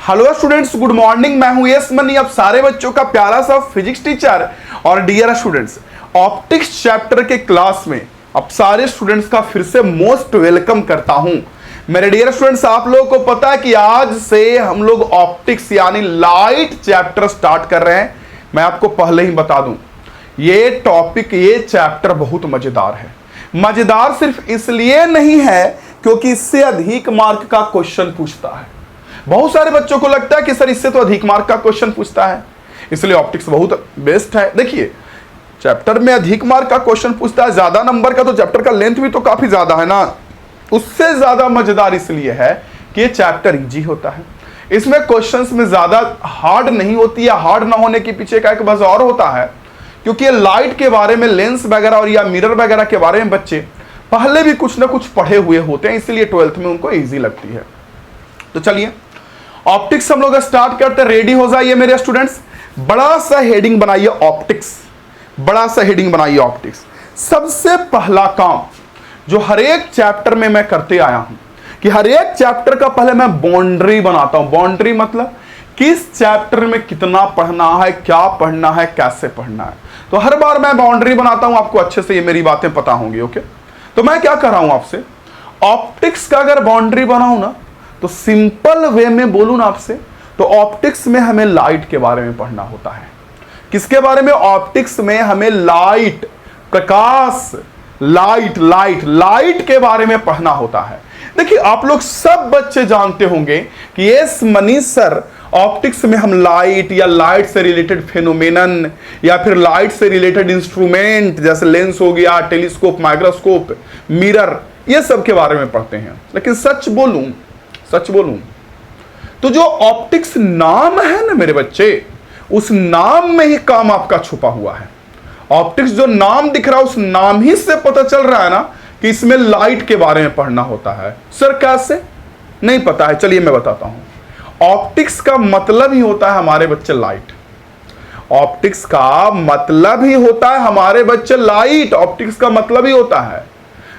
Hello students, good morning. मैं हूं yes money, आप सारे बच्चों का प्यारा सा फिजिक्स टीचर। और डियर स्टूडेंट्स, ऑप्टिक्स चैप्टर के क्लास में आप सारे स्टूडेंट्स का फिर से मोस्ट वेलकम करता हूं। मेरे डियर स्टूडेंट्स, आप लोगों को पता है कि आज से हम लोग ऑप्टिक्स यानी लाइट चैप्टर स्टार्ट कर रहे हैं। मैं आपको पहले ही बता दूं, ये टॉपिक, ये चैप्टर बहुत मजेदार है। मजेदार सिर्फ इसलिए नहीं है क्योंकि इससे अधिक मार्क का क्वेश्चन पूछता है। बहुत सारे बच्चों को लगता है कि सर इससे तो अधिक मार्क का क्वेश्चन पूछता है, इसलिए ऑप्टिक्स बहुत बेस्ट है। देखिए, चैप्टर में अधिक मार्क का क्वेश्चन पूछता है, ज्यादा नंबर का, तो चैप्टर का लेंथ भी तो काफी ज्यादा है ना। उससे ज्यादा मजेदार इसलिए है कि ये चैप्टर इजी होता है। इसमें क्वेश्चंस में ज्यादा हार्ड नहीं होती है। हार्ड ना होने के पीछे का एक वजह और होता है, क्योंकि ये लाइट के बारे में, लेंस वगैरह और या मिरर वगैरह के बारे में बच्चे पहले भी कुछ ना कुछ पढ़े हुए होते हैं, इसलिए 12th में उनको इजी लगती है। तो चलिए ऑप्टिक्स हम लोग स्टार्ट करते हैं। रेडी हो जाइए मेरे स्टूडेंट्स। बड़ा सा हेडिंग बनाइए ऑप्टिक्स, बड़ा सा हेडिंग बनाइए ऑप्टिक्स। सबसे पहला काम जो हर एक चैप्टर में मैं करते आया हूं कि हर एक चैप्टर का पहले मैं बाउंड्री बनाता हूं। बाउंड्री मतलब किस चैप्टर में कितना पढ़ना है, क्या पढ़ना है, कैसे पढ़ना है। तो हर बार मैं बाउंड्री बनाता हूं, आपको अच्छे से ये मेरी बातें पता होंगी। ओके, तो मैं क्या कर रहा हूं आपसे, ऑप्टिक्स का अगर बाउंड्री बनाऊं ना, तो सिंपल वे में बोलूं ना आपसे, तो ऑप्टिक्स में हमें लाइट के बारे में पढ़ना होता है। किसके बारे में? ऑप्टिक्स में हमें लाइट, प्रकाश, लाइट के बारे में पढ़ना होता है। देखिए, आप लोग सब बच्चे जानते होंगे कि यस मनी सर, ऑप्टिक्स में हम लाइट या लाइट से रिलेटेड फेनोमेनन या फिर लाइट से रिलेटेड इंस्ट्रूमेंट जैसे लेंस हो गया, टेलीस्कोप, माइक्रोस्कोप, मिरर, ये सब के बारे में पढ़ते हैं। लेकिन सच बोलूं तो जो ऑप्टिक्स नाम है ना मेरे बच्चे, उस नाम में ही काम आपका छुपा हुआ है। ऑप्टिक्स जो नाम दिख रहा है, उस नाम ही से पता चल रहा है ना कि इसमें लाइट के बारे में पढ़ना होता है। सर कैसे? नहीं पता है, चलिए मैं बताता हूं। ऑप्टिक्स का मतलब ही होता है हमारे बच्चे लाइट। ऑप्टिक्स का मतलब ही होता है हमारे बच्चे लाइट। ऑप्टिक्स का मतलब ही होता है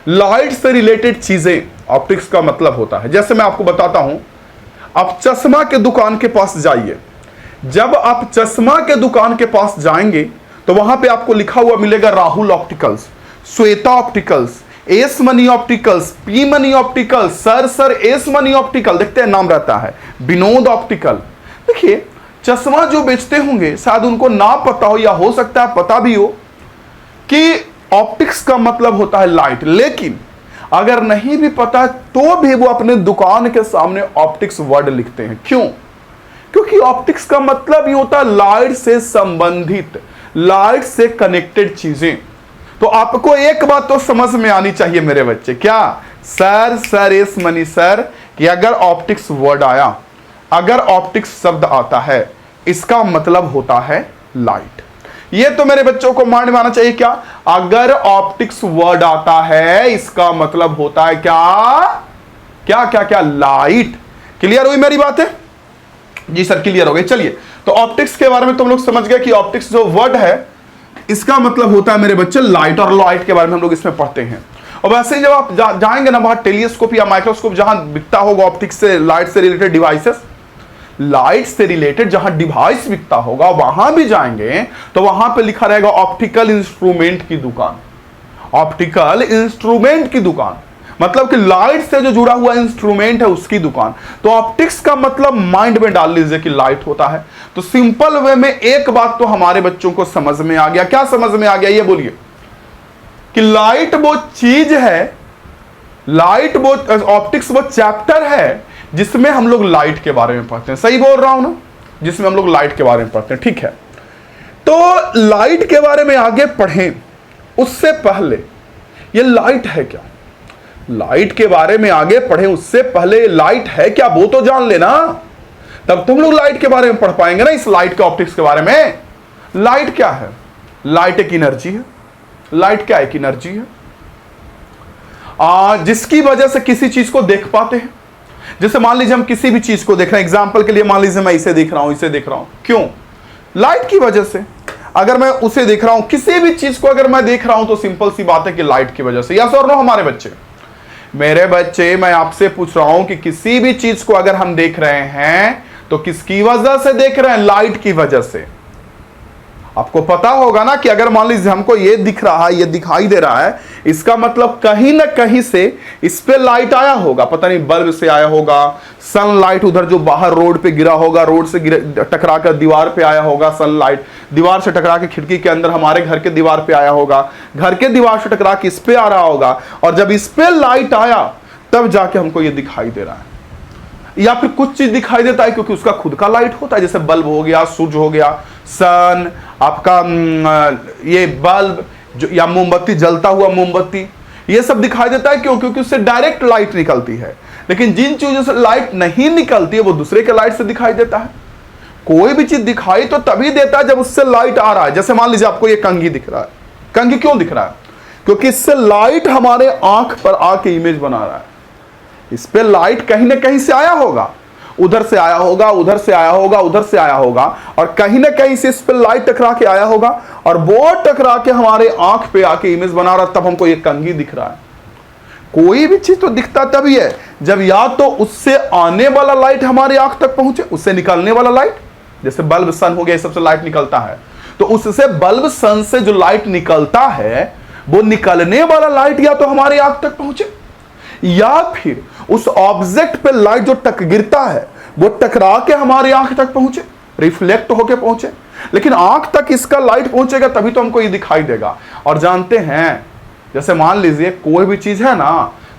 लाइट से रिलेटेड चीजें। ऑप्टिक्स का मतलब होता है, जैसे मैं आपको बताता हूं, आप चश्मा के दुकान के पास जाइए। जब आप चश्मा के दुकान के पास जाएंगे तो वहां पे आपको लिखा हुआ मिलेगा Rahul opticals, Shweta opticals, S money opticals, P money opticals, sir S money optical, देखते हैं नाम रहता है, विनोद ऑप्टिकल। देखिए, चश्मा जो बेचते होंगे शायद उनको ना पता हो, या हो सकता है पता भी हो कि ऑप्टिक्स का मतलब होता है लाइट। लेकिन अगर नहीं भी पता तो भी वो अपने दुकान के सामने ऑप्टिक्स वर्ड लिखते हैं। क्यों? क्योंकि ऑप्टिक्स का मतलब ही होता है लाइट से संबंधित, लाइट से कनेक्टेड चीजें। तो आपको एक बात तो समझ में आनी चाहिए मेरे बच्चे, क्या? सर एस मनी सर, कि अगर ऑप्टिक्स वर्ड आया, अगर ऑप्टिक्स शब्द आता है, इसका मतलब होता है लाइट। ये तो मेरे बच्चों को माइंड में आना चाहिए। क्या? अगर ऑप्टिक्स वर्ड आता है, इसका मतलब होता है क्या? लाइट। क्लियर हुई मेरी बात है? जी सर, क्लियर हो गई। चलिए, तो ऑप्टिक्स के बारे में तुम लोग समझ गए कि ऑप्टिक्स जो वर्ड है, इसका मतलब होता है मेरे बच्चे लाइट। और लाइट के बारे में हम लोग इसमें पढ़ते हैं। और वैसे ही जब आप जाएंगे ना, वहां टेलीस्कोप या माइक्रोस्कोप जहां बिकता होगा ऑप्टिक्स से, लाइट से रिलेटेड डिवाइसेस, लाइट से रिलेटेड जहां डिवाइस बिकता होगा, वहां भी जाएंगे तो वहां पे लिखा रहेगा ऑप्टिकल इंस्ट्रूमेंट की दुकान। ऑप्टिकल इंस्ट्रूमेंट की दुकान मतलब कि लाइट से जो जुड़ा हुआ इंस्ट्रूमेंट है उसकी दुकान। तो ऑप्टिक्स का मतलब माइंड में डाल लीजिए कि लाइट होता है। तो सिंपल वे में एक बात तो हमारे बच्चों को समझ में आ गया। क्या समझ में आ गया? ये बोलिए कि लाइट वो चीज है, लाइट वो, ऑप्टिक्स वो चैप्टर है जिसमें हम लोग लाइट के बारे में पढ़ते हैं। सही बोल रहा हूं ना? जिसमें हम लोग लाइट के बारे में पढ़ते हैं। ठीक है, तो लाइट के बारे में आगे पढ़ें उससे पहले ये लाइट है क्या, लाइट के बारे में आगे पढ़ें उससे पहले लाइट है क्या वो तो जान लेना, तब तुम लोग लाइट के बारे में पढ़ पाएंगे ना, इस लाइट के ऑप्टिक्स के बारे में। लाइट क्या है? लाइट एक एनर्जी है। लाइट क्या? एक एनर्जी है जिसकी वजह से किसी चीज को देख पाते हैं। जैसे मान लीजिए हम किसी भी चीज को देख रहे हैं, एग्जाम्पल के लिए मान लीजिए मैं इसे देख रहा हूं, इसे देख रहा हूं, क्यों? लाइट की वजह से। अगर मैं उसे देख रहा हूं, किसी भी चीज को अगर मैं देख रहा हूं, तो सिंपल सी बात है कि लाइट की वजह से। यस और नो हमारे बच्चे? मेरे बच्चे, मैं आपसे पूछ रहा हूं कि किसी भी चीज को अगर हम देख रहे हैं तो किसकी वजह से देख रहे हैं? लाइट की वजह से। आपको पता होगा ना कि अगर मान लीजिए हमको ये दिख रहा है, ये दिखाई दे रहा है, इसका मतलब कहीं ना कहीं से इस पे लाइट आया होगा, पता नहीं बल्ब से आया होगा, सनलाइट उधर जो बाहर रोड पे गिरा होगा, रोड से टकरा कर दीवार पे आया होगा, सनलाइट दीवार से टकरा के खिड़की के अंदर हमारे घर के दीवार पे आया होगा, घर के दीवार से टकरा के इस पे आ रहा होगा, और जब इस पे लाइट आया तब जाके हमको ये दिखाई दे रहा है। या फिर कुछ चीज दिखाई देता है क्योंकि उसका खुद का लाइट होता है, जैसे बल्ब हो गया, सूरज हो गया, सन, आपका ये बल्ब जो या मोमबत्ती, जलता हुआ मोमबत्ती, ये सब दिखाई देता है क्यों? क्योंकि उससे डायरेक्ट लाइट निकलती है। लेकिन जिन चीजों से लाइट नहीं निकलती है वो दूसरे के लाइट से दिखाई देता है। कोई भी चीज दिखाई तो तभी देता है जब उससे लाइट आ रहा है। जैसे मान लीजिए आपको ये कंघी दिख रहा है। कंघी क्यों दिख रहा है? क्योंकि इससे लाइट हमारे आंख पर आके इमेज बना रहा है। इस पे लाइट कहीं ना कहीं से आया होगा, उधर से आया होगा, उधर से आया होगा, उधर से आया होगा, और कहीं ना कहीं से इस पे लाइट टकरा के आया होगा, और वो टकरा के हमारे आंख पे आके इमेज बना रहा, तब हमको ये कंघी दिख रहा है। कोई भी चीज तो दिखता तभी है जब या तो उससे आने वाला लाइट हमारे आंख तक पहुंचे, उससे निकलने वाला लाइट, जैसे बल्ब सन हो गया, इस सबसे लाइट निकलता है, तो उससे बल्ब सन से जो लाइट निकलता है वो निकलने वाला लाइट या तो हमारे आंख तक पहुंचे, या फिर उस ऑब्जेक्ट पे लाइट जो गिरता है वो टकरा के हमारी आंख तक पहुंचे, रिफ्लेक्ट होके पहुंचे। लेकिन आंख तक इसका लाइट पहुंचेगा तभी तो हमको ये दिखाई देगा। और जानते हैं, जैसे मान लीजिए कोई भी चीज है ना,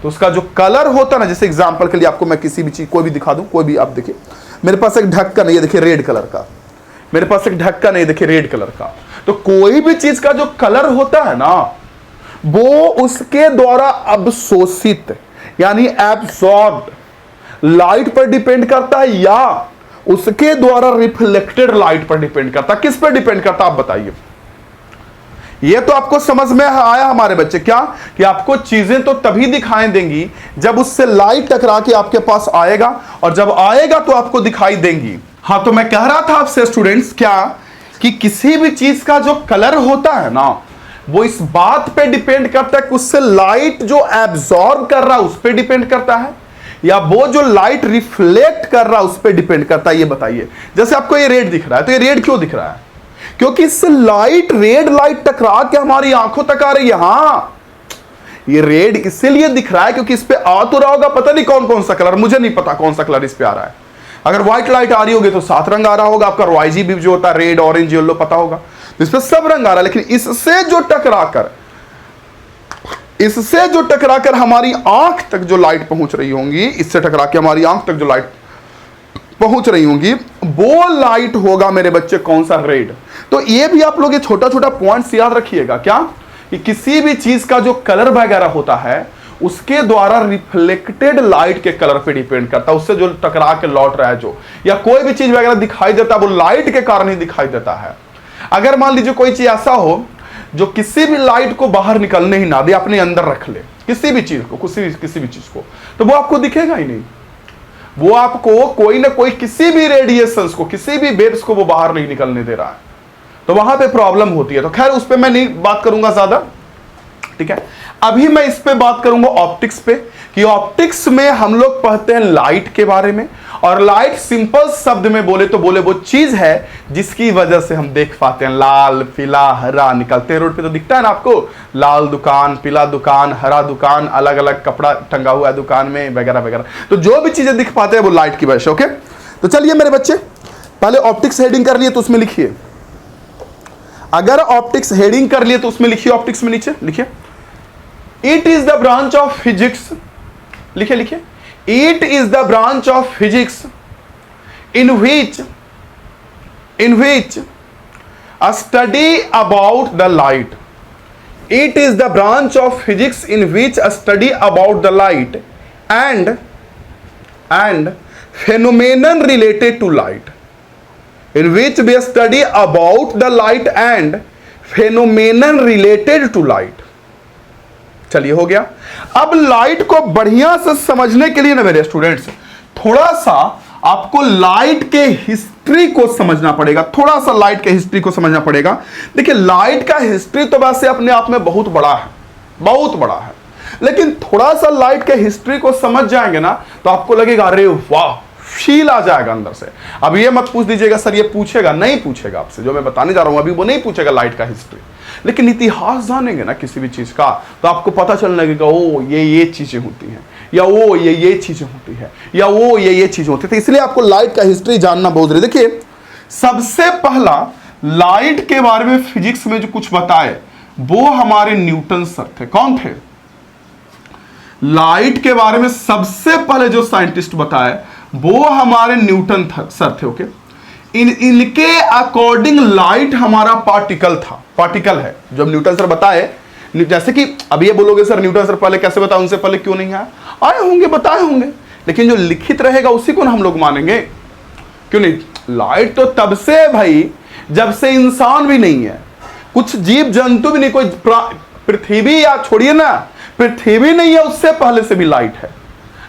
तो उसका जो कलर होता है ना, जैसे एग्जांपल के लिए आपको मैं किसी भी चीज कोई भी दिखा दूं, कोई भी, आप देखिए मेरे पास एक ढक्कन है, ये देखिए रेड कलर का, मेरे पास एक ढक्कन है, ये देखिए रेड कलर का। तो कोई भी चीज का जो कलर होता है ना, वो उसके द्वारा अवशोषित यानी एब्सॉर्ब्ड लाइट पर डिपेंड करता है, या उसके द्वारा रिफ्लेक्टेड लाइट पर डिपेंड करता है। किस पर डिपेंड करता है आप बताइए? ये तो आपको समझ में आया हमारे बच्चे, क्या कि आपको चीजें तो तभी दिखाई देंगी जब उससे लाइट टकरा के आपके पास आएगा, और जब आएगा तो आपको दिखाई देंगी। हाँ, तो मैं कह रहा था आपसे स्टूडेंट्स, क्या कि किसी भी चीज का जो कलर होता है ना, वो इस बात पे डिपेंड करता है कि उससे लाइट जो एब्सॉर्ब कर रहा है उस पे डिपेंड करता है, या वो जो लाइट रिफ्लेक्ट कर रहा है उस पे डिपेंड करता है। ये बताइए, जैसे आपको ये रेड दिख रहा है, तो ये रेड क्यों दिख रहा है? क्योंकि इससे लाइट, रेड लाइट टकरा के हमारी आंखों तक आ रही है। हाँ, ये रेड इसीलिए दिख रहा है क्योंकि इस पे आ तो रहा होगा, पता नहीं कौन कौन सा कलर, मुझे नहीं पता कौन सा कलर इस पे आ रहा है। अगर व्हाइट लाइट आ रही होगी तो 7 रंग आ रहा होगा, आपका RYGB जो होता है, रेड, ऑरेंज, येलो, पता होगा, इस पे सब रंग आ रहा है। लेकिन इससे जो टकराकर हमारी आंख तक जो लाइट पहुंच रही होंगी, इससे टकरा के हमारी आंख तक जो लाइट पहुंच रही होंगी, वो लाइट होगा मेरे बच्चे कौन सा? रेड। तो ये भी आप लोग ये छोटा छोटा पॉइंट्स याद रखिएगा, क्या कि किसी भी चीज का जो कलर वगैरह होता है उसके द्वारा रिफ्लेक्टेड लाइट के कलर पे डिपेंड करता है, उससे जो टकरा के लौट रहा है जो, या कोई भी चीज वगैरह दिखाई देता है वो लाइट के कारण ही दिखाई देता है। अगर मान लीजिए कोई चीज ऐसा हो जो किसी भी लाइट को बाहर निकलने ही ना दे, अपने अंदर रख ले, किसी भी चीज को, किसी भी चीज को, तो वो आपको दिखेगा ही नहीं। वो आपको कोई ना कोई किसी भी रेडिएशंस को, किसी भी वेव्स को वो बाहर नहीं निकलने दे रहा है, तो वहां पे प्रॉब्लम होती है। तो खैर उस पर मैं नहीं बात करूंगा ज्यादा, ठीक है। अभी मैं इस पे बात करूंगा ऑप्टिक्स पे, कि ऑप्टिक्स में हम लोग पढ़ते हैं लाइट के बारे में, और लाइट सिंपल शब्द में बोले तो बोले वो चीज है जिसकी वजह से हम देख पाते हैं। लाल, पीला, हरा, निकलते हैं रोड पे तो दिखता है ना आपको, लाल दुकान, पीला दुकान, हरा दुकान, अलग अलग कपड़ा टंगा हुआ है दुकान में, वगैरह वगैरह। तो जो भी चीजें दिख पाते हैं वो लाइट की वजह से। ओके, तो चलिए मेरे बच्चे, पहले ऑप्टिक्स हेडिंग कर लिए तो उसमें लिखिए, अगर ऑप्टिक्स हेडिंग कर लिए तो उसमें लिखिए, ऑप्टिक्स में नीचे लिखिए, it is the branch of physics, लिखिए लिखिए, it is the branch of physics in which a study about the light. It is the branch of physics in which a study about the light and phenomenon related to light, in which we study about the light and phenomenon related to light. चलिए हो गया। अब light को बढ़िया से समझने के लिए ना मेरे स्टूडेंट्स, थोड़ा सा आपको लाइट के हिस्ट्री को समझना पड़ेगा, थोड़ा सा लाइट के हिस्ट्री को समझना पड़ेगा। देखिए लाइट का हिस्ट्री तो वैसे अपने आप में बहुत बड़ा है, बहुत बड़ा है, लेकिन थोड़ा सा लाइट के हिस्ट्री को समझ जाएंगे ना तो आपको लगेगा अरे वाह फील आ जाएगा अंदर से। अब ये मत पूछ दीजिएगा सर ये पूछेगा, नहीं पूछेगा आपसे, जो मैं बताने जा रहा हूं अभी वो नहीं पूछेगा लाइट का हिस्ट्री, लेकिन इतिहास जानेंगे ना किसी भी चीज का तो आपको पता चलने लगेगा ओ ये चीजें होती हैं, या वो ये चीजें होती है, या वो ये चीजें होती है। तो इसलिए आपको लाइट का हिस्ट्री जानना बहुत जरूरी। देखिए सबसे पहला लाइट के बारे में फिजिक्स में जो कुछ बताए वो हमारे न्यूटन सर थे। कौन थे? लाइट के बारे में सबसे पहले जो साइंटिस्ट बताए वो हमारे न्यूटन सर थे। ओके, इनके अकॉर्डिंग लाइट हमारा पार्टिकल था, पार्टिकल है। जब न्यूटन सर बताए, जैसे कि अब ये बोलोगे सर न्यूटन सर पहले कैसे बताए, उनसे पहले क्यों नहीं आए होंगे, बताए होंगे, लेकिन जो लिखित रहेगा उसी को ना हम लोग मानेंगे, क्यों नहीं? लाइट तो तब से है भाई जब से इंसान भी नहीं है, कुछ जीव जंतु भी नहीं, कोई पृथ्वी या छोड़िए ना पृथ्वी नहीं है उससे पहले से भी लाइट है।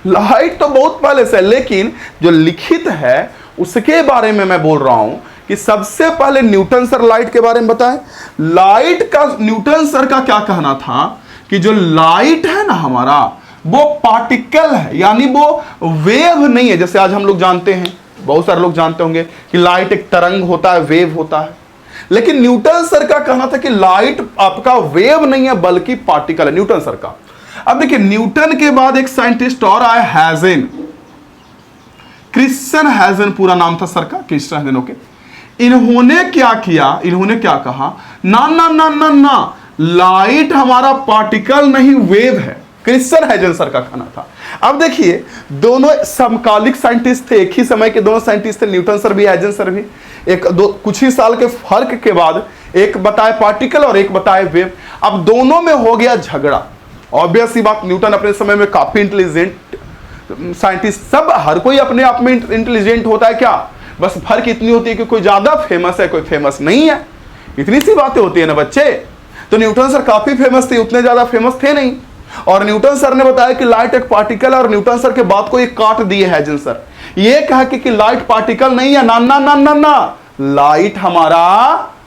लाइट तो बहुत पहले से है, लेकिन जो लिखित है उसके बारे में मैं बोल रहा हूं कि सबसे पहले न्यूटन सर लाइट के बारे में बताएं। लाइट का न्यूटन सर का क्या कहना था कि जो लाइट है ना हमारा वो पार्टिकल है, यानी वो वेव नहीं है। जैसे आज हम लोग जानते हैं, बहुत सारे लोग जानते होंगे कि लाइट एक तरंग होता है, वेव होता है, लेकिन न्यूटन सर का कहना था कि लाइट आपका वेव नहीं है बल्कि पार्टिकल है, न्यूटन सर का। अब देखिए न्यूटन के बाद एक साइंटिस्ट और आया, हैजेन, क्रिश्चियन हैजेन पूरा नाम था सर का, क्रिश्चियन हैजेन। ओके, इन्होंने क्या किया, इन्होंने क्या कहा, ना ना ना ना ना लाइट हमारा पार्टिकल नहीं वेव है, क्रिश्चियन हैजेन सर का कहना था। अब देखिए दोनों समकालिक साइंटिस्ट थे, एक ही समय के दोनों साइंटिस्ट थे, न्यूटन सर भी हैजेन सर भी। एक दो कुछ ही साल के फर्क के बाद एक बताए पार्टिकल और एक बताए वेव। अब दोनों में हो गया झगड़ा। ऑब्वियस सी बात, न्यूटन अपने समय में काफी इंटेलिजेंट साइंटिस्ट, सब हर कोई अपने आप में इंटेलिजेंट होता है क्या, बस फर्क इतनी होती है कि कोई ज्यादा फेमस है कोई फेमस नहीं है, इतनी सी बातें होती है ना बच्चे। तो न्यूटन सर काफी फेमस थे, उतने ज्यादा फेमस थे नहीं, और न्यूटन सर ने बताया कि लाइट एक पार्टिकल है, और न्यूटन सर के बात को एक काट दिए हैजेन सर, ये कहा कि लाइट पार्टिकल नहीं है, ना ना ना ना ना लाइट हमारा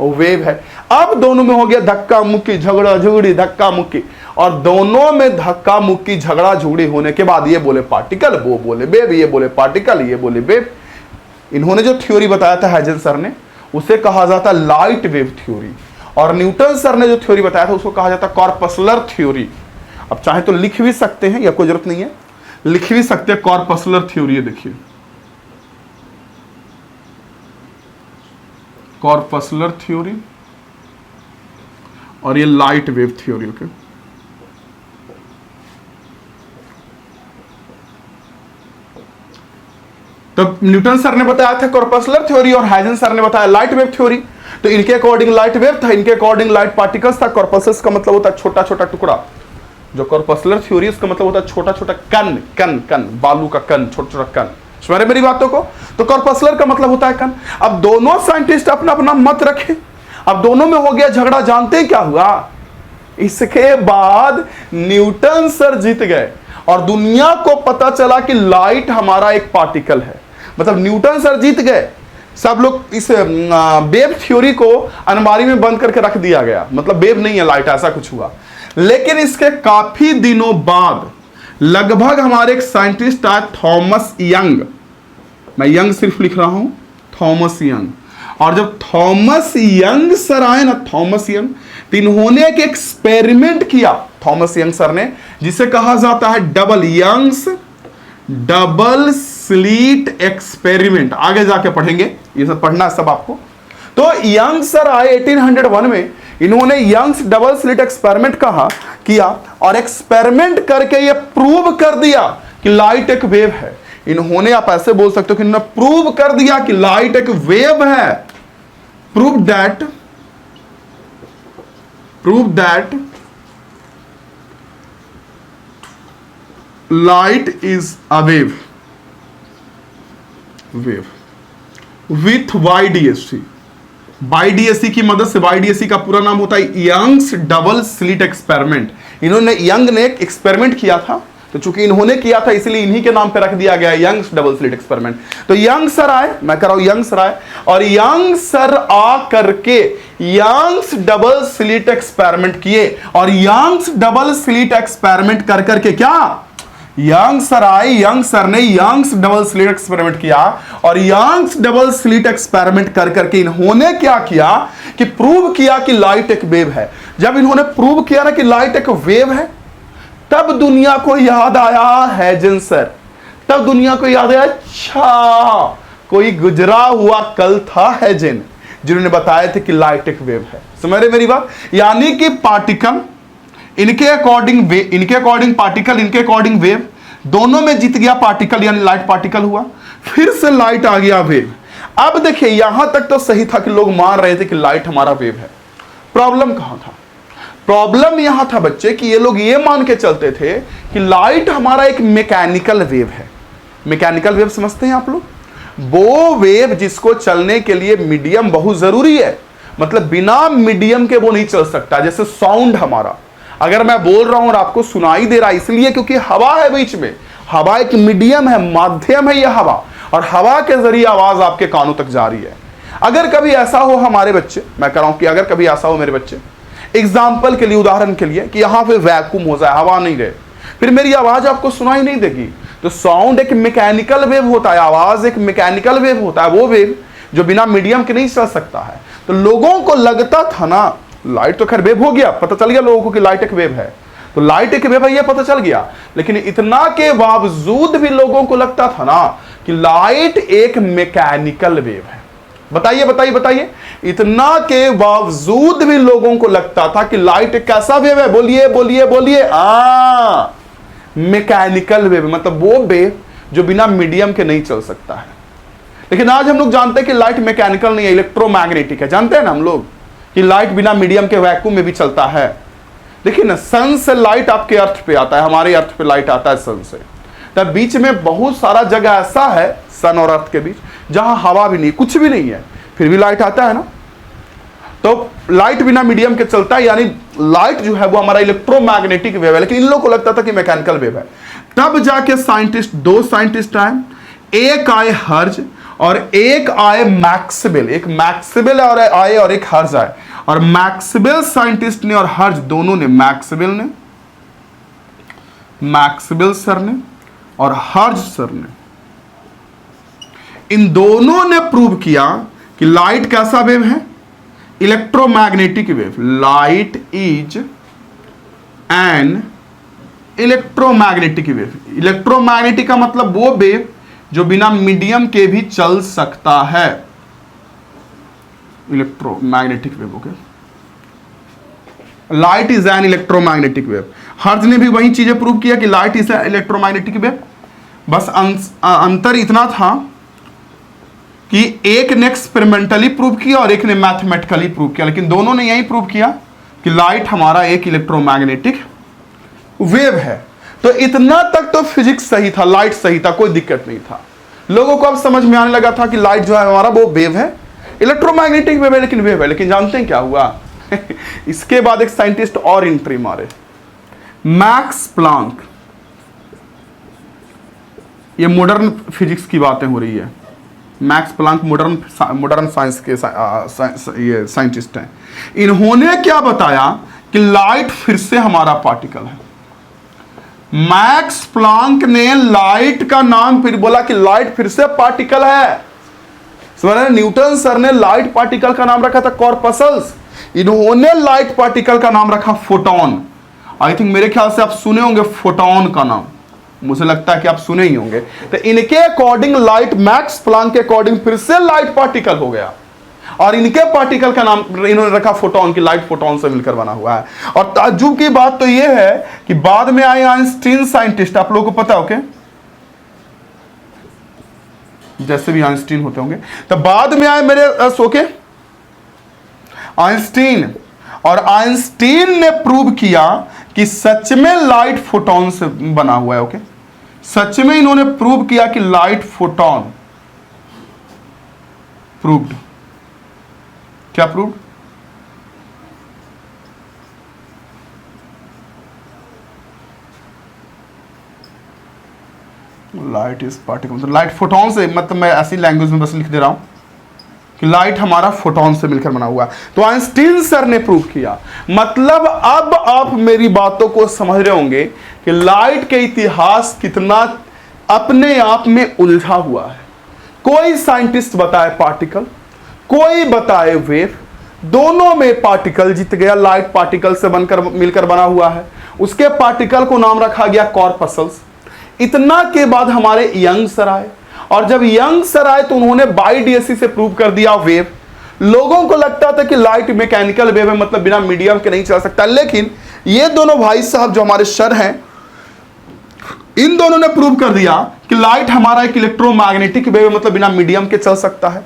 वेव है। अब दोनों में हो गया धक्का मुक्की, झगड़ा झगड़ी, धक्का मुक्की, और दोनों में धक्का मुक्की झगड़ा झगड़ी होने के बाद ये बोले पार्टिकल, वो बोले वेव, ये बोले पार्टिकल, ये बोले वेव। इन्होंने जो थ्योरी बताया था हैजेन सर ने, उसे कहा जाता लाइट वेव थ्योरी, और न्यूटन सर ने जो थ्योरी बताया था उसको कहा जाता कॉर्पस्कुलर थ्योरी। अब चाहे तो लिख भी सकते हैं, या कोई जरूरत नहीं है, लिख भी सकते हैं कॉर्पस्कुलर थ्योरी। देखिए कॉर्पस्कुलर थ्योरी और ये लाइट वेव थ्योरी। ओके, तो न्यूटन सर ने बताया था कॉर्पस्कुलर थ्योरी और हैजेन सर ने बताया लाइट वेव थ्योरी। तो इनके अकॉर्डिंग लाइट वेव था, इनके अकॉर्डिंग लाइट पार्टिकल्स था। कॉर्पस्कुलर का मतलब होता है छोटा छोटा टुकड़ा, जो कॉर्पस्कुलर थ्योरी इसका मतलब होता है छोटा छोटा कण, कण कण, बालू का कण, छोटा छोटा कण। समझ रहे मेरी बातों को? तो कॉर्पस्कुलर का मतलब होता है कण। अब दोनों साइंटिस्ट अपना अपना मत रखे, अब दोनों में हो गया झगड़ा। जानते हैं क्या हुआ? इसके बाद न्यूटन सर जीत गए और दुनिया को पता चला कि लाइट हमारा एक पार्टिकल है। मतलब न्यूटन सर जीत गए, सब लोग इस वेव थ्योरी को अलमारी में बंद करके रख दिया गया, मतलब वेव नहीं है लाइट, ऐसा कुछ हुआ। लेकिन इसके काफी दिनों बाद लगभग हमारे एक साइंटिस्ट आए, थॉमस यंग, मैं यंग सिर्फ लिख रहा हूं, थॉमस यंग। और जब थॉमस यंग सर आए ना, थॉमस यंग, तो इन्होंने एक एक्सपेरिमेंट किया थॉमस यंग सर ने, जिसे कहा जाता है double Young's double slit experiment. आगे जाके पढ़ेंगे, ये सब पढ़ना है सब आपको। तो यंग सर आए 1801 में, इन्होंने यंग्स डबल स्लिट एक्सपेरिमेंट किया और एक्सपेरिमेंट करके ये प्रूव कर दिया कि लाइट एक वेव है। इन्होंने, आप ऐसे बोल सकते हो कि इन्होंने प्रूव कर दिया कि लाइट एक वेव है। Prove that light is a wave with YDSC। YDSC की मदद से, YDSC का पूरा नाम होता है यंग्स डबल स्लिट एक्सपेरिमेंट। इन्होंने, यंग ने एक एक्सपेरिमेंट किया था, तो चूंकि इन्होंने किया था इसलिए इन्हीं के नाम पे रख दिया गया यंग्स डबल स्लिट एक्सपेरिमेंट। तो यंग सर आए, मैं कह रहा हूं यंग सर आए, और यंग सर आ करके यंग्स डबल स्लिट एक्सपेरिमेंट किए, और यंग्स डबल स्लिट एक्सपेरिमेंट कर करके क्या यंग सर आए, यंग सर ने यंग्स डबल स्लिट एक्सपेरिमेंट किया, और यंग्स डबल स्लिट एक्सपेरिमेंट कर करके इन्होंने क्या किया कि प्रूव किया कि लाइट एक वेव है। जब इन्होंने प्रूव किया ना कि लाइट एक वेव है, तब दुनिया को याद आया है जिन सर, तब दुनिया को याद आया, अच्छा कोई गुजरा हुआ कल था है जिन, जिन्होंने बताया थे कि लाइट एक वेव है। समझ रहे मेरी बात? यानी कि पार्टिकल इनके अकॉर्डिंग इनके अकॉर्डिंग पार्टिकल, इनके अकॉर्डिंग वेव, दोनों में जीत गया पार्टिकल, यानी लाइट पार्टिकल हुआ, फिर से लाइट आ गया वेव। अब देखिए यहां तक तो सही था कि लोग मान रहे थे कि लाइट हमारा वेव है। प्रॉब्लम कहां था? प्रॉब्लम यहां था बच्चे कि ये लोग ये मान के चलते थे कि लाइट हमारा एक मैकेनिकल वेव है। मैकेनिकल वेव समझते हैं आप लोग? वो वेव जिसको चलने के लिए मीडियम बहुत जरूरी है, मतलब बिना मीडियम के वो नहीं चल सकता। जैसे साउंड हमारा, अगर मैं बोल रहा हूं और आपको सुनाई दे रहा है, इसलिए क्योंकि हवा है बीच में, हवा एक मीडियम है, माध्यम है यह हवा, और हवा के जरिए आवाज आपके कानों तक जा रही है। अगर कभी ऐसा हो हमारे बच्चे, मैं कह रहा हूं कि अगर कभी ऐसा हो मेरे बच्चे, एग्जाम्पल के लिए, उदाहरण के लिए, कि यहां पे वैक्यूम हो जाए, हवा नहीं रहे, फिर मेरी आवाज आपको सुनाई नहीं देगी। तो साउंड एक मैकेनिकल वेव होता है, आवाज एक मैकेनिकल वेव होता है, वो वेव जो बिना मीडियम के नहीं चल सकता है। तो लोगों को लगता था ना, लाइट तो खैर वेव हो गया, पता चल गया लोगों को कि लाइट एक वेव है, तो लाइट एक वेव है ये पता चल गया, लेकिन इतना के बावजूद भी लोगों को लगता था ना कि लाइट एक मैकेनिकल वेव है। बताइए बताइए बताइए, इतना के बावजूद भी लोगों को लगता था कि लाइट एक कैसा वेव है? बोलिए बोलिए बोलिए। मैकेनिकल वेव, मतलब वो वेव जो बिना मीडियम के नहीं चल सकता है। लेकिन आज हम लोग जानते हैं कि लाइट मैकेनिकल नहीं है, इलेक्ट्रोमैग्नेटिक है। जानते हैं ना हम लोग कि लाइट बिना मीडियम के वैक्यूम में भी चलता है। देखिए ना, सन से लाइट आपके अर्थ पे आता है, हमारे अर्थ पे लाइट आता है सन से, तब बीच में बहुत सारा जगह ऐसा है सन और अर्थ के बीच जहां हवा भी नहीं, कुछ भी नहीं है, फिर भी लाइट आता है ना। तो लाइट बिना मीडियम के चलता है, यानी लाइट जो है वो हमारा इलेक्ट्रोमैग्नेटिक वेव है। लेकिन इन लोगों को लगता था कि मैकेनिकल वेव है। तब जाके साइंटिस्ट, दो साइंटिस्ट आए, एक आए हर्ज और एक आए मैक्सवेल। एक मैक्सवेल और आए और एक हर्ज आए, और मैक्सवेल साइंटिस्ट ने और हर्ज दोनों ने, मैक्सवेल सर ने और हर्ज सर ने, इन दोनों ने प्रूव किया कि लाइट कैसा वेव है? Electromagnetic wave. Light is an electromagnetic wave. Electromagnetic का मतलब वो वेव जो बिना मीडियम के भी चल सकता है, electromagnetic wave. Okay, light is an electromagnetic wave. हर्ज ने भी वही चीजें प्रूव किया कि light is an electromagnetic wave. बस अंतर इतना था कि एक ने एक्सपेरिमेंटली प्रूव किया और एक ने मैथमेटिकली प्रूव किया, लेकिन दोनों ने यही प्रूव किया कि लाइट हमारा एक इलेक्ट्रोमैग्नेटिक वेव है। तो इतना तक तो फिजिक्स सही था, लाइट सही था, कोई दिक्कत नहीं था। लोगों को अब समझ में आने लगा था कि लाइट जो है हमारा वो वेव है, इलेक्ट्रोमैग्नेटिक वेव है, लेकिन वेव है। लेकिन जानते हैं क्या हुआ? इसके बाद एक साइंटिस्ट और एंट्री मारे, मैक्स प्लांक। ये मॉडर्न फिजिक्स की बातें हो रही है। मैक्स प्लांक मॉडर्न साइंस के ये साइंटिस्ट हैं। इन्होंने क्या बताया कि लाइट फिर से हमारा पार्टिकल है। मैक्स प्लांक ने लाइट का नाम फिर बोला कि लाइट फिर से पार्टिकल है। समझ रहे? न्यूटन सर ने लाइट पार्टिकल का नाम रखा था कॉर्पसल्स, इन्होंने लाइट पार्टिकल का नाम रखा फोटोन। आई थिंक मेरे ख्याल से आप सुने होंगे फोटोन का नाम, मुझे लगता है कि आप सुने ही होंगे। तो इनके अकॉर्डिंग लाइट, मैक्स प्लांक के अकॉर्डिंग फिर से लाइट पार्टिकल हो गया, और इनके पार्टिकल का नाम इन्होंने रखा फोटोन, की लाइट फोटोन से मिलकर बना हुआ है। और ताज्जुब की बात तो यह है कि बाद में आए आइंस्टीन साइंटिस्ट, आप लोगों को पता हो क्या, जैसे भी आइंस्टीन होते होंगे, तो बाद में आए मेरे सोके आइंस्टीन, और आइंस्टीन ने प्रूव किया कि सच में लाइट फोटोन से बना हुआ है। ओके, सच में इन्होंने प्रूव किया कि लाइट फोटोन, प्रूव्ड। क्या प्रूव्ड? लाइट इज पार्टिकल, मतलब लाइट फोटोन से, मतलब मैं ऐसी लैंग्वेज में बस लिख दे रहा हूं कि लाइट हमारा फोटोन से मिलकर बना हुआ है। तो आइंस्टीन सर ने प्रूव किया। मतलब अब आप मेरी बातों को समझ रहे होंगे कि लाइट के इतिहास कितना अपने आप में उलझा हुआ है। कोई साइंटिस्ट बताए पार्टिकल, कोई बताए वेव, दोनों में पार्टिकल जीत गया। लाइट पार्टिकल से बनकर मिलकर बना हुआ है, उसके पार्टिकल को नाम रखा गया कॉर्पसल्स। इतना के बाद हमारे यंग सर आए, और जब यंग सर आए तो उन्होंने बाइडियसी से प्रूव कर दिया वेव। लोगों को लगता था कि लाइट मैकेनिकल वेव है, मतलब बिना मीडियम के नहीं चल सकता, लेकिन ये दोनों भाई साहब जो हमारे सर हैं, इन दोनों ने प्रूव कर दिया कि लाइट हमारा एक इलेक्ट्रोमैग्नेटिक वेव है, मतलब बिना मीडियम के चल सकता है।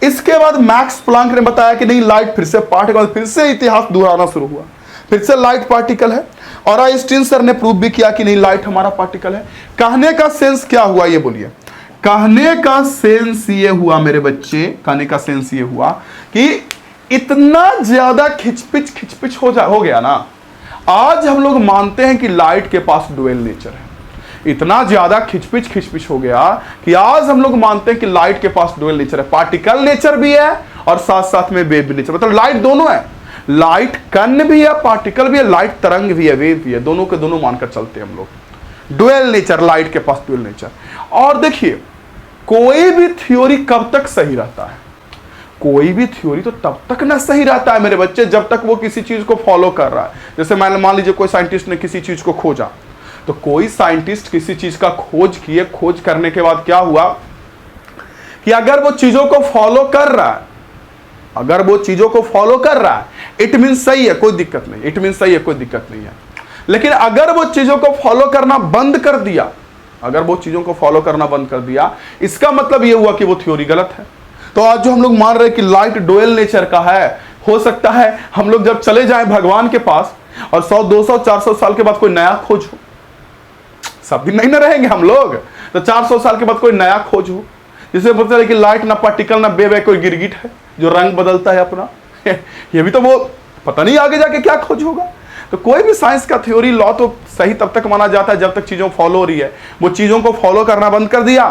इसके बाद मैक्स प्लांक ने बताया कि नहीं, लाइट फिर से पार्टिकल, फिर से इतिहास दोहराना शुरू हुआ, फिर से लाइट पार्टिकल है। और आइंस्टीन सर ने प्रूव भी किया कि नहीं, लाइट हमारा पार्टिकल है। कहने का सेंस क्या हुआ ये बोलिए? कहने का सेंस ये हुआ मेरे बच्चे, कहने का सेंस ये हुआ कि इतना ज्यादा खिचपिच हो गया ना। आज हम लोग मानते हैं कि लाइट के पास डुअल नेचर है। इतना ज्यादा खिचपिच हो गया कि आज हम लोग मानते हैं कि लाइट के पास डुअल नेचर है, पार्टिकल नेचर भी है और साथ साथ में वेव नेचर, मतलब लाइट दोनों है। लाइट कण भी है, पार्टिकल भी है, लाइट तरंग भी है, वेव भी है, दोनों के दोनों मानकर चलते हैं हम लोग। डुअल नेचर, लाइट के पास डुअल नेचर। और देखिए, कोई भी थ्योरी कब तक सही रहता है? कोई भी थ्योरी तो तब तक ना सही रहता है मेरे बच्चे, जब तक वो किसी चीज को फॉलो कर रहा है। जैसे मान लीजिए कोई साइंटिस्ट ने किसी चीज को खोजा, तो कोई साइंटिस्ट किसी चीज का खोज किए, खोज करने के बाद क्या हुआ कि अगर वो चीजों को फॉलो कर रहा है, अगर वो चीजों को फॉलो कर रहा है, इट मीन सही है, कोई दिक्कत नहीं, इट मीन सही है, कोई दिक्कत नहीं है। लेकिन अगर वो चीजों को फॉलो करना बंद कर दिया, अगर वो चीजों को फॉलो करना बंद कर दिया, इसका मतलब ये हुआ कि वो थ्योरी गलत है। तो आज जो हम लोग मान रहे हैं कि लाइट डुअल नेचर का है, हो सकता है हम लोग जब चले जाएं भगवान के पास और 100, 200, 400 साल के बाद कोई नया खोज हो, सब दिन नहीं ना रहेंगे हम लोग, तो 400 साल के बाद कोई नया खोज हो जिसमें पता चले कि लाइट ना पार्टिकल ना वेव है, कोई गिरगिट है जो रंग बदलता है अपना ये भी तो वो पता नहीं आगे जाके क्या खोज होगा। तो कोई भी साइंस का थ्योरी लॉ तो सही तब तक माना जाता है जब तक चीजों फॉलो हो रही है। वो चीजों को फॉलो करना बंद कर दिया,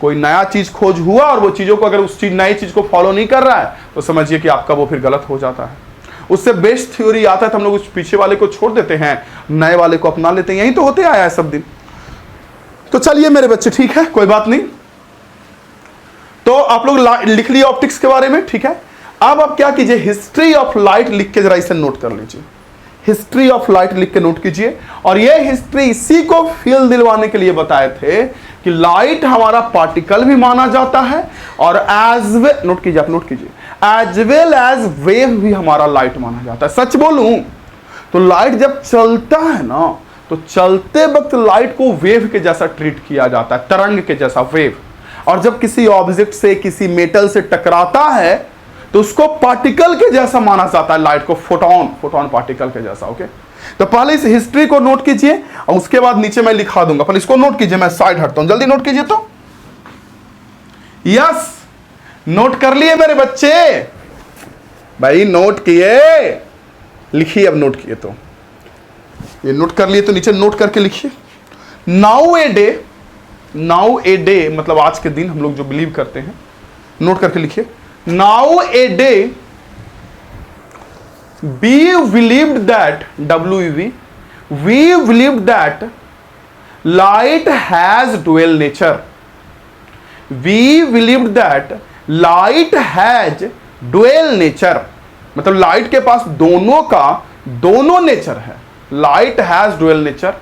कोई नया चीज खोज हुआ और वो चीजों को अगर उस चीज नई चीज को फॉलो नहीं कर रहा है, तो समझिए कि आपका वो फिर गलत हो जाता है। उससे बेस्ट थ्योरी आता है तो हम लोग उस पीछे वाले को छोड़ देते हैं, नए वाले को अपना लेते हैं। यही तो होते आया है सब दिन। तो चलिए मेरे बच्चे, ठीक है, कोई बात नहीं। तो आप लोग लिख लिए ऑप्टिक्स के बारे में, ठीक है। अब आप क्या कीजिए, हिस्ट्री ऑफ लाइट लिख के जरा इसे नोट कर लीजिए। हिस्ट्री ऑफ लाइट लिख के नोट कीजिए। और ये हिस्ट्री इसी को फील दिलवाने के लिए बताए थे कि लाइट हमारा पार्टिकल भी माना जाता है और एज वेल, नोट कीजिए, आप नोट कीजिए, एज वेल एज वेव भी हमारा लाइट माना जाता है। सच बोलूं तो लाइट जब चलता है ना, तो चलते वक्त लाइट को वेव के जैसा ट्रीट किया जाता है, तरंग के जैसा, वेव। और जब किसी ऑब्जेक्ट से, किसी मेटल से टकराता है तो उसको पार्टिकल के जैसा माना जाता है, लाइट को फोटोन पार्टिकल के जैसा। ओके, तो पहले इस हिस्ट्री को नोट कीजिए और उसके बाद नीचे मैं लिखा दूंगा। पहले इसको नोट कीजिए, मैं साइड हटता हूं, जल्दी नोट कीजिए। तो यस, नोट कर लिए मेरे बच्चे? भाई नोट किए, लिखिए। अब नोट किए तो ये नोट कर लिए तो नीचे नोट करके लिखिए। नाउ ए डे मतलब आज के दिन हम लोग जो बिलीव करते हैं, नोट करके लिखिए। Now a day we believed that we believed that light has dual nature. We believed that light has dual nature, मतलब लाइट के पास दोनों का दोनों नेचर है। Light has dual nature,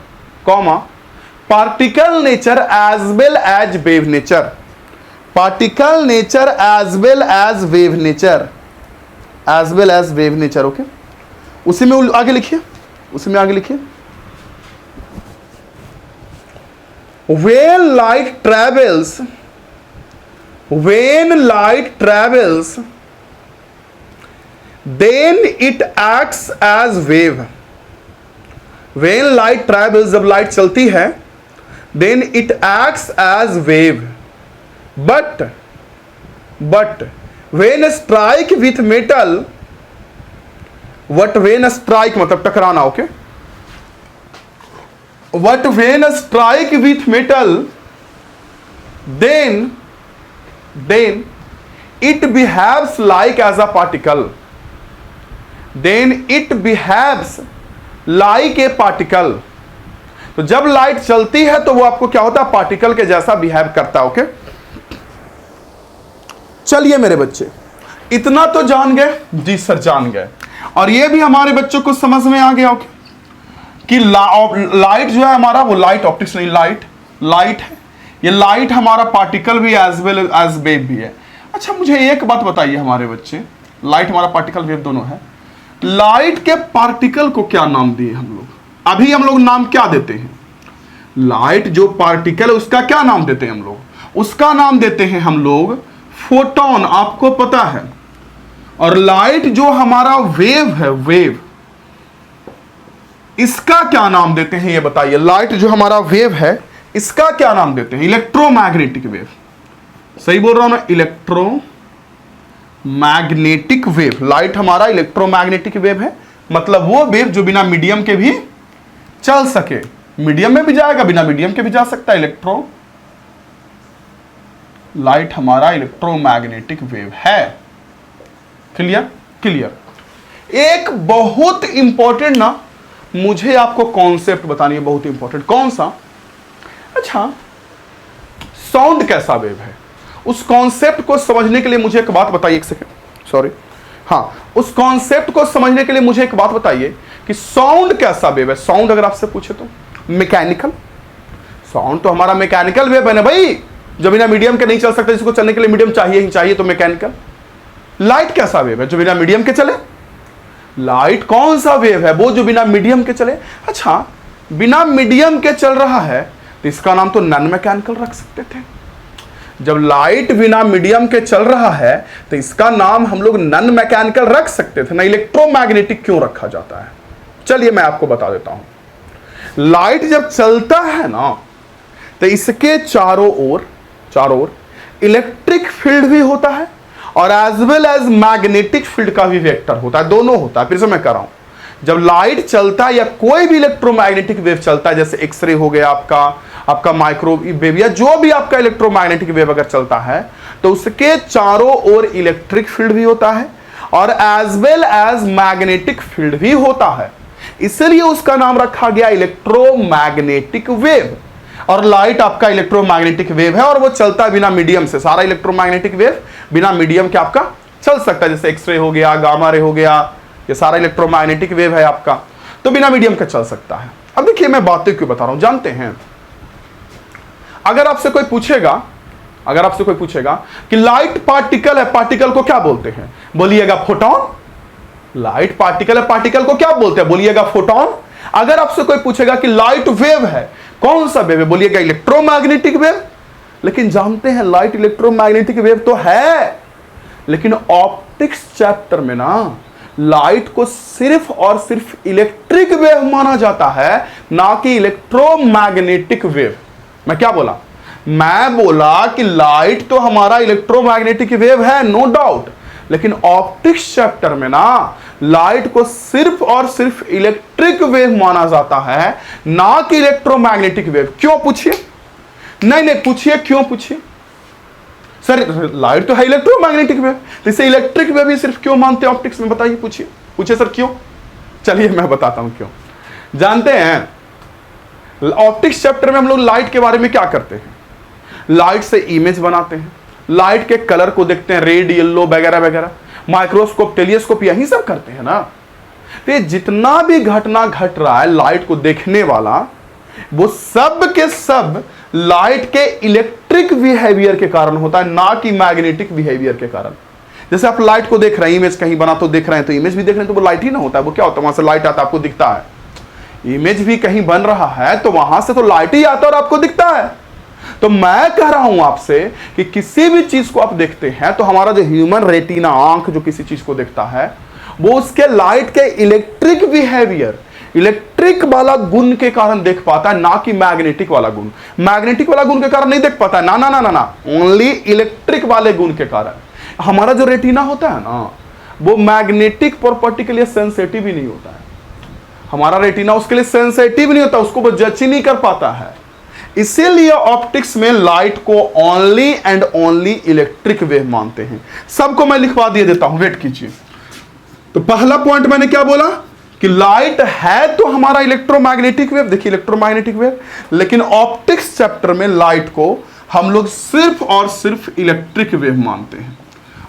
comma, particle nature as well as wave nature, particle nature as well as wave nature, as well as wave nature. Okay, उसी में आगे लिखिए, उसी में आगे लिखिए। when light travels then it acts as wave. when light travels, जब light चलती है, then it acts as wave. but when strike with metal, what when strike मतलब टकराना, okay, what when strike with metal, then it behaves like as a particle, then it behaves like a particle। तो जब light चलती है तो वो आपको क्या होता है, पार्टिकल के जैसा बिहेव करता है। ओके, चलिए मेरे बच्चे, इतना तो जान गए? जी सर जान गए। और ये भी हमारे बच्चों को समझ में आ गया ओके कि लाइट जो है हमारा, वो लाइट ऑप्टिक्स नहीं, लाइट है। ये लाइट हमारा पार्टिकल भी एज वेल एज वेव भी है। अच्छा मुझे एक बात बताइए हमारे बच्चे, लाइट हमारा पार्टिकल वेव दोनों है, लाइट के पार्टिकल को क्या नाम दिए हम लोग? अभी हम लोग नाम क्या देते हैं? लाइट जो पार्टिकल है उसका क्या नाम देते हैं हम लोग? उसका नाम देते हैं हम लोग फोटोन, आपको पता है। और लाइट जो हमारा वेव है, वेव, इसका क्या नाम देते हैं ये बताइए? लाइट जो हमारा वेव है इसका क्या नाम देते हैं? Electromagnetic wave. सही बोल रहा हूं ना, इलेक्ट्रोमैग्नेटिक वेव। लाइट हमारा इलेक्ट्रोमैग्नेटिक वेव है, मतलब वो वेव जो बिना मीडियम के भी चल सके। मीडियम में भी जाएगा, बिना मीडियम के भी जा सकता है। लाइट हमारा इलेक्ट्रोमैग्नेटिक वेव है। क्लियर। एक बहुत इंपॉर्टेंट ना, मुझे आपको कॉन्सेप्ट बतानी है, बहुत इंपॉर्टेंट। कौन सा? अच्छा, साउंड कैसा वेव है, उस कॉन्सेप्ट को समझने के लिए मुझे एक बात बताइए। एक सेकेंड, सॉरी। हाँ, उस कॉन्सेप्ट को समझने के लिए मुझे एक बात बताइए कि साउंड कैसा वेव है। साउंड अगर आपसे पूछे तो मैकेनिकल। साउंड तो हमारा मैकेनिकल वेव है ना भाई, जो बिना मीडियम के नहीं चल सकता, जिसको चलने के लिए मीडियम चाहिए ही चाहिए, तो मैकेनिकल। लाइट कैसा वेव है? जो बिना मीडियम के चले। लाइट कौन सा वेव है? वो जो बिना मीडियम के चले। अच्छा, बिना मीडियम के चल रहा है तो इसका नाम तो नॉन मैकेनिकल रख सकते थे। जब लाइट बिना मीडियम के चल रहा है तो इसका नाम हम लोग नॉन मैकेनिकल रख सकते थे ना, इलेक्ट्रोमैग्नेटिक क्यों रखा जाता है? चलिए मैं आपको बता देता हूं। लाइट जब चलता है ना तो इसके चारों ओर इलेक्ट्रिक फील्ड भी होता है और as well as magnetic field का भी वेक्टर होता है, दोनों होता है। फिर से मैं कह रहा हूं, जब लाइट चलता है या कोई भी इलेक्ट्रोमैग्नेटिक वेव चलता है, जैसे एक्सरे हो गया आपका माइक्रोवेव या जो भी आपका इलेक्ट्रोमैग्नेटिक वेव अगर चलता है, तो उसके चारों ओर इलेक्ट्रिक फील्ड भी होता है और as well as magnetic field भी होता है। इसलिए उसका नाम रखा गया इलेक्ट्रोमैग्नेटिक वेव। और लाइट आपका इलेक्ट्रोमैग्नेटिक वेव है और वो चलता है बिना मीडियम से। सारा इलेक्ट्रोमैग्नेटिक वेव बिना मीडियम के आपका चल सकता है, जैसे एक्सरे हो गया, गामा रे हो गया, ये सारा इलेक्ट्रोमैग्नेटिक वेव है आपका, तो बिना मीडियम के चल सकता है। अब देखिए मैं बातें क्यों बता रहा हूं, जानते हैं? अगर आपसे कोई पूछेगा कि लाइट पार्टिकल है, पार्टिकल को क्या बोलते हैं? बोलिएगा फोटोन। लाइट पार्टिकल है, पार्टिकल को क्या बोलते हैं? बोलिएगा फोटोन। अगर आपसे कोई पूछेगा कि लाइट वेव है, कौन सा वेव है? बोलिएगा इलेक्ट्रोमैग्नेटिक वेव। लेकिन जानते हैं लाइट इलेक्ट्रोमैग्नेटिक वेव तो है, लेकिन ऑप्टिक्स चैप्टर में ना लाइट को सिर्फ और सिर्फ इलेक्ट्रिक वेव माना जाता है, ना कि इलेक्ट्रोमैग्नेटिक वेव। मैं क्या बोला? मैं बोला कि लाइट तो हमारा इलेक्ट्रोमैग्नेटिक वेव है, नो डाउट, लेकिन ऑप्टिक्स चैप्टर में ना लाइट को सिर्फ और सिर्फ इलेक्ट्रिक वेव माना जाता है, ना कि इलेक्ट्रोमैग्नेटिक वेव। क्यों पूछिए? नहीं पूछिए, क्यों पूछिए? सर लाइट तो है इलेक्ट्रोमैग्नेटिक वेव, तो इसे इलेक्ट्रिक वेव ही सिर्फ क्यों मानते हैं ऑप्टिक्स में? बताइए, पूछिए सर क्यों? चलिए मैं बताता हूं क्यों। जानते हैं ऑप्टिक्स चैप्टर में हम लोग लाइट के बारे में क्या करते हैं? लाइट से इमेज बनाते हैं, लाइट के कलर को देखते हैं, रेड, येलो वगैरह वगैरह, माइक्रोस्कोप, टेलीस्कोप, यही सब करते हैं ना। तो ये जितना भी घटना घट रहा है लाइट को देखने वाला, वो सब के सब लाइट के इलेक्ट्रिक बिहेवियर के कारण होता है, ना कि मैग्नेटिक बिहेवियर के कारण। जैसे आप लाइट को देख रहे हैं, इमेज कहीं बना तो देख रहे हैं, तो इमेज भी देख रहे हैं तो वो लाइट ही ना होता है, वो क्या होता है? वहां से लाइट आता है, आपको दिखता है। इमेज भी कहीं बन रहा है तो वहां से तो लाइट ही आता है और आपको दिखता है। तो मैं कह रहा हूं आपसे कि किसी भी चीज को आप देखते हैं तो हमारा जो ह्यूमन रेटिना, आंख जो किसी चीज को देखता है, वो उसके लाइट के इलेक्ट्रिक बिहेवियर, इलेक्ट्रिक वाला गुण के कारण देख पाता है, ना कि मैग्नेटिक वाला गुण। मैग्नेटिक वाला गुण के कारण नहीं देख पाता है, ना ना ना ना ना, ओनली इलेक्ट्रिक वाले गुण के कारण। हमारा जो रेटिना होता है ना, वो मैग्नेटिक प्रॉपर्टी के लिए सेंसिटिव ही नहीं होता है। हमारा रेटिना उसके लिए सेंसिटिव नहीं होता, उसको वो जज ही नहीं कर पाता है। इसीलिए ऑप्टिक्स में लाइट को only and only electric wave मानते हैं। सबको मैं लिखवा दिए देता हूं, वेट कीजिए। तो पहला पॉइंट मैंने क्या बोला कि लाइट है तो हमारा इलेक्ट्रोमैग्नेटिक वेव, देखिए इलेक्ट्रोमैग्नेटिक वेव, लेकिन ऑप्टिक्स चैप्टर में लाइट को हम लोग सिर्फ और सिर्फ इलेक्ट्रिक वेव मानते हैं।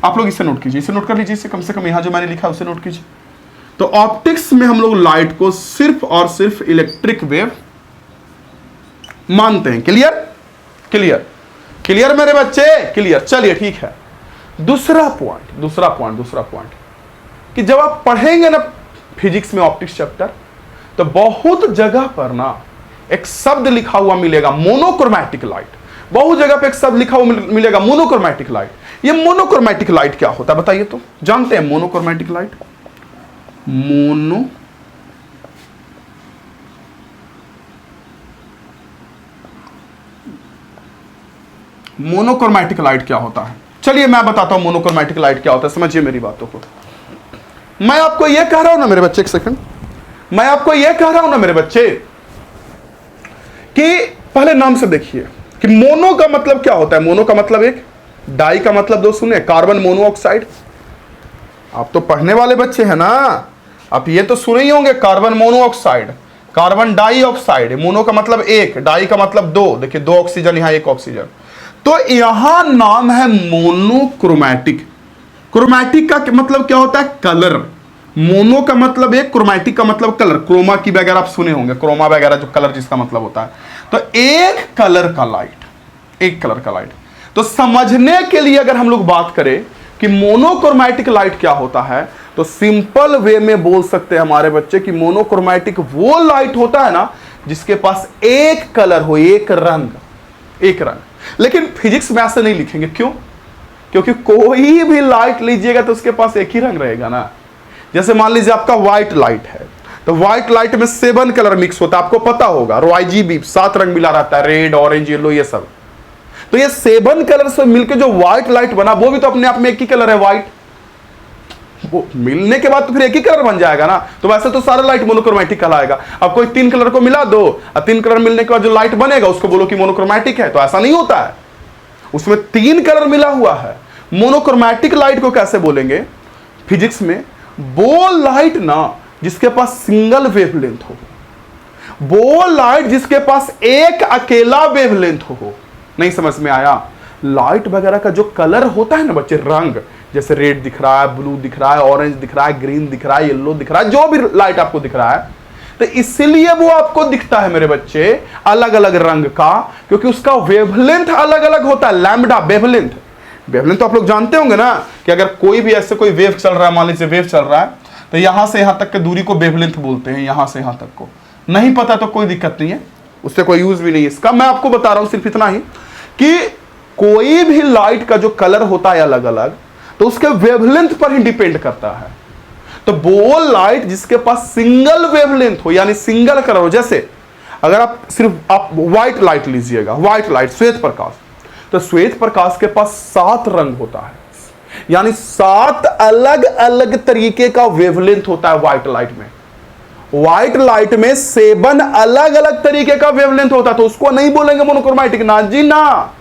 आप लोग इसे नोट कीजिए, इसे नोट कर लीजिए, इसे कम से कम यहां जो मैंने लिखा है उसे नोट कीजिए। तो ऑप्टिक्स में हम लोग लाइट को सिर्फ और सिर्फ इलेक्ट्रिक वेव मानते हैं। क्लियर क्लियर क्लियर मेरे बच्चे, क्लियर। चलिए ठीक है, दूसरा पॉइंट कि जब आप पढ़ेंगे ना फिजिक्स में ऑप्टिक्स चैप्टर, तो बहुत जगह पर ना एक शब्द लिखा हुआ मिलेगा मोनोक्रोमैटिक लाइट। बहुत जगह पे एक शब्द लिखा हुआ मिलेगा मोनोक्रोमैटिक लाइट। ये मोनोक्रोमैटिक लाइट क्या होता है बताइए? तो जानते हैं मोनोक्रोमैटिक लाइट? मोनोक्रोमैटिक लाइट क्या होता है? चलिए मैं बताता हूं मोनोक्रोमैटिक लाइट क्या होता है, समझिए मेरी बातों को। मैं आपको यह कह रहा हूं ना मेरे बच्चे, एक सेकंड, मैं आपको यह कह रहा हूं ना मेरे बच्चे कि पहले नाम से देखिए कि मोनो का मतलब क्या होता है। मोनो का मतलब एक, डाई का मतलब दो, सुने, कार्बन मोनोऑक्साइड। आप तो पढ़ने वाले बच्चे हैं ना, आप ये तो सुने ही होंगे, carbon monoxide, carbon dioxide. Mono का मतलब एक, डाई का मतलब दो, देखिए दो ऑक्सीजन, यहां एक ऑक्सीजन। तो यहां नाम है मोनोक्रोमैटिक। क्रोमैटिक का मतलब क्या होता है? कलर। मोनो का मतलब एक, क्रोमैटिक का मतलब कलर। क्रोमा की वगैरह आप सुने होंगे, क्रोमा वगैरह जो कलर जिसका मतलब होता है। तो एक कलर का लाइट, एक कलर का लाइट। तो समझने के लिए अगर हम लोग बात करें कि मोनोक्रोमैटिक लाइट क्या होता है, तो सिंपल वे में बोल सकते हैं हमारे बच्चे कि मोनोक्रोमैटिक वो लाइट होता है ना जिसके पास एक कलर हो, एक रंग, एक रंग। लेकिन फिजिक्स में ऐसे नहीं लिखेंगे, क्यों? क्योंकि कोई भी लाइट लीजिएगा तो उसके पास एक ही रंग रहेगा ना। जैसे मान लीजिए आपका व्हाइट लाइट है, तो व्हाइट लाइट में 7 कलर मिक्स होता है, आपको पता होगा। RGB 7 रंग मिला रहता है, रेड, ऑरेंज, येलो, ये सब। तो ये 7 कलर से मिलकर जो व्हाइट लाइट बना, वो भी तो अपने आप में एक ही कलर है, व्हाइट। वो मिलने के बाद तो फिर एक ही कलर बन जाएगा ना। तो वैसे तो सारा लाइट मोनोक्रोमैटिक कहलाएगा। अब कोई 3 कलर को मिला दो, और 3 कलर मिलने के बाद जो लाइट बनेगा उसको बोलो कि मोनोक्रोमैटिक है, तो ऐसा नहीं होता है। उसमें 3 कलर मिला हुआ है। मोनोक्रोमैटिक लाइट को कैसे बोलेंगे फिजिक्स में? वो लाइट ना जिसके पास सिंगल वेवलेंथ हो, वो लाइट जिसके पास एक अकेला वेवलेंथ हो। नहीं समझ में आया? लाइट वगैरह का जो कलर होता है ना बच्चे, रंग, जैसे रेड दिख रहा है, ब्लू दिख रहा है, ऑरेंज दिख रहा है, ग्रीन दिख रहा है, येलो दिख रहा है, जो भी लाइट आपको दिख रहा है, तो इसलिए वो आपको दिखता है मेरे बच्चे अलग अलग रंग का, क्योंकि उसका वेवलेंथ अलग अलग होता है। लैम्बडा वेवलेंथ, वेवलेंथ तो आप लोग जानते होंगे ना कि अगर कोई भी ऐसे कोई वेव चल रहा है, मान लीजिए वेव चल रहा है, तो यहां से यहां तक की दूरी को वेवलेंथ बोलते हैं। यहां से यहां तक को नहीं पता तो कोई दिक्कत नहीं है, उससे कोई यूज भी नहीं है इसका। मैं आपको बता रहा हूं सिर्फ इतना ही कि कोई भी लाइट का जो कलर होता है अलग अलग, तो उसके वेवलेंथ पर ही डिपेंड करता है। तो वो लाइट जिसके पास सिंगल वेवलेंथ हो, यानी सिंगल कलर हो, जैसे अगर आप सिर्फ आप व्हाइट लाइट लीजिएगा, व्हाइट लाइट, श्वेत प्रकाश, तो श्वेत प्रकाश के पास 7 रंग होता है, यानी 7 अलग अलग तरीके का वेवलेंथ होता है व्हाइट लाइट में। व्हाइट लाइट में 7 अलग अलग तरीके का वेवलेंथ होता है, तो उसको नहीं बोलेंगे मोनोक्रोमैटिक, ना जी ना।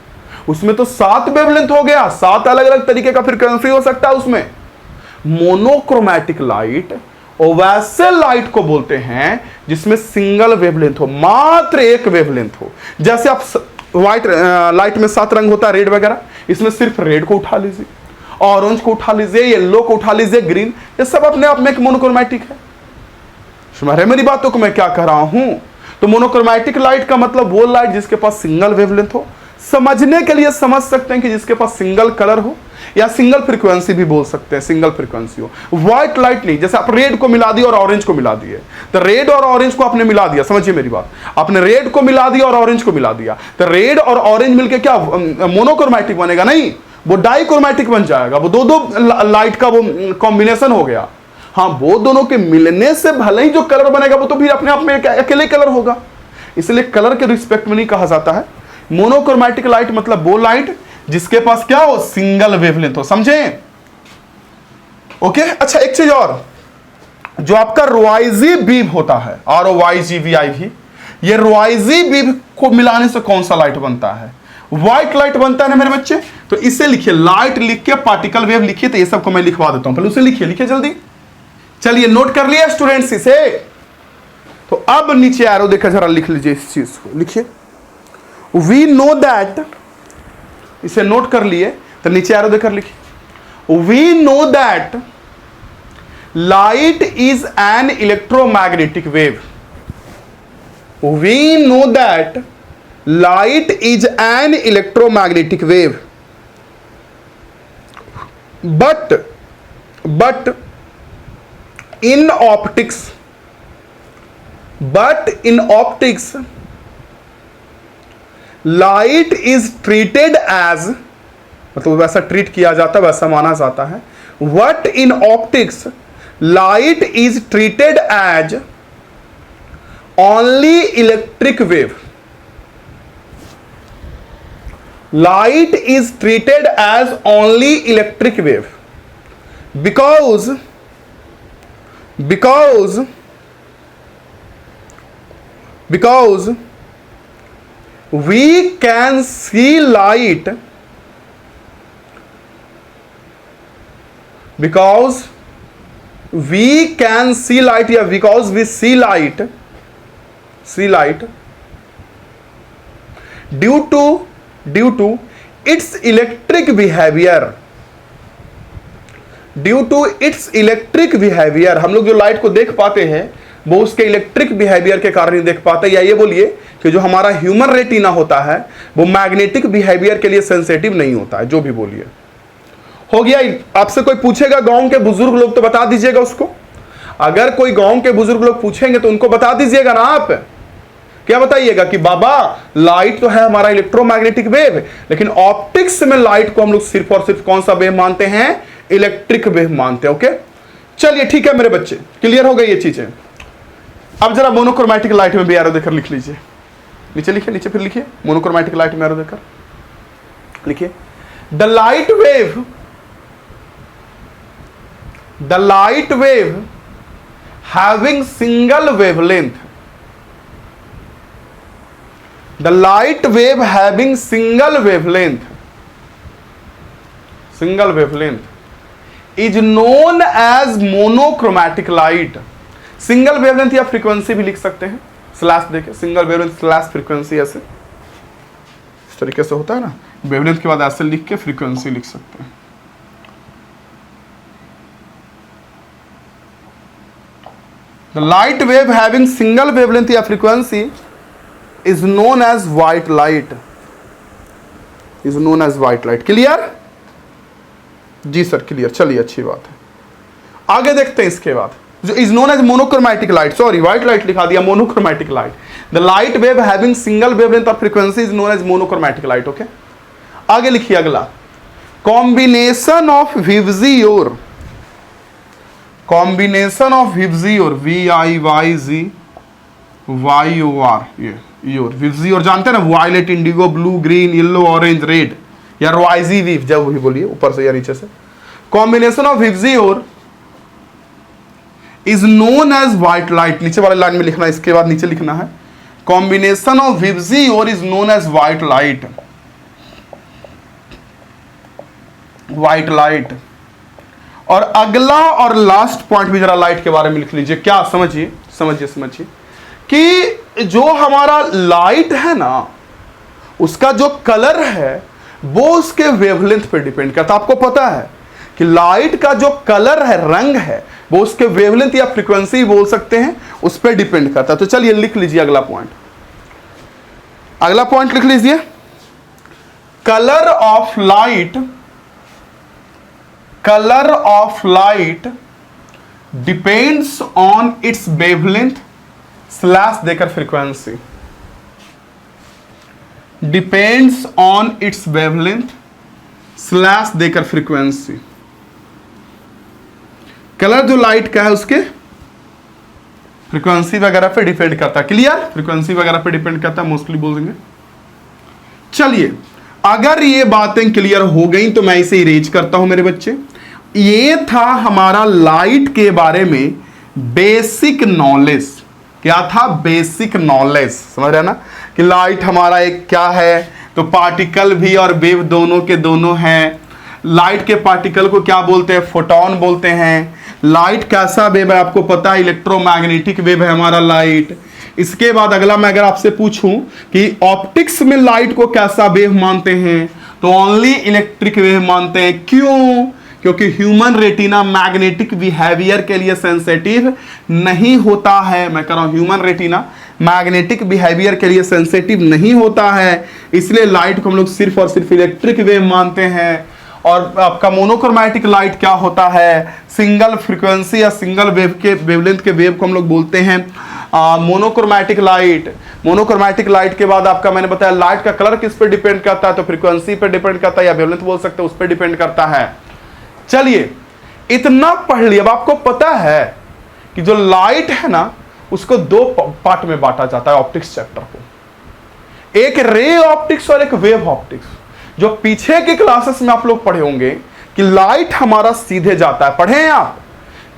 उसमें तो 7 वेवलेंथ हो गया, 7 अलग अलग तरीके का फ्रीक्वेंसी हो सकता है उसमें। मोनोक्रोमैटिक लाइट और वैसे लाइट को बोलते हैं जिसमें सिंगल वेवलेंथ हो, मात्र एक वेवलेंथ हो। जैसे आप व्हाइट लाइट में 7 रंग होता है, रेड वगैरह, इसमें सिर्फ रेड को उठा लीजिए, ऑरेंज को उठा लीजिए, येलो को उठा लीजिए, ग्रीन, ये सब अपने आप में एक मोनोक्रोमैटिक है। समझ रहे मेरी बातों को मैं क्या कह रहा हूं? तो मोनोक्रोमैटिक लाइट का मतलब वो लाइट जिसके पास सिंगल वेवलेंथ हो। समझने के लिए समझ सकते हैं कि जिसके पास सिंगल कलर हो, या सिंगल फ्रीक्वेंसी भी बोल सकते हैं, सिंगल फ्रीक्वेंसी हो। व्हाइट लाइट नहीं, जैसे आप रेड को मिला दिए और ऑरेंज को मिला दिए, तो रेड और ऑरेंज को आपने मिला दिया, समझिए मेरी बात, आपने रेड को मिला दिया और ऑरेंज को मिला दिया, तो रेड और ऑरेंज मिलके क्या मोनोक्रोमैटिक बनेगा? नहीं, वो डाइक्रोमैटिक बन जाएगा। वो दो लाइट का वो कॉम्बिनेशन हो गया। हाँ, वो दोनों के मिलने से भले ही जो कलर बनेगा वो तो फिर अपने आप में अकेले कलर होगा, इसलिए कलर के रिस्पेक्ट में नहीं कहा जाता है। मोनोक्रोमैटिक लाइट मतलब वो लाइट जिसके पास क्या हो, सिंगल वेवलेंथ हो। समझे? ओके। अच्छा, एक चीज और, जो आपका रोवाइजी बीम होता है, ROYGVIV, ये नॉइजी वेव को मिलाने से कौन सा लाइट बनता है? व्हाइट लाइट बनता है ना मेरे बच्चे। तो इसे लिखिए, लाइट लिख के पार्टिकल वेव लिखिए, तो ये सबको मैं लिखवा देता हूं, पहले उसे लिखिए, लिखिए जल्दी। चलिए नोट कर लिया स्टूडेंट्स इसे। तो अब नीचे एरो देखकर जरा लिख लीजिए इस चीज को, लिखिए वी नो दैट, इसे नोट कर लिए तो नीचे एरो देकर लिखिए, we know that light is an electromagnetic wave. We know that light is an electromagnetic wave, but in optics light is treated as, मतलब वैसा ट्रीट किया जाता है, वैसा माना जाता है। What in optics light is treated as only electric wave. Light is treated as only electric wave because we can see light, because we can see light, yeah, because we see light due to its electric behavior, due to its electric behaviour. हम लोग जो light को देख पाते हैं वो उसके electric behaviour के कारण ही देख पाते हैं, या ये बोलिए कि जो हमारा ह्यूमन रेटिना होता है वो मैग्नेटिक बिहेवियर के लिए सेंसिटिव नहीं होता है, जो भी बोलिए। हो गया। आपसे कोई पूछेगा गांव के बुजुर्ग लोग तो बता दीजिएगा उसको, अगर कोई गांव के बुजुर्ग लोग पूछेंगे तो उनको बता दीजिएगा ना। आप क्या बताइएगा कि बाबा लाइट तो है हमारा इलेक्ट्रोमैग्नेटिक वेव, लेकिन ऑप्टिक्स में लाइट को हम लोग सिर्फ और सिर्फ कौन सा वेव मानते हैं? इलेक्ट्रिक वेव मानते हैं। ओके, चलिए ठीक है मेरे बच्चे, क्लियर हो गई ये चीजें। अब जरा मोनोक्रोमैटिक लाइट में भी एरो देकर लिख लीजिए, नीचे लिखिए, नीचे फिर लिखिए, मोनोक्रोमैटिक लाइट में एरो देकर लिखिए, the light wave having single wavelength, the light wave having single wavelength is known as monochromatic light। Single wavelength या फ्रीक्वेंसी भी लिख सकते हैं, स्लैश देके, सिंगल वेवलेंथ स्लैश फ्रीक्वेंसी, ऐसे इस तरीके से होता है ना, वेवलेंथ के बाद ऐसे लिख के फ्रीक्वेंसी लिख सकते हैं। The light wave having single wavelength या frequency is known as white light, clear? जी सर क्लियर। चलिए अच्छी बात है, आगे देखते हैं। इसके बाद जो is known as monochromatic light, sorry white light लिखा दिया, monochromatic light, the light wave having single wavelength of frequency is known as monochromatic light. Okay, आगे लिखिए अगला, कॉम्बिनेशन ऑफ विबजियोर, VIYZYOR, ये योर विबजियोर जानते हैं ना, violet, indigo, blue, green, yellow, orange, red, या रॉइजी वीव, जब वही बोलिए ऊपर से या नीचे से। Combination of VIBGYOR is known as white light, नीचे वाले लाइन में लिखना है, इसके बाद नीचे लिखना है, combination of VIBGYOR is known as white light. और अगला और लास्ट पॉइंट भी जरा लाइट के बारे में लिख लीजिए। क्या? समझिए कि जो हमारा लाइट है ना, उसका जो कलर है वो उसके वेवलेंथ पे डिपेंड करता है। आपको पता है कि लाइट का जो कलर है, रंग है, वो उसके वेवलेंथ या फ्रीक्वेंसी बोल सकते हैं, उस पर डिपेंड करता है। तो चलिए लिख लीजिए अगला पॉइंट लिख लीजिए, colour of light depends on its wavelength slash देकर frequency, depends on its wavelength slash देकर फ्रीक्वेंसी। कलर जो लाइट का है उसके फ्रीक्वेंसी वगैरह पे डिपेंड करता है, क्लियर? फ्रीक्वेंसी वगैरह पे डिपेंड करता है, मोस्टली बोल देंगे। चलिए, अगर ये बातें क्लियर हो गई तो मैं इसे इरेज करता हूं मेरे बच्चे। ये था हमारा लाइट के बारे में बेसिक नॉलेज, क्या था, बेसिक नॉलेज। समझ रहे ना कि लाइट हमारा एक क्या है, तो पार्टिकल भी और वेव दोनों के दोनों हैं। लाइट के पार्टिकल को क्या बोलते हैं, फोटोन बोलते हैं। लाइट कैसा वेव है आपको पता है, इलेक्ट्रोमैग्नेटिक वेव है हमारा लाइट। इसके बाद अगला मैं अगर आपसे पूछूं कि ऑप्टिक्स में लाइट को कैसा वेव मानते हैं, तो ओनली इलेक्ट्रिक वेव मानते हैं। क्यों? क्योंकि ह्यूमन रेटिना मैग्नेटिक बिहेवियर के लिए सेंसिटिव नहीं होता है। मैं कह रहा हूं ह्यूमन रेटिना मैग्नेटिक बिहेवियर के लिए सेंसिटिव नहीं होता है, इसलिए लाइट को हम लोग सिर्फ और सिर्फ इलेक्ट्रिक वेव मानते हैं। और आपका मोनोक्रोमैटिक लाइट क्या होता है, सिंगल फ्रीक्वेंसी या सिंगल वेव के वेवलेंथ के वेव को हम लोग बोलते हैं मोनोक्रोमैटिक लाइट। मोनोक्रोमैटिक लाइट के बाद आपका मैंने बताया लाइट का कलर किस पे डिपेंड करता है, तो फ्रीक्वेंसी पे डिपेंड करता है या वेवलेंथ बोल सकते हैं, उस पे डिपेंड करता है। चलिए इतना पढ़ लिया। अब आपको पता है कि जो लाइट है ना उसको दो पार्ट में बांटा जाता है ऑप्टिक्स चैप्टर को, एक रे ऑप्टिक्स और एक वेव ऑप्टिक्स। जो पीछे के क्लासेस में आप लोग पढ़े होंगे कि लाइट हमारा सीधे जाता है, पढ़े हैं आप?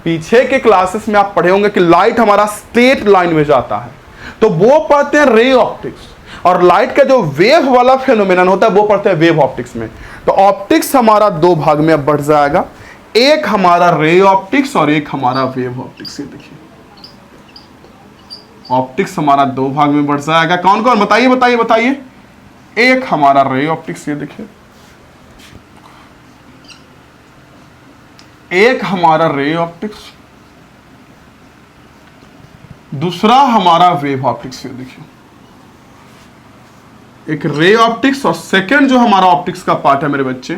पीछे के क्लासेस में आप पढ़े होंगे कि लाइट हमारा स्ट्रेट लाइन में जाता है, तो वो पढ़ते हैं रे ऑप्टिक्स। और लाइट का जो वेव वाला फेनोमेनन होता है वो पढ़ते हैं वेव ऑप्टिक्स में। तो ऑप्टिक्स हमारा दो भाग में अब बढ़ जाएगा, एक हमारा रे ऑप्टिक्स और एक हमारा वेव ऑप्टिक्स। ये देखिए ऑप्टिक्स हमारा दो भाग में बढ़ जाएगा। कौन कौन, बताइए बताइए बताइए। एक हमारा रे ऑप्टिक्स, ये देखिए एक हमारा रे ऑप्टिक्स, दूसरा हमारा वेव ऑप्टिक्स। ये देखिए एक रे ऑप्टिक्स और सेकंड जो हमारा ऑप्टिक्स का पार्ट है मेरे बच्चे,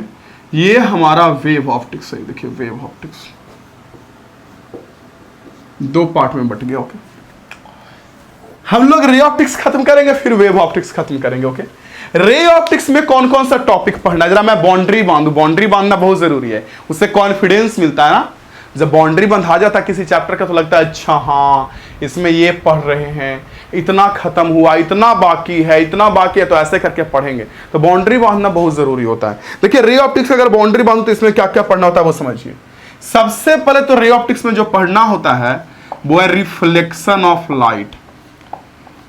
ये हमारा वेव ऑप्टिक्स है। देखिए वेव ऑप्टिक्स दो पार्ट में बट गया। ओके, हम लोग रे ऑप्टिक्स खत्म करेंगे फिर वेव ऑप्टिक्स खत्म करेंगे। ओके, रे ऑप्टिक्स में कौन कौन सा टॉपिक पढ़ना है, जरा मैं बाउंड्री बांधू। बाउंड्री बांधना बहुत जरूरी है, उससे कॉन्फिडेंस मिलता है ना। जब बाउंड्री बंधा जाता है किसी चैप्टर का तो लगता है अच्छा हाँ इसमें ये पढ़ रहे हैं, इतना खत्म हुआ, इतना बाकी है, इतना बाकी है, तो ऐसे करके पढ़ेंगे। तो बाउंड्री बांधना बहुत जरूरी होता है। देखिए रे ऑप्टिक्स अगर बाउंड्री बांधो तो इसमें क्या क्या पढ़ना होता है वो समझिए। सबसे पहले तो रे ऑप्टिक्स में जो पढ़ना होता है वो है रिफ्लेक्शन ऑफ लाइट।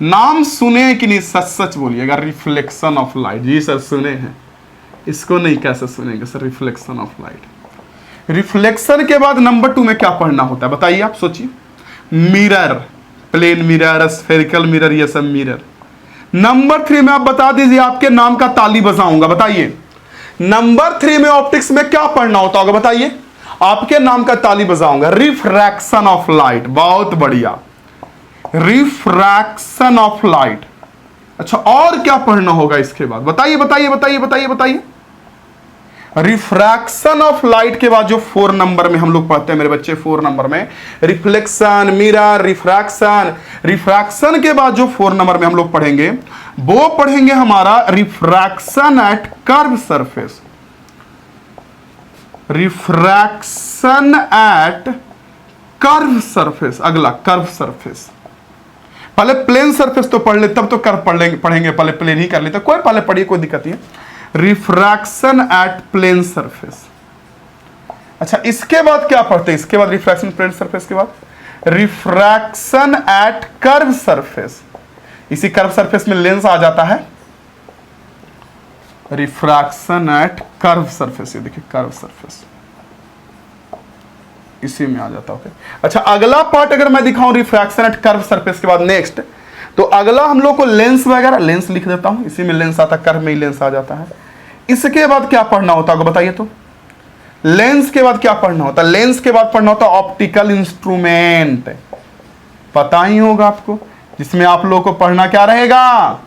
नाम सुने कि नहीं, सच सच बोलिएगा। रिफ्लेक्शन ऑफ लाइट, जी सर सुने हैं, इसको नहीं कैसे सुनेंगे sir, reflection of light. Reflection के बाद नंबर 2 में क्या पढ़ना होता है बताइए, आप सोचिए। Mirror, plane mirror, spherical mirror, ये सब मिरर। नंबर 3 में आप बता दीजिए, आपके नाम का ताली बजाऊंगा, बताइए नंबर 3 में ऑप्टिक्स में क्या पढ़ना होता होगा बताइए, आपके नाम का ताली बजाऊंगा। रिफ्रैक्शन ऑफ लाइट, बहुत बढ़िया, रिफ्रैक्शन ऑफ लाइट। अच्छा और क्या पढ़ना होगा इसके बाद बताइए बताइए बताइए बताइए बताइए। रिफ्रैक्शन ऑफ लाइट के बाद जो 4 नंबर में हम लोग पढ़ते हैं मेरे बच्चे, 4 नंबर में रिफ्लेक्शन, मिरर, रिफ्रैक्शन। रिफ्रैक्शन के बाद जो 4 नंबर में हम लोग पढ़ेंगे वो पढ़ेंगे हमारा refraction at curve surface. Refraction at curve surface, अगला कर्व सरफेस। पहले प्लेन सरफेस तो पढ़ ले तब तो कर्व पढ़ेंगे, पहले प्लेन ही कर लेते, कोई पहले पढ़िए कोई दिक्कत नहीं है। Refraction at plane surface. अच्छा इसके बाद क्या पढ़ते हैं, इसके बाद रिफ्रैक्शन प्लेन सरफेस के बाद रिफ्रैक्शन एट कर्व सरफेस। इसी कर्व सरफेस में लेंस आ जाता है, रिफ्रैक्शन एट कर्व सरफेस। ये देखिए कर्व सरफेस इसी में आ जाता है। अच्छा अगला पार्ट अगर मैं दिखाऊं रिफ्रैक्शन एट कर्व सरफेस के बाद नेक्स्ट, तो अगला हम लोग को लेंस वगैरह, लेंस लिख देता हूं, इसी में लेंस आता है, कर्व में ही लेंस आ जाता है। इसके बाद क्या पढ़ना होता है बताइए, तो लेंस के बाद क्या पढ़ना होता है, लेंस के बाद पढ़ना होता है ऑप्टिकल इंस्ट्रूमेंट, पता ही होगा आपको, जिसमें आप लोगों को पढ़ना क्या रहेगा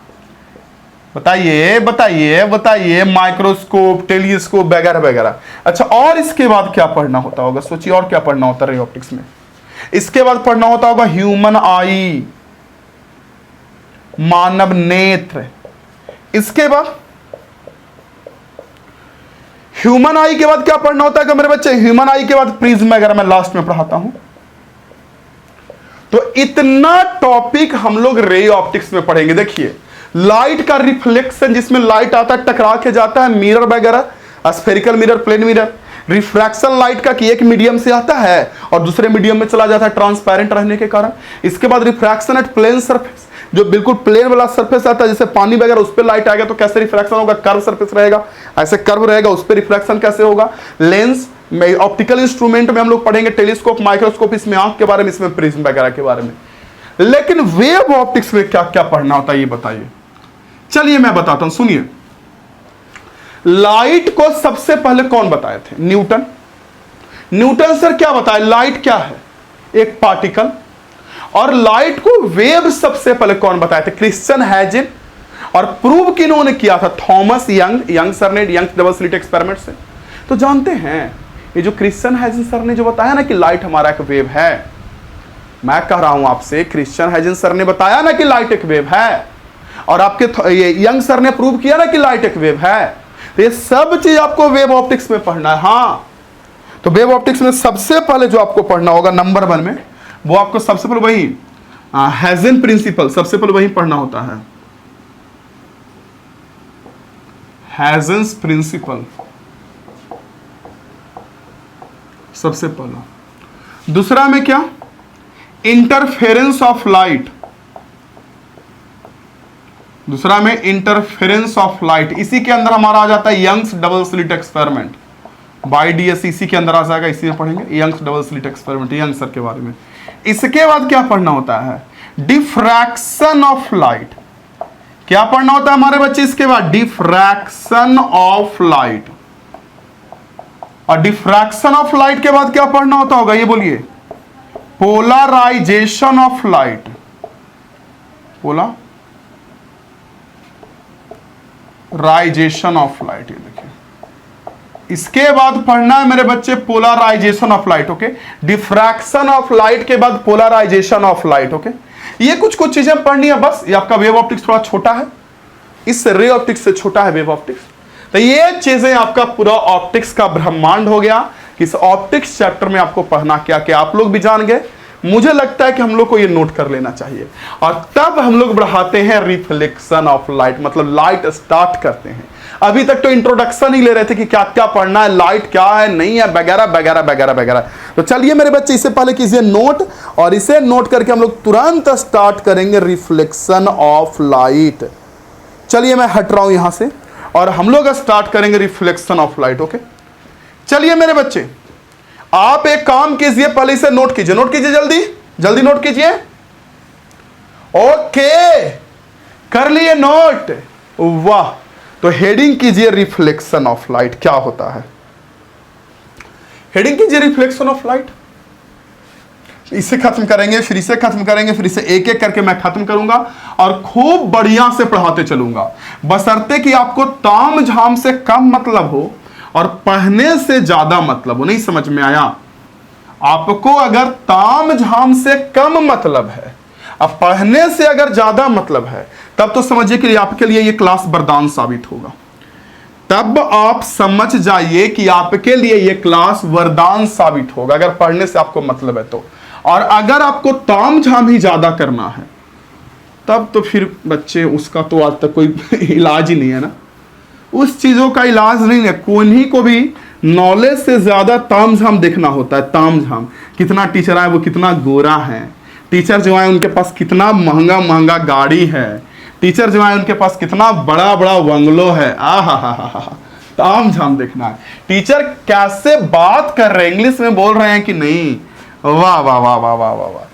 बताइए बताइए बताइए, माइक्रोस्कोप, टेलीस्कोप वगैरह वगैरह। अच्छा और इसके बाद क्या पढ़ना होता होगा सोचिए, और क्या पढ़ना होता है ऑप्टिक्स में। इसके बाद पढ़ना होता होगा ह्यूमन आई, मानव नेत्र। इसके बाद ह्यूमन आई के बाद क्या पढ़ना होता है मेरे बच्चे, ह्यूमन आई के बाद प्रिज्म वगैरह मैं लास्ट में पढ़ाता हूं। तो इतना टॉपिक हम लोग रे ऑप्टिक्स में पढ़ेंगे। देखिए लाइट का रिफ्लेक्शन, जिसमें लाइट आता है टकरा के जाता है, मिरर वगैरह, spherical mirror, plane mirror, refraction light का कि एक मीडियम से आता है और दूसरे मीडियम में चला जाता है ट्रांसपेरेंट रहने के कारण। इसके बाद रिफ्रैक्शन एट प्लेन सरफेस, जो बिल्कुल प्लेन वाला सरफेस आता है, जैसे पानी वगैरह उस पर लाइट आएगा तो कैसे रिफ्रैक्शन होगा, कर्व सरफेस रहेगा, ऐसे कर्व रहेगा, उस पर रिफ्रैक्शन कैसे होगा। लेंस में, ऑप्टिकल इंस्ट्रूमेंट में हम लोग पढ़ेंगे टेलीस्कोप, माइक्रोस्कोप, इसमें आंख के बारे में, इसमें प्रिज्म वगैरह के बारे में। लेकिन वेव ऑप्टिक्स में क्या क्या पढ़ना होता है ये बताइए। चलिए मैं बताता हूं, सुनिए। लाइट को सबसे पहले कौन बताए थे? न्यूटन। न्यूटन सर क्या बताया? लाइट क्या है? एक पार्टिकल। और लाइट को वेव सबसे पहले कौन बताए थे? क्रिश्चियन हैजिन। और प्रूव किन्होंने किया था? थॉमस यंग सर ने, यंग डबल स्लिट एक्सपेरिमेंट से। तो जानते हैं ये जो क्रिश्चियन हैजिन सर ने जो बताया ना कि लाइट हमारा एक वेव है, मैं कह रहा हूं आपसे, क्रिश्चियन हैजिन सर ने बताया ना कि लाइट एक वेव है, और आपके ये यंग सर ने प्रूव किया ना कि लाइट एक वेव है। तो ये सब चीज आपको वेव ऑप्टिक्स में पढ़ना है। हाँ, तो वेव ऑप्टिक्स में सबसे पहले जो आपको पढ़ना होगा नंबर 1 में, वो आपको सबसे पहले वही हैजिन प्रिंसिपल, सबसे पहले वही पढ़ना होता है, हैजिन्स प्रिंसिपल सबसे पहला। दूसरा में क्या? Interference of light. दूसरा में इंटरफेरेंस ऑफ लाइट। इसी के अंदर हमारा आ जाता है Young's double slit experiment, by D, S के अंदर आ जाएगा, इसी में पढ़ेंगे Young's double slit experiment, Young sir के बारे में। इसके बाद क्या पढ़ना होता है? Diffraction of light. क्या पढ़ना होता है हमारे बच्चे इसके बाद? Diffraction of light. और डिफ्रैक्शन ऑफ लाइट के बाद क्या पढ़ना होता होगा, ये बोलिए? Polarization of light. Polarization of light, ये देखिए। इसके बाद पढ़ना है मेरे बच्चे polarization of light. Okay, diffraction of light के बाद पोलराइजेशन ऑफ लाइट। ओके, ये कुछ चीजें पढ़नी है बस। ये आपका वेव ऑप्टिक्स थोड़ा छोटा है, इस रे ऑप्टिक्स से छोटा है वेव ऑप्टिक्स। तो ये चीजें आपका पूरा ऑप्टिक्स का ब्रह्मांड हो गया। इस ऑप्टिक्स चैप्टर में आपको पढ़ना क्या क्या आप लोग भी जान गए। मुझे लगता है कि हम लोग को ये नोट कर लेना चाहिए, और तब हम लोग बढ़ाते हैं रिफ्लेक्शन ऑफ लाइट, मतलब लाइट स्टार्ट करते हैं। अभी तक तो इंट्रोडक्शन ही ले रहे थे कि क्या क्या पढ़ना है, लाइट क्या है, नहीं है, वगैरह वगैरह वगैरह वगैरह। तो चलिए मेरे बच्चे, इससे पहले कीजिए नोट, और इसे नोट करके हम लोग तुरंत स्टार्ट करेंगे रिफ्लेक्शन ऑफ लाइट। चलिए मैं हट रहा हूं यहां से, और हम लोग स्टार्ट करेंगे रिफ्लेक्शन ऑफ लाइट। ओके, चलिए मेरे बच्चे, आप एक काम कीजिए, पहले इसे नोट कीजिए, नोट कीजिए, जल्दी जल्दी नोट कीजिए। ओके, कर लिए नोट? वाह। तो हेडिंग कीजिए रिफ्लेक्शन ऑफ लाइट। क्या होता है? हेडिंग कीजिए रिफ्लेक्शन ऑफ लाइट। इसे खत्म करेंगे, फिर इसे खत्म करेंगे, फिर इसे एक एक करके मैं खत्म करूंगा, और खूब बढ़िया से पढ़ाते चलूंगा, बशर्ते कि आपको ताम झाम से कम मतलब हो और पढ़ने से ज्यादा मतलब हो। नहीं समझ में आया? आपको अगर ताम झाम से कम मतलब है, अब पढ़ने से अगर ज्यादा मतलब है, तब तो समझिए कि आपके लिए ये क्लास वरदान साबित होगा। तब आप समझ जाइए कि आपके लिए ये क्लास वरदान साबित होगा, अगर पढ़ने से आपको मतलब है तो। और अगर आपको ताम झाम ही ज्यादा करना है, तब तो फिर बच्चे उसका तो आज तक कोई इलाज ही नहीं है ना। उस चीजों का इलाज नहीं है। कोई को भी नॉलेज से ज्यादा ताम झाम देखना होता है। ताम झाम, कितना टीचर आए, वो कितना गोरा है, टीचर जो आए उनके पास कितना महंगा महंगा गाड़ी है, टीचर जो आए उनके पास कितना बड़ा बड़ा बंगलो है। हा, ताम झाम देखना है। टीचर कैसे बात कर रहे हैं, इंग्लिश में बोल रहे हैं कि नहीं। वाह वाह वाह वाह वाह वाह वाह,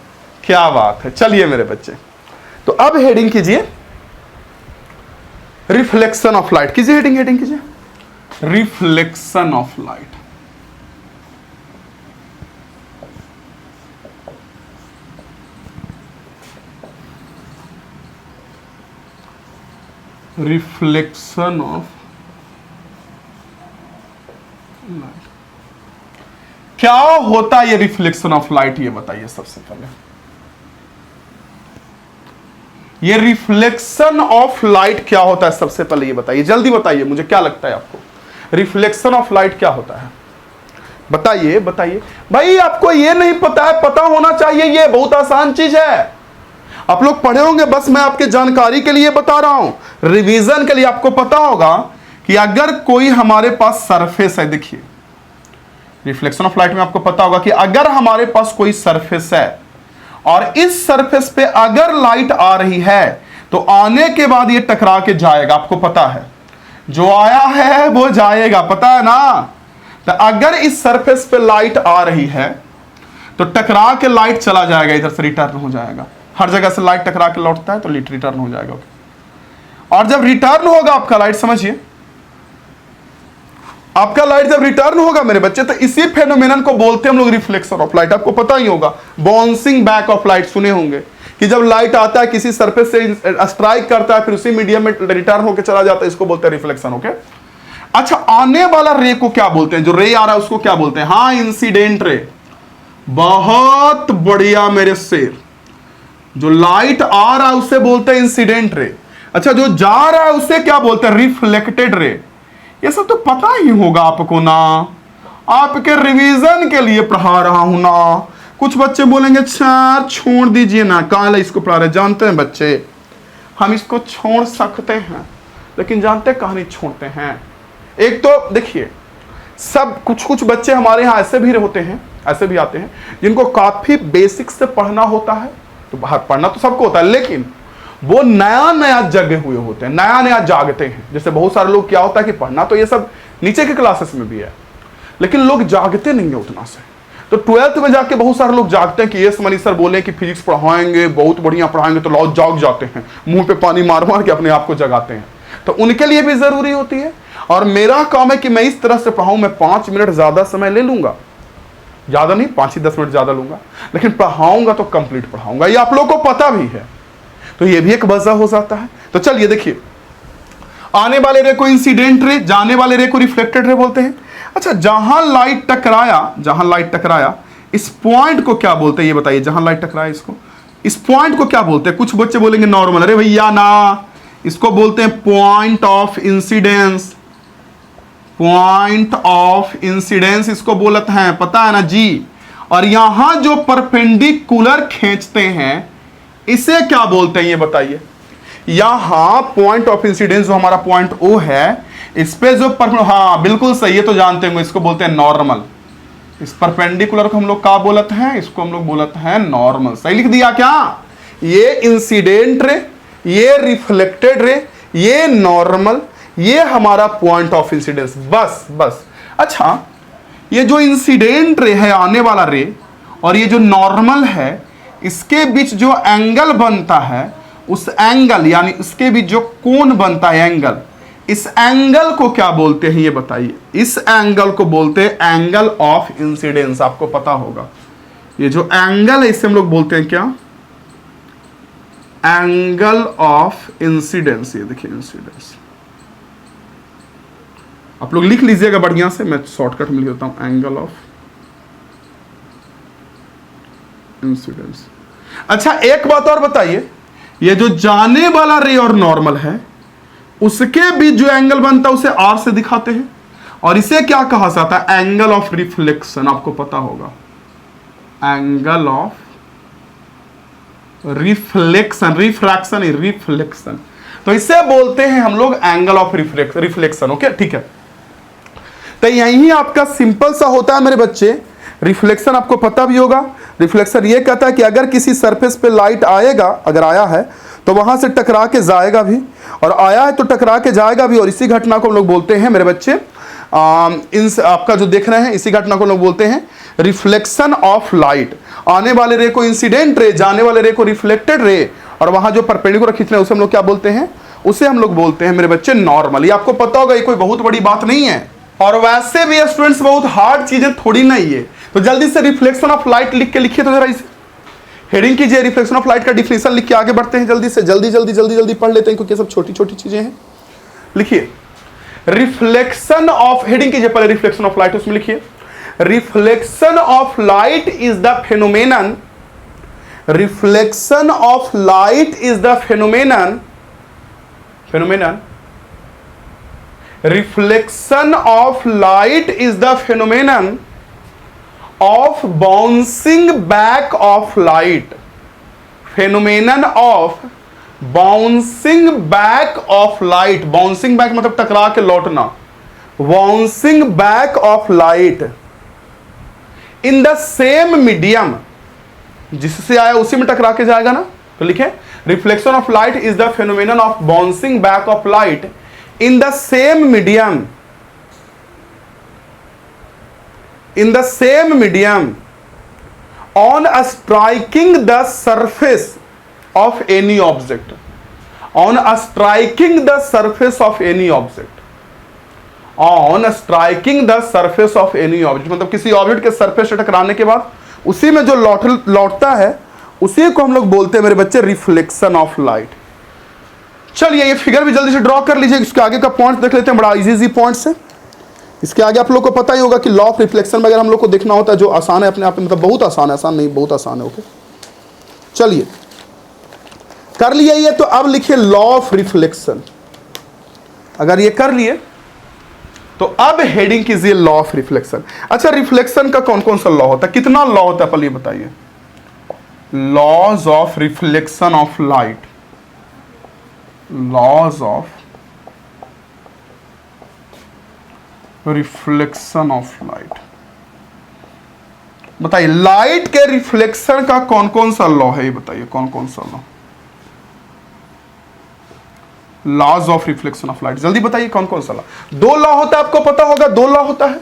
क्या बात है। चलिए मेरे बच्चे, तो अब हेडिंग कीजिए रिफ्लेक्शन ऑफ लाइट। कीजिए हेडिंग, हेडिंग कीजिए reflection of light. Reflection of light क्या होता है? ये रिफ्लेक्शन ऑफ लाइट, ये बताइए सबसे पहले। ये रिफ्लेक्शन ऑफ लाइट क्या होता है सबसे पहले ये बताइए, जल्दी बताइए, मुझे क्या लगता है आपको रिफ्लेक्शन ऑफ लाइट क्या होता है? बताइए बताइए भाई। आपको ये नहीं पता है, पता होना चाहिए, ये बहुत आसान चीज है। आप लोग पढ़े होंगे, बस मैं आपके जानकारी के लिए बता रहा हूं, रिवीजन के लिए। आपको पता होगा कि अगर कोई हमारे पास सरफेस है, देखिए रिफ्लेक्शन ऑफ लाइट में आपको पता होगा कि अगर हमारे पास कोई सरफेस है और इस सरफेस पे अगर लाइट आ रही है तो आने के बाद ये टकरा के जाएगा, आपको पता है, जो आया है वो जाएगा, पता है ना। तो अगर इस सरफेस पे लाइट आ रही है तो टकरा के लाइट चला जाएगा, इधर से रिटर्न हो जाएगा। हर जगह से लाइट टकरा के लौटता है तो लाइट रिटर्न हो जाएगा। और जब रिटर्न होगा आपका लाइट, समझिए, आपका लाइट जब रिटर्न होगा मेरे बच्चे, तो इसी फेनोमेनन को बोलते हैं हम लोग रिफ्लेक्शन ऑफ लाइट। आपको पता ही होगा, बाउंसिंग बैक ऑफ लाइट सुने होंगे कि जब लाइट आता है किसी सरफेस से स्ट्राइक करता है फिर उसी मीडियम में रिटर्न होकर चला जाता है, इसको बोलते हैं रिफ्लेक्शन। ओके, अच्छा, आने वाला रे को क्या बोलते हैं? जो रे आ रहा है उसको क्या बोलते हैं? हाँ, इंसिडेंट रे। बहुत बढ़िया मेरे शेर। जो लाइट आ रहा है उसे बोलते हैं इंसिडेंट रे। अच्छा, जो जा रहा है उसे क्या बोलते हैं? Reflected ray. ये सब तो पता ही होगा आपको ना, आपके रिवीजन के लिए पढ़ा रहा हूं ना। कुछ बच्चे बोलेंगे अच्छा छोड़ दीजिए ना, काला इसको पढ़ा रहे। जानते हैं बच्चे, हम इसको छोड़ सकते हैं, लेकिन जानते कहानी छोड़ते हैं। एक तो देखिए, सब कुछ बच्चे हमारे यहाँ ऐसे भी होते हैं, ऐसे भी आते हैं जिनको काफी बेसिक से पढ़ना होता है। तो बाहर पढ़ना तो सबको होता है, लेकिन वो नया नया जगे हुए होते हैं, नया नया जागते हैं। जैसे बहुत सारे लोग, क्या होता है कि पढ़ना तो ये सब नीचे के क्लासेस में भी है, लेकिन लोग जागते नहीं है उतना से। तो 12th में जाके बहुत सारे लोग जागते हैं कि यस मनीष सर बोले कि फिजिक्स पढ़ाएंगे, बहुत बढ़िया पढ़ाएंगे, तो लोग जाग जाते हैं, मुंह पे पानी मार मार के अपने आप को जगाते हैं। तो उनके लिए भी जरूरी होती है। और मेरा काम है कि मैं इस तरह से पढ़ाऊं। मैं 5 मिनट ज्यादा समय ले लूंगा, ज्यादा नहीं, 5 ही 10 मिनट ज्यादा लूंगा, लेकिन पढ़ाऊंगा तो कंप्लीट पढ़ाऊंगा। ये आप लोग को पता भी है, तो ये भी एक वजह हो जाता है। तो चलिए देखिए, आने वाले रे को इंसिडेंट रे, जाने वाले रे को रिफ्लेक्टेड रे बोलते हैं। अच्छा, जहां लाइट टकराया, इस पॉइंट को क्या बोलते हैं ये बताइए? जहां लाइट टकराया इसको, इस पॉइंट को क्या बोलते हैं? कुछ बच्चे बोलेंगे नॉर्मल। अरे भैया ना, इसको बोलते हैं point of incidence. Point of incidence इसको बोलते हैं, पता है ना जी। और यहां जो परपेंडिकुलर खींचते हैं इसे क्या बोलते हैं ये बताइए? यहां पॉइंट ऑफ इंसिडेंस जो हमारा पॉइंट ओ है, इस पे जो हाँ बिल्कुल सही है, तो जानते होंगे, इसको बोलते हैं नॉर्मल। इस परपेंडिकुलर को हम लोग क्या बोलते हैं? इसको हम लोग बोलते हैं नॉर्मल। सही लिख दिया क्या? ये इंसिडेंट रे, ये रिफ्लेक्टेड रे, ये नॉर्मल, ये हमारा पॉइंट ऑफ इंसिडेंस। बस। अच्छा, ये जो इंसिडेंट रे है, आने वाला रे, और ये जो नॉर्मल है, इसके बीच जो एंगल बनता है, उस एंगल यानी इसके बीच जो कोण बनता है, एंगल, इस एंगल को क्या बोलते हैं ये बताइए? इस एंगल को बोलते हैं एंगल ऑफ इंसिडेंस। आपको पता होगा, ये जो एंगल है इसे हम लोग बोलते हैं क्या? Angle of incidence. ये देखिए इंसिडेंस, आप लोग लिख लीजिएगा बढ़िया से, मैं शॉर्टकट में लिखता हूं, एंगल ऑफ इंसिडेंस। अच्छा, एक बात और बताइए, ये जो जाने वाला रे और नॉर्मल है, उसके बीच जो एंगल बनता है उसे आर से दिखाते हैं, और इसे क्या कहा जाता है? Angle of reflection. आपको पता होगा, एंगल ऑफ रिफ्लेक्शन, रिफ्लेक्शन। तो इसे बोलते हैं हम लोग एंगल ऑफ रिफ्लेक्शन। ओके, ठीक है। तो यही आपका सिंपल सा होता है मेरे बच्चे। रिफ्लेक्शन आपको पता भी होगा। रिफ्लेक्शन ये कहता है कि अगर किसी सरफेस पे लाइट आएगा, अगर आया है तो वहां से टकरा के जाएगा भी, और आया है तो टकरा के जाएगा भी, और इसी घटना को हम लोग बोलते हैं मेरे बच्चे, आपका जो देख रहे हैं, इसी घटना को हम लोग बोलते हैं रिफ्लेक्शन ऑफ लाइट। आने वाले रे को इंसिडेंट रे, जाने वाले रे को रिफ्लेक्टेड रे, और वहां जो परपेंडिकुलर खींच रहे हैं उसे हम लोग क्या बोलते हैं? उसे हम लोग बोलते हैं मेरे बच्चे नॉर्मल। ये आपको पता होगा, ये कोई बहुत बड़ी बात नहीं है, और वैसे भी स्टूडेंट्स बहुत हार्ड चीजें थोड़ी नहीं है। तो जल्दी से रिफ्लेक्शन ऑफ लाइट लिख के लिखिए, तो जरा इसे हेडिंग कीजिए, रिफ्लेक्शन ऑफ लाइट का डिफिनेशन लिख के आगे बढ़ते हैं। जल्दी से जल्दी पढ़ लेते हैं, क्योंकि सब छोटी छोटी चीजें हैं। लिखिए रिफ्लेक्शन ऑफ, हेडिंग कीजिए पहले रिफ्लेक्शन ऑफ लाइट, उसमें लिखिए reflection of light is the phenomenon, reflection of light is the phenomenon, reflection of light is the phenomenon of bouncing back of light, phenomenon of bouncing back of light, bouncing back मतलब टकरा के लौटना, bouncing back of light, in the same medium, जिससे आया उसी में टकरा के जाएगा ना, तो लिखे reflection of light is the phenomenon of bouncing back of light in the same medium, in the same medium on striking the surface of any object, on striking the surface of any object, on striking the surface of any object, मतलब किसी object के surface से टकराने के बाद उसी में जो लौटता है उसी को हम लोग बोलते हैं मेरे बच्चे रिफ्लेक्शन ऑफ लाइट। चलिए ये फिगर भी जल्दी से ड्रॉ कर लीजिए, इसके आगे का पॉइंट देख लेते हैं, बड़ा इजी पॉइंट्स है। इसके आगे आप लोग को पता ही होगा कि लॉ ऑफ रिफ्लेक्शन में अगर हम लोग को देखना होता है, जो आसान है अपने आप में, मतलब बहुत आसान है, आसान नहीं बहुत आसान है। ओके चलिए कर लिया ये, तो अब लिखिए लॉ ऑफ रिफ्लेक्शन। अगर ये कर लिए तो अब हेडिंग कीजिए लॉ ऑफ रिफ्लेक्शन। अच्छा रिफ्लेक्शन का कौन कौन सा लॉ होता है, कितना लॉ होता है पहले ये बताइए। Laws of reflection of light, laws of reflection of light, बताइए लाइट के रिफ्लेक्शन का कौन कौन सा लॉ है, ये बताइए कौन कौन सा law, laws of reflection of light, जल्दी बताइए कौन कौन सा लॉ। दो लॉ होता है, आपको पता होगा दो लॉ होता है।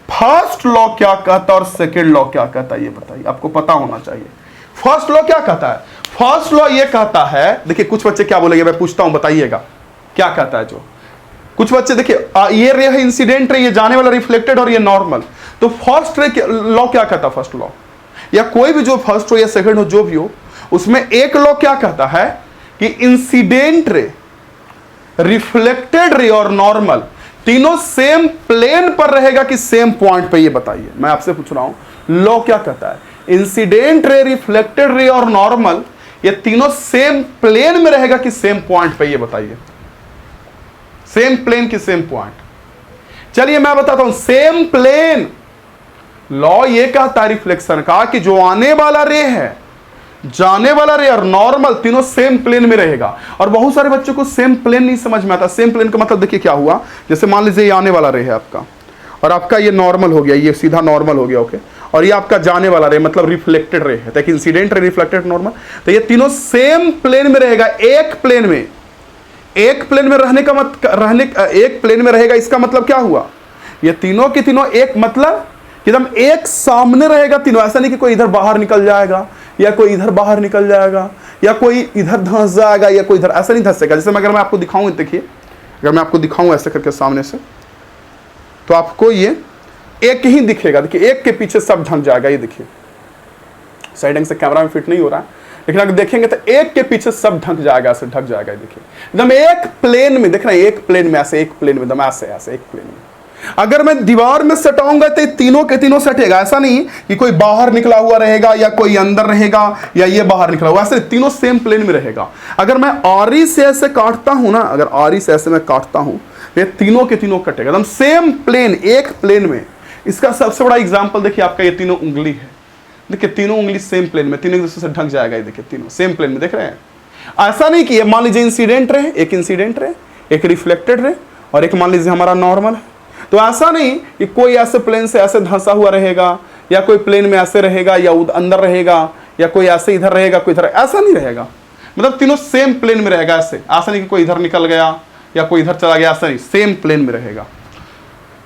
फर्स्ट लॉ क्या कहता है और सेकेंड लॉ क्या कहता है, ये बताइए, आपको पता होना चाहिए। फर्स्ट लॉ क्या कहता है, फर्स्ट लॉ ये कहता है, देखिए कुछ बच्चे क्या बोलेंगे, मैं पूछता हूं बताइएगा क्या कहता है। जो कुछ बच्चे देखिए ये रे है इंसिडेंट रे, ये जाने वाला रिफ्लेक्टेड और ये नॉर्मल, तो फर्स्ट रे लॉ क्या कहता है, फर्स्ट लॉ या कोई भी जो फर्स्ट हो या सेकंड हो जो भी हो, उसमें एक लॉ क्या कहता है कि इंसिडेंट रे, रिफ्लेक्टेड रे और नॉर्मल तीनों सेम प्लेन पर रहेगा कि सेम पॉइंट पे, ये बताइए। मैं आपसे पूछ रहा हूं लॉ क्या कहता है, इंसिडेंट रे, रिफ्लेक्टेड रे और नॉर्मल ये तीनों सेम प्लेन में रहेगा कि सेम पॉइंट पे, ये बताइए। सेम प्लेन की सेम पॉइंट, चलिए मैं बताता हूं। सेम प्लेन लॉ ये कहता है रिफ्लेक्शन का कि जो आने वाला रे है, जाने वाला रे और नॉर्मल तीनों सेम प्लेन में रहेगा। और बहुत सारे बच्चों को सेम प्लेन नहीं समझ में आता। सेम प्लेन का मतलब देखिए क्या हुआ, जैसे मान लीजिए ये आने वाला रे है आपका और आपका ये नॉर्मल हो गया, ये सीधा नॉर्मल हो गया, ओके, और ये आपका जाने वाला रे मतलब रिफ्लेक्टेड रे है, तो इंसिडेंट रे, रिफ्लेक्टेड, नॉर्मल, तो ये तीनों सेम प्लेन में रहेगा, एक प्लेन में। एक प्लेन में रहने का एक प्लेन में रहेगा, इसका मतलब क्या हुआ, ये तीनों के तीनों एक मतलब एकदम एक सामने रहेगा तीनों। ऐसा नहीं कि कोई इधर बाहर निकल जाएगा या कोई इधर बाहर निकल जाएगा या कोई इधर धंस जाएगा या कोई इधर, ऐसा नहीं धंसेगा। जैसे अगर मैं आपको दिखाऊं, देखिए अगर मैं आपको दिखाऊं ऐसे करके सामने से, तो आपको ये एक ही दिखेगा, देखिए एक के पीछे सब ढक जाएगा। ये देखिए साइड एंगल से कैमरा में फिट नहीं हो रहा है, लेकिन अगर देखेंगे तो एक के पीछे सब ढक जाएगा, ऐसे ढक जाएगा। देखिए एकदम एक प्लेन में, देख रहे हैं एक प्लेन में, ऐसे एक प्लेन में, एकदम ऐसे ऐसे एक प्लेन में। अगर मैं दीवार में सटाऊंगा तो तीनों के तीनों सटेगा। ऐसा नहीं कि कोई बाहर निकला हुआ रहेगा या कोई अंदर रहेगा या ये बाहर निकला हुआ, ऐसे तीनों सेम प्लेन में रहेगा। अगर मैं आरी से ऐसे काटता हूं ना, अगर आरी से ऐसे मैं काटता हूं, ये तीनों के तीनों कटेगा एकदम सेम प्लेन, एक प्लेन में। इसका सबसे बड़ा एग्जांपल देखिए आपका ये तीनों उंगली है, देखिए तीनों उंगली सेम प्लेन में, तीनों एक दूसरे से ढक जाएगा। ये देखिए तीनों सेम प्लेन में, देख रहे हैं। ऐसा नहीं कि मान लीजिए इंसिडेंट रे, एक इंसिडेंट रे, एक रिफ्लेक्टेड रे और एक मान लीजिए हमारा नॉर्मल है, तो ऐसा नहीं कि कोई ऐसे प्लेन से ऐसे धंसा हुआ रहेगा या कोई प्लेन में ऐसे रहेगा या अंदर रहेगा या कोई ऐसे इधर रहेगा कोई इधर, ऐसा नहीं रहेगा। मतलब तीनों सेम प्लेन में रहेगा। ऐसे ऐसा नहीं कि कोई इधर निकल गया या कोई इधर चला गया, ऐसा नहीं, सेम प्लेन में रहेगा।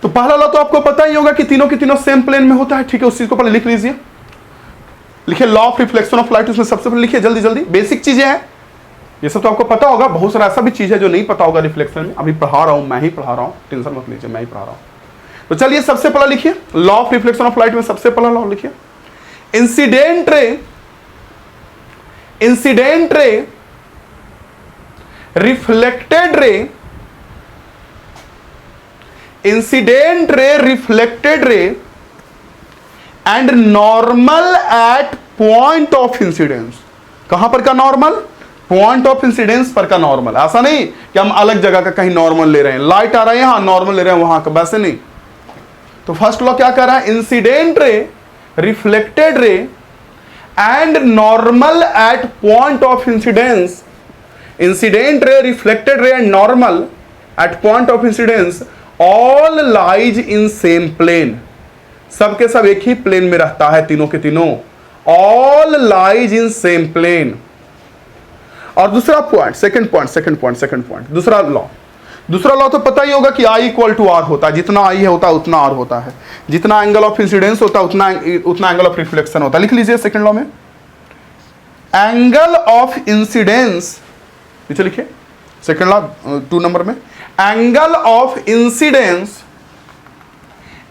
तो पहला लॉ तो आपको पता ही होगा कि तीनों के तीनों सेम प्लेन में होता है, ठीक है। उस चीज को पहले लिख लीजिए, लिखिए law of reflection of light. उसमें सबसे पहले लिखिए जल्दी जल्दी, बेसिक चीजें हैं ये सब तो आपको पता होगा। बहुत सारा ऐसा भी चीज है जो नहीं पता होगा रिफ्लेक्शन में, अभी पढ़ा रहा हूं, मैं ही पढ़ा रहा हूं, टेंशन मत लीजिए, मैं ही पढ़ा रहा हूं। तो चलिए सबसे पहला लिखिए law of reflection of light में सबसे पहला लॉ लिखिए, incident ray, incident ray, reflected रे, incident ray, reflected ray and normal at point of incidence. कहां पर का नॉर्मल, पॉइंट ऑफ इंसिडेंस पर का नॉर्मल। ऐसा नहीं कि हम अलग जगह का कहीं नॉर्मल ले रहे हैं, लाइट आ रहा है यहां, नॉर्मल ले रहे हैं वहां का, वैसे नहीं। तो फर्स्ट लॉ क्या कर रहा है, incident ray, reflected ray and normal at point of incidence, incident ray, reflected ray and normal at point of incidence all lies in same plane. सबके सब एक ही प्लेन में रहता है, तीनों के तीनों, all lies in same plane. और दूसरा पॉइंट, सेकंड पॉइंट, दूसरा लॉ तो पता ही होगा कि I इक्वल टू आर होता है, जितना I है होता है उतना R होता है, जितना एंगल ऑफ इंसिडेंस होता है उतना एंगल ऑफ रिफ्लेक्शन होता है। लिख लीजिए सेकंड लॉ में, एंगल ऑफ इंसिडेंस, नीचे लिखिए सेकंड लॉ 2 नंबर में, angle of incidence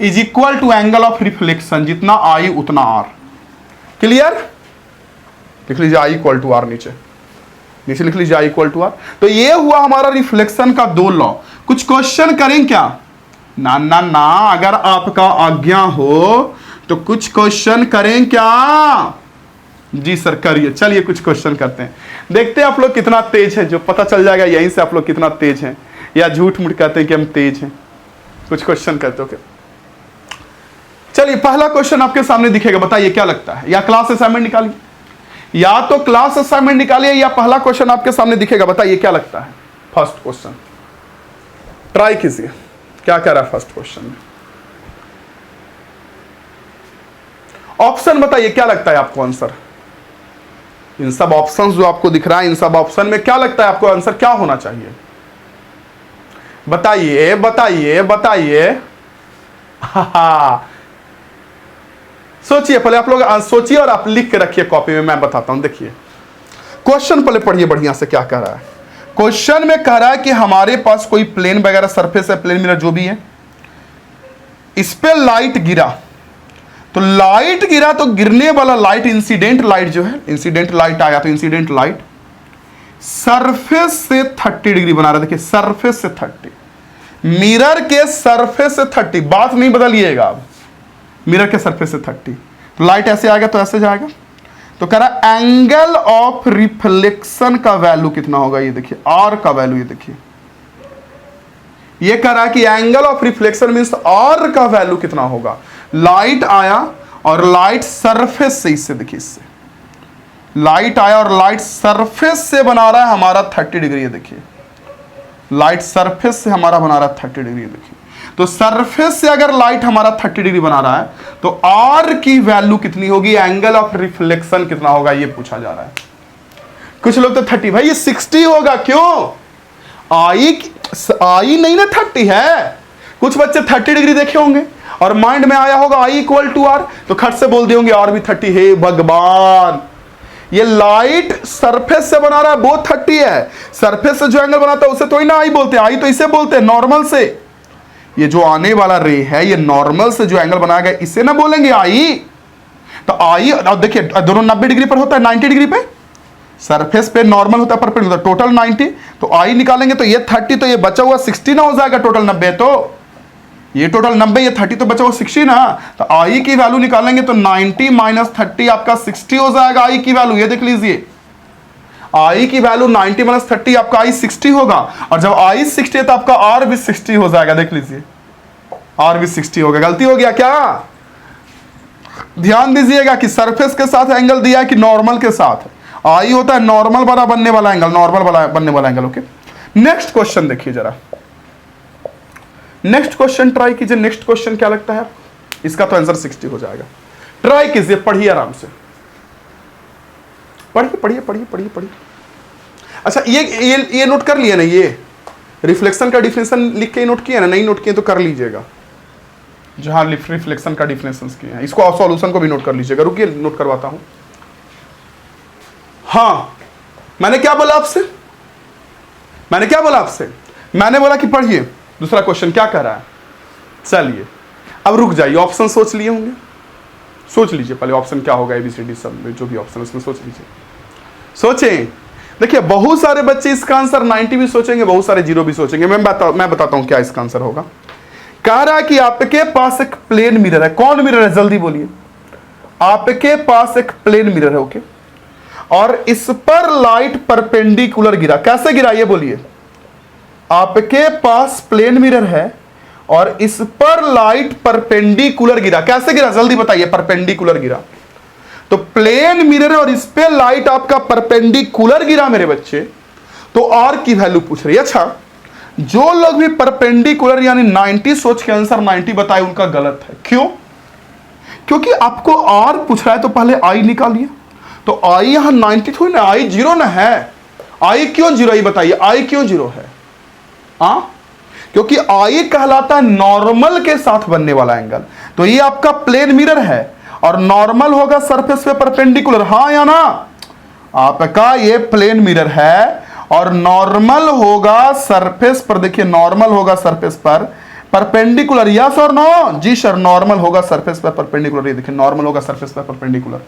is equal to angle of reflection, जितना I उतना R। क्लियर? लिख लीजिए I इक्वल टू R, नीचे लिख लीजिए I इक्वल टू R। तो ये हुआ हमारा रिफ्लेक्शन का 2 लॉ। कुछ क्वेश्चन करें क्या? ना ना ना, अगर आपका आज्ञा हो तो कुछ क्वेश्चन करें क्या? जी सर करिए। चलिए कुछ क्वेश्चन करते हैं, देखते हैं आप लोग कितना तेज है, जो पता चल जाएगा यहीं से आप लोग कितना तेज हैं, या झूठ मूठ कहते हैं कि हम तेज हैं। कुछ क्वेश्चन करते हो क्या? चलिए पहला क्वेश्चन आपके सामने दिखेगा, बताइए क्या लगता है, या क्लास असाइनमेंट निकालिए, या तो क्लास असाइनमेंट निकालिए, या पहला क्वेश्चन आपके सामने दिखेगा, बताइए क्या लगता है। फर्स्ट क्वेश्चन ट्राई कीजिए, क्या कह रहा है फर्स्ट क्वेश्चन में। ऑप्शन बताइए क्या लगता है आपको आंसर। इन सब ऑप्शन जो आपको दिख रहा है, इन सब ऑप्शन में क्या लगता है आपको आंसर क्या होना चाहिए? बताइए बताइए बताइए। सोचिए पहले, आप लोग सोचिए और आप लिख के रखिए कॉपी में, मैं बताता हूं। देखिए क्वेश्चन पहले पढ़िए बढ़िया से, क्या कह रहा है। क्वेश्चन में कह रहा है कि हमारे पास कोई प्लेन वगैरह सरफेस है, प्लेन मिरर जो भी है, इस पे लाइट गिरा, तो लाइट गिरा तो गिरने वाला लाइट, इंसिडेंट लाइट जो है, इंसिडेंट लाइट आया तो इंसिडेंट लाइट सरफेस से 30 डिग्री बना रहा है। देखिए सरफेस से 30, मिरर के सरफेस से 30, बात नहीं बदलिएगा अब, मिरर के सरफेस से 30, तो लाइट ऐसे आएगा तो ऐसे जाएगा। तो कह रहा एंगल ऑफ रिफ्लेक्शन का वैल्यू कितना होगा, ये देखिए R का वैल्यू, ये देखिए ये कह रहा है कि angle of reflection means R का वैल्यू कितना होगा। लाइट आया और लाइट सरफेस से, इससे देखिए, इससे लाइट आया और लाइट सरफेस से बना रहा है हमारा 30 डिग्री, ये देखिए लाइट सरफेस से हमारा बना रहा है 30 डिग्री, देखिए। तो सरफेस से अगर लाइट हमारा 30 डिग्री बना रहा है तो R की वैल्यू कितनी होगी, एंगल ऑफ रिफ्लेक्शन कितना होगा, ये पूछा जा रहा है। कुछ लोग तो 30, भाई ये 60 होगा, क्यों? I नहीं ना 30 है। कुछ बच्चे 30 डिग्री देखे होंगे और माइंड में आया होगा I इक्वल टू R, तो खट से बोल दिए R भी 30 है। भगवान, ये लाइट सरफेस से बना रहा है, वो 30 है। सरफेस से जो एंगल बनाता है उसे तो ही ना I बोलते हैं, I तो इसे बोलते हैं नॉर्मल से। ये जो आने वाला रे है, ये नॉर्मल से जो एंगल बनाया गया इसे ना बोलेंगे I। तो I, अब देखिए दोनों 90 डिग्री पर होता है, 90 डिग्री पे सरफेस पे नॉर्मल होता है, परपेंडिकुलर, टोटल 90, तो I निकालेंगे तो ये 30, तो ये बचा हुआ 60 ना हो जाएगा, टोटल 90, तो ये टोटल 90, ये 30 तो बचा हुआ 60 ना। तो I की वैल्यू निकालेंगे तो 90 माइनस 30 आपका 60 हो जाएगा I की वैल्यू, ये देख लीजिए I की वैल्यू 90 माइनस 30 आपका I 60 होगा, और जब I 60 है तो आपका R भी 60 हो जाएगा, देख लीजिए R भी 60 होगा। गलती हो गया क्या? ध्यान दीजिएगा कि सरफेस के साथ एंगल दिया है कि नॉर्मल के साथ। I होता है नॉर्मल वाला बनने वाला एंगल, नॉर्मल वाला बनने वाला एंगल। ओके, नेक्स्ट क्वेश्चन देखिए जरा, नेक्स्ट क्वेश्चन ट्राई कीजिए। नेक्स्ट क्वेश्चन क्या लगता है, इसका तो आंसर 60 हो जाएगा। ट्राई कीजिए, पढ़िए आराम से, पढ़िए पढ़िए पढ़िए पढ़िए पढ़िए। अच्छा ये नोट कर लिया ना, ये रिफ्लेक्शन का डिफिनेशन लिख के नोट किया ना, नहीं नोट किए तो कर लीजिएगा, जहां रिफ्लेक्शन का डिफिनेशन किए हैं, इसको सॉल्यूशन को भी नोट कर लीजिएगा। रुकिए नोट करवाता हूं। हाँ, मैंने क्या बोला आपसे, मैंने बोला कि पढ़िए दूसरा क्वेश्चन क्या कह रहा है। चलिए अब रुक जाइए, ऑप्शन सोच लिए होंगे, सोच लीजिए पहले ऑप्शन क्या होगा, ABCD सब में जो भी ऑप्शन उसमें सोच लीजिए, सोचें। देखिए बहुत सारे बच्चे इसका आंसर 90 भी सोचेंगे, बहुत सारे 0 भी सोचेंगे। मैं बताता हूं क्या इसका आंसर होगा। कह रहा है कि आपके पास एक प्लेन मिरर है। कौन मिरर है, जल्दी बोलिए। आपके पास एक प्लेन मिरर है, ओके, और इस पर लाइट परपेंडिकुलर गिरा। कैसे गिरा ये बोलिए। आपके पास प्लेन मिरर है और इस पर लाइट परपेंडिकुलर गिरा। कैसे गिरा जल्दी बताइए। परपेंडिकुलर गिरा, तो प्लेन मिरर है और इस पे लाइट आपका परपेंडिकुलर गिरा मेरे बच्चे, तो R की वैल्यू पूछ रही है। अच्छा, जो लोग भी परपेंडिकुलर यानी 90 सोच के आंसर 90 बताए उनका गलत है। क्यों? क्योंकि आपको आर पूछ रहा है तो पहले आई निकालिए। तो आई यहां 90 थोड़ी ना, आई 0 ना है। आई क्यों 0 ये बताइए, आई क्यों 0 है? क्योंकि आई कहलाता है नॉर्मल के साथ बनने वाला एंगल। तो ये आपका प्लेन मिरर है और नॉर्मल होगा सरफेस पे परपेंडिकुलर, हाँ या ना? आपका ये प्लेन मिरर है और नॉर्मल होगा सरफेस पर, देखिए नॉर्मल होगा सरफेस पर परपेंडिकुलर, यस और नो? जी सर, नॉर्मल होगा सरफेस पर परपेंडिकुलर, ये देखिए नॉर्मल होगा सरफेस पर परपेंडिकुलर।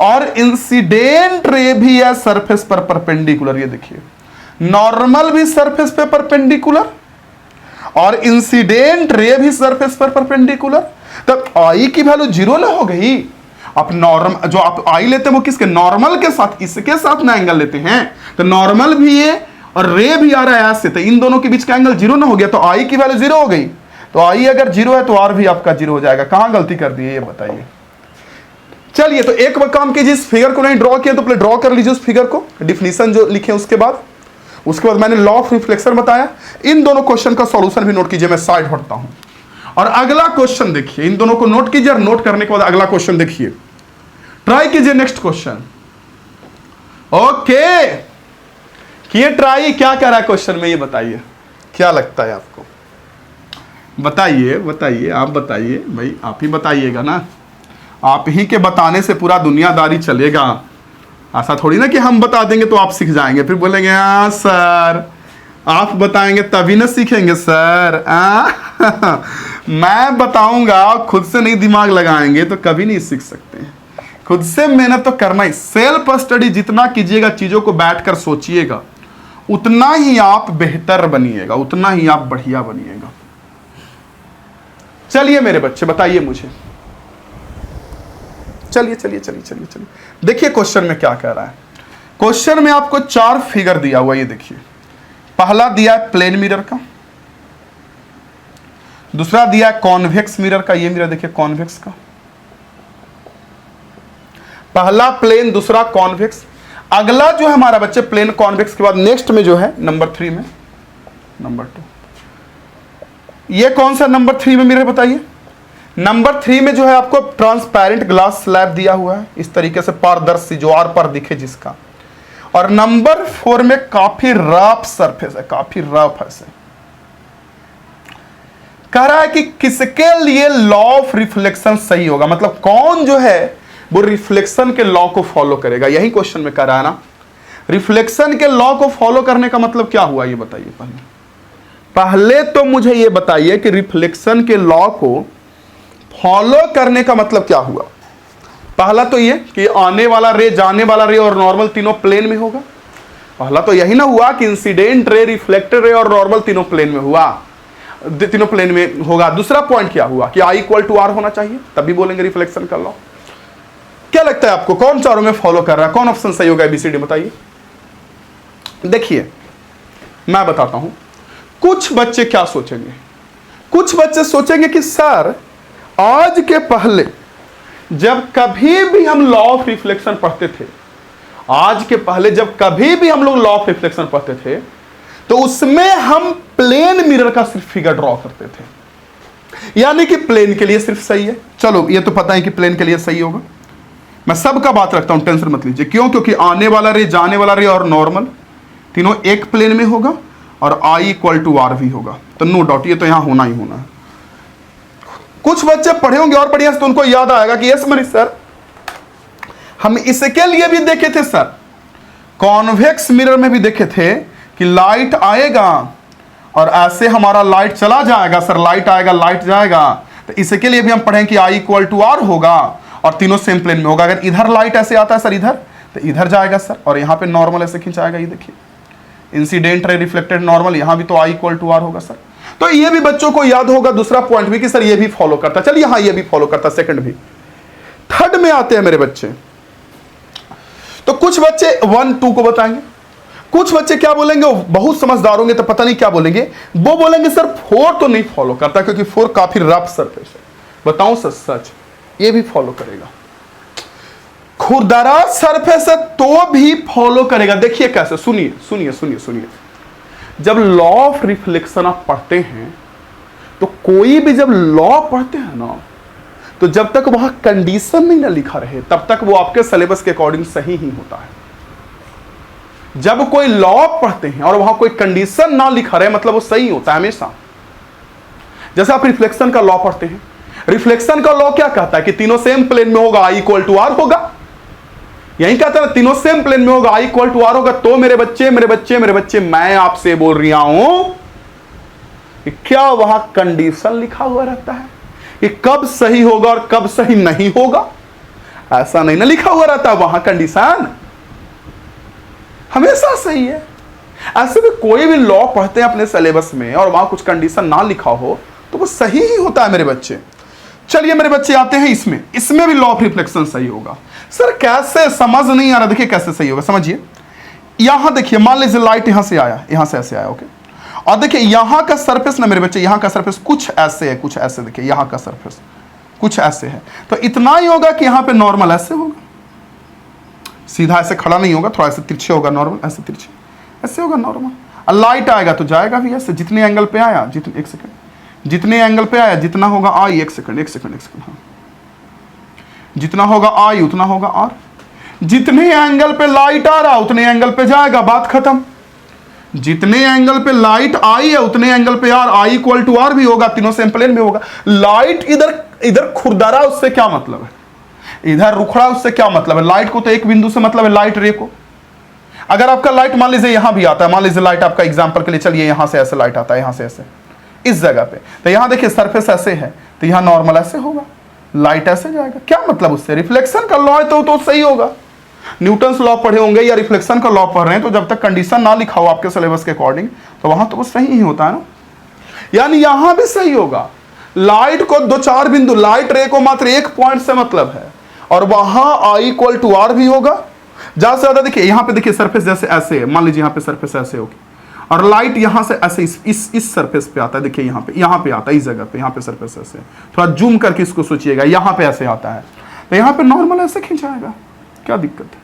और इंसिडेंट रे भी है सरफेस पर परपेंडिकुलर, ये देखिए नॉर्मल भी सरफेस पे परपेंडिकुलर और इंसिडेंट रे भी सरफेस पर परपेंडिकुलर। तब आई की वैल्यू 0 ना हो गई। आप नॉर्मल जो आप आई लेते हैं वो किसके, नॉर्मल के साथ, इसके साथ ना एंगल लेते हैं। तो नॉर्मल भी है और रे भी आ रहा है ऐसे, तो इन दोनों के बीच का एंगल 0 ना हो गया, तो आई की वैल्यू 0 हो गई। तो आई अगर 0 है तो आर भी आपका 0 हो जाएगा। कहां गलती कर दी है ये बताइए। चलिए, तो एक काम कीजिए, इस फिगर को नहीं ड्रॉ किया तो पहले ड्रॉ कर लीजिए उस फिगर को, डिफिनीशन जो लिखे उसके बाद मैंने लॉ ऑफ रिफ्लेक्शन बताया। इन दोनों क्वेश्चन का सॉल्यूशन भी नोट कीजिए, मैं साइड हटता हूं। और अगला क्वेश्चन देखिए, इन दोनों को नोट कीजिए और नोट करने के बाद अगला क्वेश्चन देखिए, ट्राई कीजिए नेक्स्ट क्वेश्चन। ओके, किए ट्राई। क्या कह रहा है क्वेश्चन में ये बताइए, क्या लगता है आपको? बताइए बताइए, आप बताइए भाई, आप ही बताइएगा ना, आप ही के बताने से पूरा दुनियादारी चलेगा। ऐसा थोड़ी ना कि हम बता देंगे तो आप सीख जाएंगे, फिर बोलेंगे हाँ सर आप बताएंगे तभी ना सीखेंगे सर। मैं बताऊंगा, खुद से नहीं दिमाग लगाएंगे तो कभी नहीं सीख सकते हैं। खुद से मेहनत तो करना ही, सेल्फ स्टडी जितना कीजिएगा, चीजों को बैठकर सोचिएगा, उतना ही आप बेहतर बनिएगा, उतना ही आप बढ़िया बनिएगा। चलिए मेरे बच्चे बताइए मुझे, चलिए चलिए चलिए चलिए चलिए, देखिए क्वेश्चन में क्या कह रहा है। क्वेश्चन में आपको 4 फिगर दिया हुआ, ये देखिए। पहला दिया है प्लेन मिरर का, दूसरा दिया है कॉन्वेक्स मिरर का, ये मिरर देखिए कॉन्वेक्स का, पहला प्लेन दूसरा कॉन्वेक्स। अगला जो है हमारा बच्चे प्लेन कॉन्वेक्स के बाद नेक्स्ट में जो है नंबर 3 में नंबर 2, ये कौन सा नंबर 3 में मिरर बताइए? नंबर 3 में जो है आपको ट्रांसपेरेंट ग्लास स्लैब दिया हुआ है, इस तरीके से पारदर्शी, जो आर पर दिखे जिसका। और नंबर 4 में काफी रफ सरफेस है, काफी रफ है से। कह रहा है कि किसके लिए लॉ ऑफ रिफ्लेक्शन सही होगा, मतलब कौन जो है वो रिफ्लेक्शन के लॉ को फॉलो करेगा, यही क्वेश्चन में कह रहा है ना। रिफ्लेक्शन के लॉ को फॉलो करने का मतलब क्या हुआ ये बताइए। पहले तो मुझे ये बताइए कि रिफ्लेक्शन के लॉ को फॉलो करने का मतलब क्या हुआ। पहला तो ये कि आने वाला रे, जाने वाला रे और नॉर्मल तीनों प्लेन में होगा। पहला तो यही ना हुआ कि इंसिडेंट रे, रिफ्लेक्टेड रे और नॉर्मल तीनों प्लेन में हुआ, तीनों प्लेन में होगा। दूसरा पॉइंट क्या हुआ कि आई इक्वल टू आर होना चाहिए, तभी बोलेंगे रिफ्लेक्शन का लॉ। क्या लगता है आपको कौन चारों में फॉलो कर रहा है, कौन ऑप्शन सही होगा एबीसीडी बताइए। देखिए मैं बताता हूं, कुछ बच्चे क्या सोचेंगे, कुछ बच्चे सोचेंगे कि सर आज के पहले जब कभी भी हम लॉ ऑफ रिफ्लेक्शन पढ़ते थे, आज के पहले जब कभी भी हम लोग लॉ ऑफ रिफ्लेक्शन पढ़ते थे तो उसमें हम प्लेन मिरर का सिर्फ फिगर ड्रॉ करते थे, यानी कि प्लेन के लिए सिर्फ सही है। चलो ये तो पता है कि प्लेन के लिए सही होगा, मैं सबका बात रखता हूं, टेंशन मत लीजिए। क्यों? क्योंकि आने वाला रे, जाने वाला रे और नॉर्मल तीनों एक प्लेन में होगा और आई इक्वल टू आर भी होगा, तो नो डाउट ये तो यहां होना ही होना है। कुछ बच्चे पढ़े होंगे और बढ़िया से, तो उनको याद आएगा कि यस मनीष सर हम इसके लिए भी देखे थे सर, कॉन्वेक्स मिरर में भी देखे थे कि लाइट आएगा और ऐसे हमारा लाइट चला जाएगा सर, लाइट आएगा लाइट जाएगा, तो इसके लिए भी हम पढ़ें कि आई इक्वल टू आर होगा और तीनों सेम प्लेन में होगा। अगर इधर लाइट ऐसे आता है सर इधर, तो इधर जाएगा सर, और यहाँ पे नॉर्मल ऐसे खिंचाएगा, ये देखिए इंसिडेंट रे, रिफ्लेक्टेड, नॉर्मल, यहाँ भी तो आई इक्वल टू आर होगा सर। तो ये भी बच्चों को याद होगा। दूसरा पॉइंट भी कि सर ये भी फॉलो करता, चलिए हाँ ये भी फॉलो करता, सेकंड भी। थर्ड में आते हैं मेरे बच्चे, तो कुछ बच्चे 1 2 को बताएंगे, कुछ बच्चे क्या बोलेंगे, बहुत समझदार होंगे तो पता नहीं क्या बोलेंगे, वो बोलेंगे सर 4 तो नहीं फॉलो करता क्योंकि 4 काफी रफ सरफेस है। बताऊं सर सच, ये भी फॉलो करेगा। खुरदरा सरफेस है तो भी फॉलो करेगा। देखिए कैसे, सुनिए सुनिए सुनिए सुनिए, जब लॉ ऑफ रिफ्लेक्शन आप पढ़ते हैं तो कोई भी जब लॉ पढ़ते हैं ना, तो तो जब तक वहां कंडीशन नहीं ना लिखा रहे तब तक वो आपके सिलेबस के अकॉर्डिंग सही ही होता है। जब कोई लॉ पढ़ते हैं और वहां कोई कंडीशन ना लिखा रहे मतलब वो सही होता है हमेशा। जैसे आप रिफ्लेक्शन का लॉ पढ़ते हैं, रिफ्लेक्शन का लॉ क्या कहता है कि तीनों सेम प्लेन में होगा, I इक्वल टू आर होगा। यही कहता है ना, तीनों सेम प्लेन में होगा, I इक्वल टू आर होगा। तो मेरे बच्चे मेरे बच्चे मेरे बच्चे, मैं आपसे बोल रहा हूं कि क्या वहां कंडीशन लिखा हुआ रहता है कि कब सही होगा और कब सही नहीं होगा? ऐसा नहीं ना लिखा हुआ रहता, वहां कंडीशन हमेशा सही है। ऐसे भी कोई भी लॉ पढ़ते हैं अपने सिलेबस में और वहां कुछ कंडीशन ना लिखा हो तो वो सही ही होता है मेरे बच्चे। चलिए मेरे बच्चे आते हैं इसमें भी लॉ ऑफ रिफ्लेक्शन सही होगा। सर कैसे, समझ नहीं आ रहा। देखिए कैसे सही होगा, समझिए। यहां देखिए, मान लीजिए लाइट यहां से आया, यहां से ऐसे आया, ओके। और देखिए यहां का सरफेस ना मेरे बच्चे, यहां का सरफेस कुछ ऐसे है, कुछ ऐसे। देखिए यहां का सरफेस कुछ ऐसे है, तो इतना ही होगा कि यहां पे नॉर्मल ऐसे होगा, सीधा ऐसे खड़ा नहीं होगा, थोड़ा ऐसे तिरछे होगा, नॉर्मल ऐसे तिरछे ऐसे होगा नॉर्मल। और लाइट आएगा तो जाएगा भी ऐसे, जितने एंगल पे आया, जितने, एक सेकंड, जितने एंगल पे आया जितना होगा आई, एक सेकंड हाँ, जितना होगा आई उतना होगा आर। जितने एंगल पे लाइट आ रहा उतने एंगल पे जाएगा, बात खत्म। जितने एंगल पे लाइट आई है उतने एंगल पे R, I equal to R भी होगा, तीनों सेम प्लेन में होगा। लाइट इधर खुरदरा, उससे क्या मतलब है? इधर रुखड़ा, उससे क्या मतलब है? लाइट को तो एक बिंदु से मतलब है, लाइट रे को। अगर आपका लाइट मान लीजिए यहां भी आता है, मान लीजिए लाइट आपका एग्जांपल के लिए चलिए यहां से ऐसे लाइट आता है, यहां से ऐसे इस जगह पे, तो यहां देखिए सरफेस ऐसे है, तो यहां नॉर्मल ऐसे होगा, लाइट ऐसे जाएगा। क्या मतलब उससे? रिफ्लेक्शन का लॉ है तो सही होगा। न्यूटन्स लॉ पढ़े होंगे या रिफ्लेक्शन का लॉ पढ़ रहे हैं, तो जब तक कंडीशन ना लिखा हो आपके सिलेबस के अकॉर्डिंग तो वहां तो वो सही ही होता है ना। यानी यहां भी सही होगा। लाइट को दो चार बिंदु, लाइट रे को मात्र एक पॉइंट से मतलब है, और वहां आई इक्वल टू आर भी होगा। ज्यादा से ज्यादा देखिए यहां पे, देखिए सरफेस जैसे ऐसे है, मान लीजिए यहां पे सरफेस ऐसे होगी और लाइट यहां से ऐसे इस सरफेस पे आता है। देखिए यहां पे आता है, इस जगह पे, यहां पे सरफेस ऐसे, थोड़ा जूम करके इसको सोचिएगा, यहां पे ऐसे आता है, तो यहां पे नॉर्मल ऐसे खिंचाएगा, क्या दिक्कत है?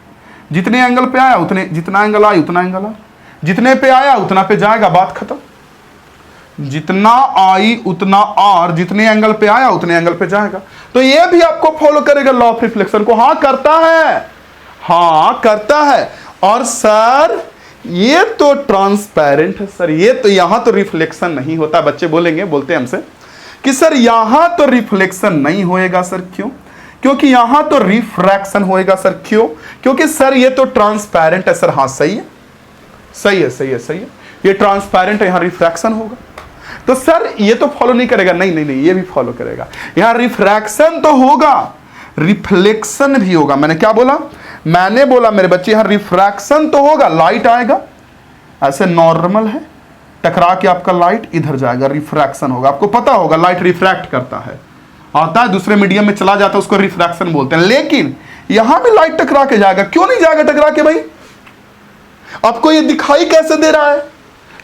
जितने एंगल पे आया उतने, जितना एंगल आया उतना एंगल आ, जितने पे आया उतना पे जाएगा, बात खत्म। जितना आई उतना आर, जितने एंगल पे आया उतने एंगल पे जाएगा। तो ये भी आपको फॉलो करेगा लॉ ऑफ रिफ्लेक्शन को। हाँ करता है, हाँ करता है। और सर ये तो ट्रांसपेरेंट है सर, ये तो यहां तो रिफ्लेक्शन नहीं होता। बच्चे बोलते हैं हमसे कि सर यहां तो रिफ्लेक्शन नहीं होएगा सर, क्यों? क्योंकि यहां तो रिफ्रैक्शन होएगा सर। क्यों? क्योंकि सर ये तो ट्रांसपेरेंट है सर। हाँ सही है, सही है, सही है, सही है, ये ट्रांसपेरेंट है, यहां रिफ्रैक्शन होगा। तो सर ये तो फॉलो नहीं करेगा। नहीं नहीं नहीं, ये भी फॉलो करेगा। यहां रिफ्रैक्शन तो होगा, रिफ्लेक्शन भी होगा। मैंने क्या बोला? मैंने बोला मेरे बच्चे यहां रिफ्रैक्शन तो होगा, लाइट आएगा ऐसे नॉर्मल है, टकरा के आपका लाइट इधर जाएगा, रिफ्रैक्शन होगा। आपको पता होगा लाइट रिफ्रैक्ट करता है, आता है दूसरे मीडियम में चला जाता है, उसको रिफ्रैक्शन बोलते हैं। लेकिन यहां भी लाइट टकरा के जाएगा। क्यों नहीं जाएगा टकरा के भाई? आपको ये दिखाई कैसे दे रहा है?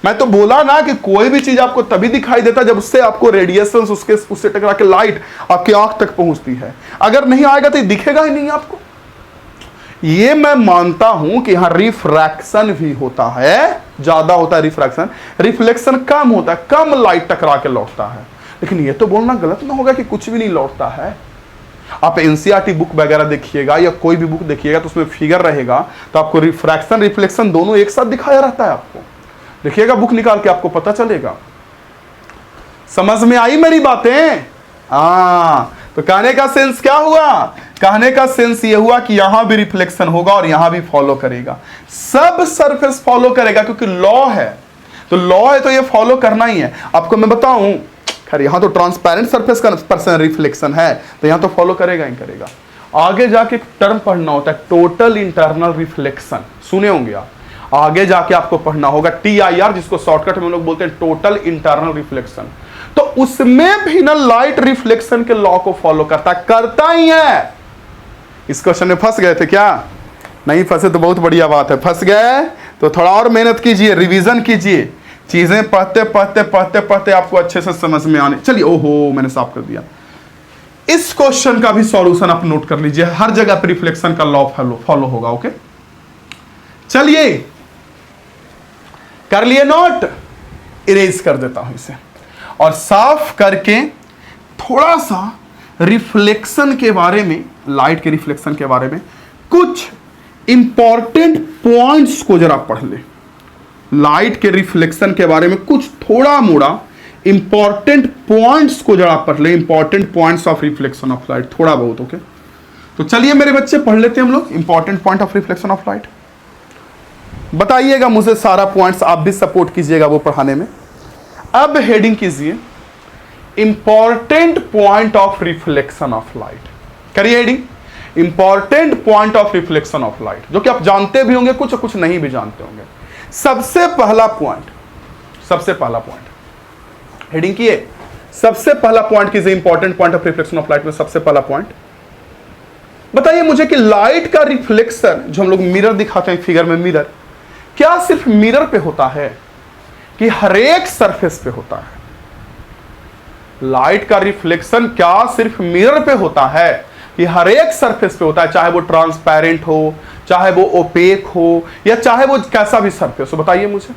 मैं तो बोला ना कि कोई भी चीज आपको तभी दिखाई देता जब उससे आपको रेडिएशन उससे टकरा के लाइट आपकी आंख तक पहुंचती है। अगर नहीं आएगा तो ये दिखेगा ही नहीं आपको। ये मैं मानता हूं कि यहां रिफ्रैक्शन भी होता है, ज्यादा होता है रिफ्रैक्शन, रिफ्लेक्शन कम होता है, कम लाइट टकरा के लौटता है। लेकिन ये तो बोलना गलत ना होगा कि कुछ भी नहीं लौटता है। आप एनसीईआरटी बुक वगैरह देखिएगा या कोई भी बुक देखिएगा तो उसमें फिगर रहेगा, तो आपको रिफ्रैक्शन रिफ्लेक्शन दोनों एक साथ दिखाया रहता है। आपको देखिएगा बुक निकाल के, आपको पता चलेगा। समझ में आई मेरी बातें? तो कहने का सेंस क्या हुआ? कहने का सेंस ये हुआ कि यहां भी रिफ्लेक्शन होगा और यहां भी फॉलो करेगा, सब सरफेस फॉलो करेगा, क्योंकि लॉ है। तो लॉ है तो ये फॉलो करना ही है। आपको मैं बताऊं, खैर यहां तो ट्रांसपेरेंट सरफेस का पर्सन रिफ्लेक्शन है, तो यहां तो फॉलो करेगा ही करेगा। आगे जाके एक टर्म पढ़ना होता है, टोटल इंटरनल रिफ्लेक्शन, सुने होंगे आप। आगे जाके आपको पढ़ना होगा TIR, जिसको शॉर्टकट में लोग बोलते हैं टोटल इंटरनल रिफ्लेक्शन। तो उसमें भी ना लाइट रिफ्लेक्शन के लॉ को फॉलो करता ही है। इस क्वेश्चन में फंस गए थे क्या? नहीं फंसे तो बहुत बढ़िया बात है। फंस गए तो थोड़ा और मेहनत कीजिए, रिवीजन कीजिए, चीजें पढ़ते पढ़ते पढ़ते पढ़ते आपको अच्छे से समझ में आने। चलिए, ओहो मैंने साफ कर दिया। इस क्वेश्चन का भी सॉल्यूशन आप नोट कर लीजिए, हर जगह पर रिफ्लेक्शन का लॉ फॉलो होगा। ओके चलिए, कर लिए नोट? इरेज कर देता हूं इसे और साफ करके थोड़ा सा रिफ्लेक्शन के बारे में, लाइट के रिफ्लेक्शन के बारे में कुछ इंपॉर्टेंट पॉइंट्स को जरा पढ़ ले। लाइट के रिफ्लेक्शन के बारे में कुछ थोड़ा मोड़ा इंपॉर्टेंट पॉइंट्स को जरा पढ़ ले। Important points of reflection of light, थोड़ा बहुत। ओके, तो चलिए मेरे बच्चे पढ़ लेते हैं हम लोग important point of reflection of light. बताइएगा मुझे सारा पॉइंट्स, आप भी सपोर्ट कीजिएगा वो पढ़ाने में। अब हेडिंग कीजिए important point of reflection of light. करिए heading important point of reflection of light, जो कि आप जानते भी होंगे कुछ, कुछ नहीं भी जानते होंगे। सबसे पहला पॉइंट हेडिंग की है, सबसे पहला पॉइंट कीजिए important point of reflection of light में। सबसे पहला पॉइंट बताइए मुझे कि लाइट का रिफ्लेक्शन, जो हम लोग मिरर दिखाते हैं फिगर में, मिरर क्या सिर्फ मिरर पे होता है कि हर एक सरफेस पे होता है? लाइट का रिफ्लेक्शन क्या सिर्फ मिरर पे होता है कि हर एक सरफेस पे होता है, चाहे वो ट्रांसपेरेंट हो, चाहे वो ओपेक हो, या चाहे वो कैसा भी सरफेस हो? बताइए मुझे,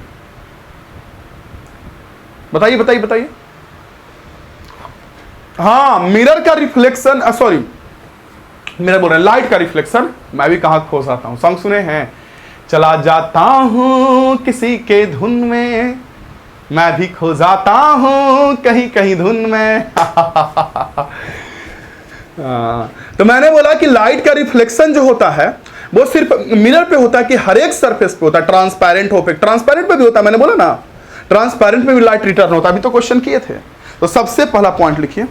बताइए। हाँ, मिरर का रिफ्लेक्शन, सॉरी मिरर बोल रहे हैं, लाइट का रिफ्लेक्शन। मैं भी कहां खो जाता हूं, सॉन्ग सुने हैं, चला जाता हूं किसी के धुन में, मैं भी खो जाता हूं कहीं कहीं धुन में। तो मैंने बोला कि लाइट का रिफ्लेक्शन जो होता है वो सिर्फ मिरर पे होता है कि हर एक सरफेस पे होता है, ट्रांसपेरेंट ओपेक, ट्रांसपेरेंट पे भी होता है, मैंने बोला ना ट्रांसपेरेंट पे भी लाइट रिटर्न होता है, अभी तो क्वेश्चन किए थे। तो सबसे पहला पॉइंट लिखिए,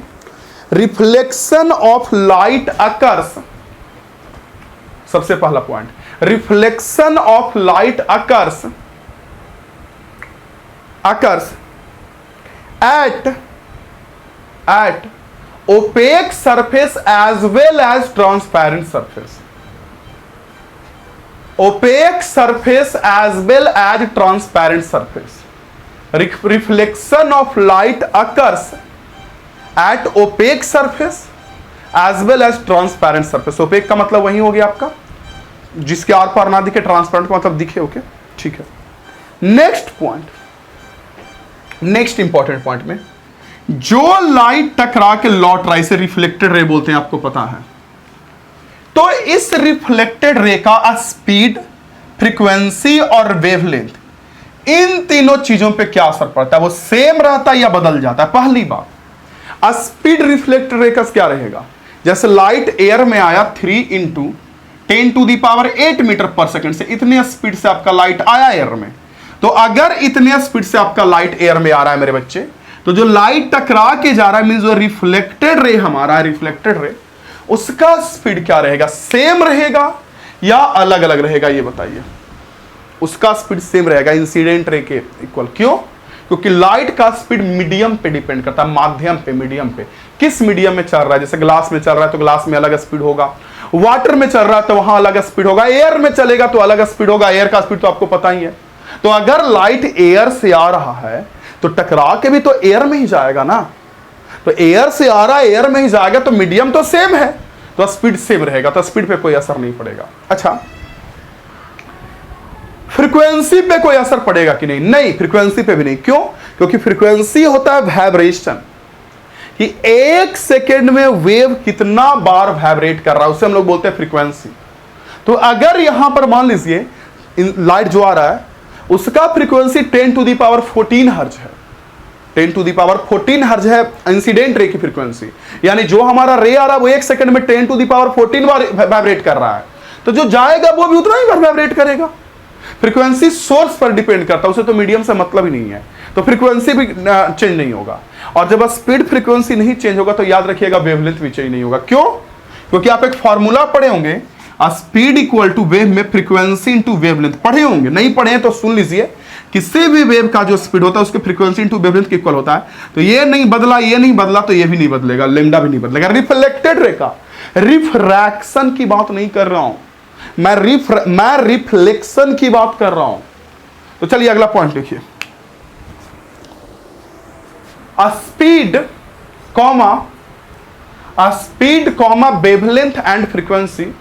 रिफ्लेक्शन ऑफ लाइट अकर्स। सबसे पहला point, reflection of light occurs at opaque surface as well as transparent surface. Opaque surface as well as transparent surface. Reflection of light occurs at opaque surface as well as transparent surface. Opaque का मतलब वही हो गया आपका जिसके are पार ना दिखे, transparent का मतलब दिखे। ओके, ठीक है। Next point, next important point में, जो लाइट टकरा के लौट रहा है इसे रिफ्लेक्टेड रे बोलते हैं, आपको पता है। तो इस रिफ्लेक्टेड रे का स्पीड, फ्रीक्वेंसी और वेवलेंथ, इन तीनों चीजों पे क्या असर पड़ता है? वो सेम रहता है या बदल जाता है? पहली बात, स्पीड रिफ्लेक्टेड रे का क्या रहेगा? जैसे लाइट एयर में आया 3 × 10⁸ मीटर पर सेकंड से, इतने स्पीड से आपका लाइट आया एयर में। तो अगर इतने स्पीड से आपका लाइट एयर में आ रहा है मेरे बच्चे, तो जो लाइट टकरा के जा रहा है मींस जो रिफ्लेक्टेड रे हमारा, रिफ्लेक्टेड रे, उसका स्पीड क्या रहेगा? सेम रहेगा या अलग अलग रहेगा? ये बताइए। उसका स्पीड सेम रहेगा, इंसिडेंट रे के इक्वल। क्यों? क्योंकि लाइट का स्पीड मीडियम पे डिपेंड करता है, माध्यम पे, मीडियम पे। किस मीडियम में चल रहा है? जैसे ग्लास में चल रहा है तो ग्लास में अलग स्पीड होगा, वाटर में चल रहा है तो वहां अलग स्पीड होगा, एयर में चलेगा तो अलग स्पीड होगा। एयर का स्पीड तो आपको पता ही है। तो अगर लाइट एयर से आ रहा है तो टकरा के भी तो एयर में ही जाएगा ना। तो एयर से आ रहा है, एयर में ही जाएगा, तो मीडियम तो सेम है, तो स्पीड सेम रहेगा, तो स्पीड पे कोई असर नहीं पड़ेगा। अच्छा, फ्रीक्वेंसी पे कोई असर पड़ेगा कि नहीं? नहीं, फ्रीक्वेंसी पे भी नहीं। क्यों? क्योंकि फ्रीक्वेंसी होता है वाइब्रेशन, कि 1 सेकेंड में वेव कितना बार वाइब्रेट कर रहा है, उसे हम लोग बोलते हैं फ्रीक्वेंसी। तो अगर यहां पर मान लीजिए लाइट जो आ रहा है उसका फ्रीक्वेंसी 10⁻14 हर्ज है, 10⁻14 हर्ज है इंसिडेंट रे की फ्रीक्वेंसी। यानी जो हमारा रे आ रहा है वो 1 सेकंड में 10⁻14 बार वाइब्रेट कर रहा है, तो जो जाएगा वो भी उतना ही बार वाइब्रेट करेगा। फ्रीक्वेंसी सोर्स पर डिपेंड करता है, उसे तो मीडियम से मतलब ही नहीं है, तो फ्रीक्वेंसी भी चेंज नहीं होगा। और जब स्पीड फ्रीक्वेंसी नहीं चेंज होगा तो याद रखिएगा वेवलेंथ भी चेंज नहीं होगा। क्यों? क्योंकि आप एक फॉर्मूला पढ़े होंगे, स्पीड इक्वल टू वेव में फ्रीक्वेंसी इंटू वेवलेंथ। पढ़े होंगे, नहीं पढ़े हैं तो सुन लीजिए, किसी भी वेव का जो स्पीड होता है उसके फ्रीक्वेंसी इंटू वेवलेंथ इक्वल होता है। तो ये नहीं बदला, ये नहीं बदला, तो ये भी नहीं बदलेगा, लैम्डा भी नहीं बदलेगा। रिफ्लेक्टेड रे का, रिफ्रैक्शन की बात नहीं कर रहा हूं मैं, रिफ्लेक्शन की बात कर रहा हूं। तो चलिए अगला पॉइंट लिखिए, speed comma wavelength and frequency,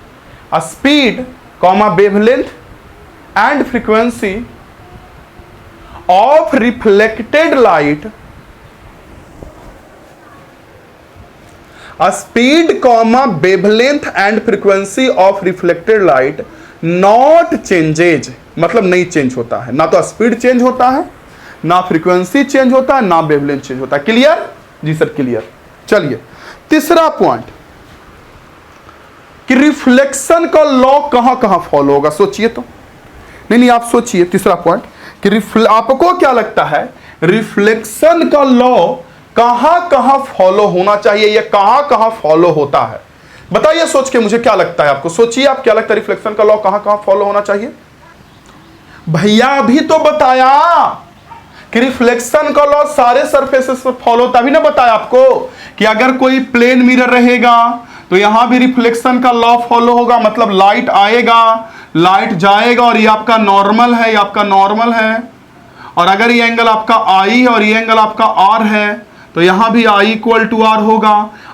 speed comma wavelength and frequency of reflected light speed comma wavelength and frequency of reflected light not changes, मतलब नहीं चेंज होता है, ना तो स्पीड चेंज होता है, ना फ्रीक्वेंसी चेंज होता है, ना वेवलेंथ चेंज होता है। क्लियर? जी सर क्लियर। चलिए तीसरा पॉइंट कि रिफ्लेक्शन का लॉ कहां कहां फॉलो होगा, सोचिए तो। नहीं आप सोचिए, तीसरा पॉइंट कि आपको क्या लगता है रिफ्लेक्शन का लॉ कहां कहां फॉलो होना चाहिए या कहां कहां फॉलो होता है? बताइए सोच के, मुझे क्या लगता है आपको, सोचिए आप क्या लगता है रिफ्लेक्शन का लॉ कहां कहां फॉलो होना चाहिए? भैया अभी तो बताया कि रिफ्लेक्शन का लॉ सारे सरफेसेस पर फॉलो होता, अभी ना बताया आपको कि अगर कोई प्लेन मिरर रहेगा तो यहां भी रिफ्लेक्शन का लॉ फॉलो होगा, मतलब लाइट आएगा लाइट जाएगा और ये आपका नॉर्मल है, ये आपका नॉर्मल है। और अगर ये एंगल आपका आई है और ये एंगल आपका आर है तो यहां भी आई इक्वल टू आर होगा।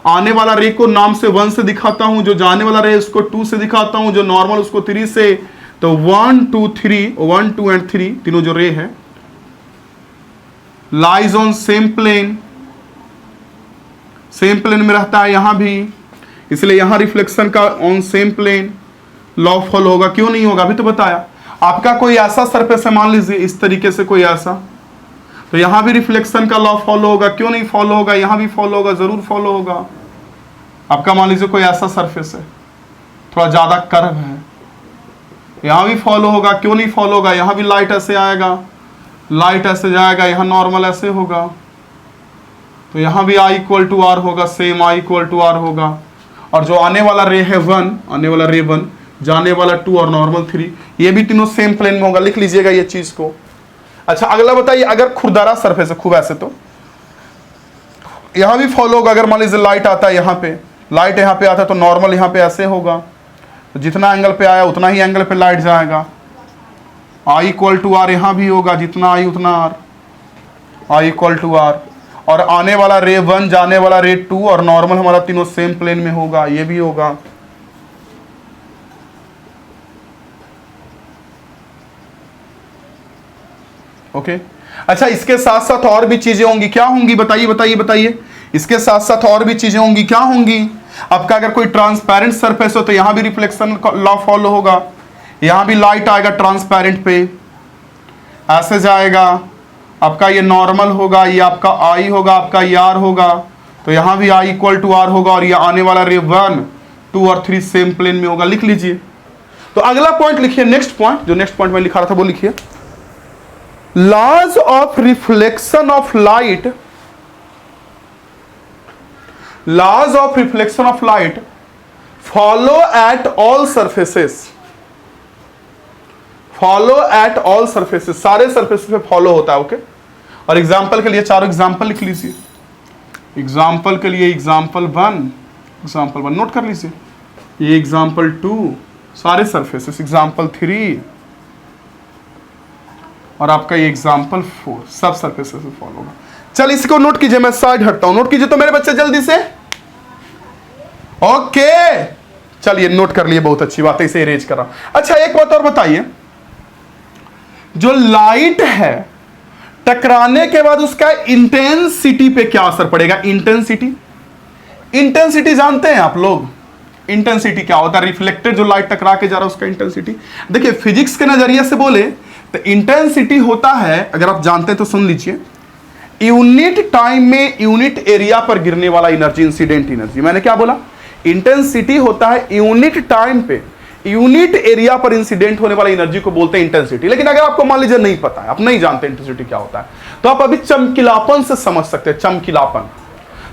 आने वाला रे को नाम से 1 से दिखाता हूं, जो जाने वाला रे उसको 2 से दिखाता हूं, जो नॉर्मल उसको 3 से। तो 1 2 3, 1 2 एंड 3 तीनों जो रे है lies on same plane, same plane में रहता है यहां भी, इसलिए यहां रिफ्लेक्शन का on same plane law follow होगा। क्यों नहीं होगा? अभी तो बताया। आपका कोई ऐसा सरफेस है, मान लीजिए इस तरीके से कोई ऐसा, तो यहां भी रिफ्लेक्शन का लॉ फॉलो होगा। क्यों नहीं फॉलो होगा? यहां भी फॉलो होगा, जरूर फॉलो होगा। आपका मान लीजिए कोई ऐसा सरफेस है, थोड़ा ज्यादा कर्व है, यहां भी फॉलो होगा। क्यों नहीं फॉलो होगा? यहां भी लाइट ऐसे आएगा, लाइट ऐसे जाएगा, यहां नॉर्मल ऐसे होगा, तो यहां भी आई इक्वल टू आर होगा, same I equal to R होगा। और जो आने वाला रे है 1, आने वाला रे 1, जाने वाला 2 और नॉर्मल 3, ये भी तीनों सेम प्लेन में होगा। लिख लीजिएगा ये चीज को। अच्छा अगला बताइए, अगर खुरदरा सरफेस है खूब ऐसे, तो यहां भी फॉलो होगा। अगर मान लीजिए लाइट आता है यहाँ पे, लाइट यहाँ पे आता है तो नॉर्मल यहाँ पे ऐसे होगा, तो जितना एंगल पे आया उतना ही एंगल पे लाइट जाएगा। आई इक्वल टू आर यहां भी होगा, जितना आई उतना R, I equal to R. और आने वाला रे 1, जाने वाला रे 2 और नॉर्मल हमारा तीनों सेम प्लेन में होगा, ये भी होगा। ओके अच्छा, इसके साथ साथ और भी चीजें होंगी। क्या होंगी? बताइए बताइए बताइए। इसके साथ साथ और भी चीजें होंगी। क्या होंगी? आपका अगर कोई ट्रांसपेरेंट सरफेस हो तो यहां भी रिफ्लेक्शन लॉ फॉलो होगा। यहां भी लाइट आएगा ट्रांसपेरेंट पे, ऐसे जाएगा, आपका ये नॉर्मल होगा, ये आपका आई होगा, आपका ये आर होगा, तो यहां भी आई इक्वल टू आर होगा। और ये आने वाला रे 1 2 और 3 सेम प्लेन में होगा। लिख लीजिए। तो अगला पॉइंट लिखिए, नेक्स्ट पॉइंट, जो नेक्स्ट पॉइंट में लिखा रहा था वो लिखिए। Laws of reflection of light, laws of reflection of light follow at all surfaces, follow at all surfaces, सारे सरफेसेस पे फॉलो होता है। ओके और एग्जांपल के लिए चारों एग्जांपल लिख लीजिए। एग्जांपल के लिए एग्जांपल 1 नोट कर लीजिए, ये एग्जांपल 2 सारे सरफेसेस, एग्जांपल 3 और आपका ये एग्जांपल 4 सब सरफेसेस पे फॉलो होगा। चल इसको नोट कीजिए, मैं साइड हटता हूं, नोट कीजिए तो मेरे बच्चे जल्दी से। ओके चलिए नोट कर लिए, बहुत अच्छी बात है, इसे इरेज कर रहा हूं। अच्छा एक बात और बताइए, जो लाइट है टकराने के बाद उसका इंटेंसिटी पे क्या असर पड़ेगा? इंटेंसिटी, इंटेंसिटी जानते हैं आप लोग? इंटेंसिटी क्या होता है? रिफ्लेक्टेड जो लाइट टकरा के जा रहा है उसका इंटेंसिटी। देखिए फिजिक्स के नजरिए से बोले तो इंटेंसिटी होता है, अगर आप जानते हैं तो सुन लीजिए, यूनिट टाइम में यूनिट एरिया पर गिरने वाला एनर्जी, इंसिडेंट एनर्जी। मैंने क्या बोला? इंटेंसिटी होता है यूनिट टाइम पे यूनिट एरिया पर इंसिडेंट होने वाला एनर्जी को बोलते हैं इंटेंसिटी। लेकिन अगर आपको मान लीजिए नहीं पता है, आप नहीं जानते इंटेंसिटी क्या होता है, तो आप अभी चमकीलापन से समझ सकते हैं, चमकीलापन।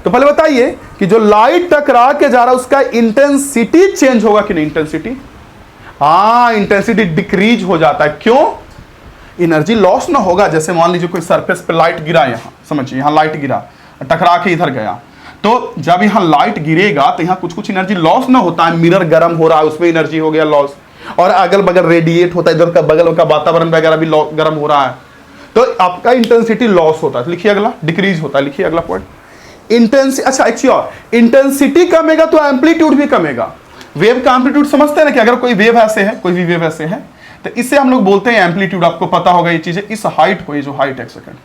तो पहले बताइए कि जो लाइट टकरा के जा रहा है उसका इंटेंसिटी चेंज होगा कि नहीं? इंटेंसिटी, हाँ इंटेंसिटी डिक्रीज हो जाता है। क्यों? एनर्जी लॉस ना होगा। जैसे मान लीजिए कोई सरफेस पे लाइट गिरा, यहां समझिए, यहां लाइट गिरा, टकरा के इधर गया, तो जब यहां लाइट गिरेगा तो यहां कुछ कुछ एनर्जी लॉस ना होता है। मिरर गर्म हो रहा है, उसमें एनर्जी हो गया लॉस, और अगल बगल रेडिएट होता है, इधर का बगल का वातावरण वगैरह भी गर्म हो रहा है, तो आपका इंटेंसिटी लॉस होता है। लिखिए अगला, डिक्रीज होता है। लिखिए अगला पॉइंट, इंटेंसिटी। अच्छा एक चीज और, इंटेंसिटी कमेगा तो एम्पलीट्यूड भी कमेगा। वेव का एम्पलीट्यूड समझते हैं ना, कि अगर कोई वेव ऐसे है, कोई भी वेव ऐसे है, तो इससे हम लोग बोलते हैं एम्पलीट्यूड। आपको पता होगा ये चीजें। इस हाइट को, ये जो हाइट है, सेकंड,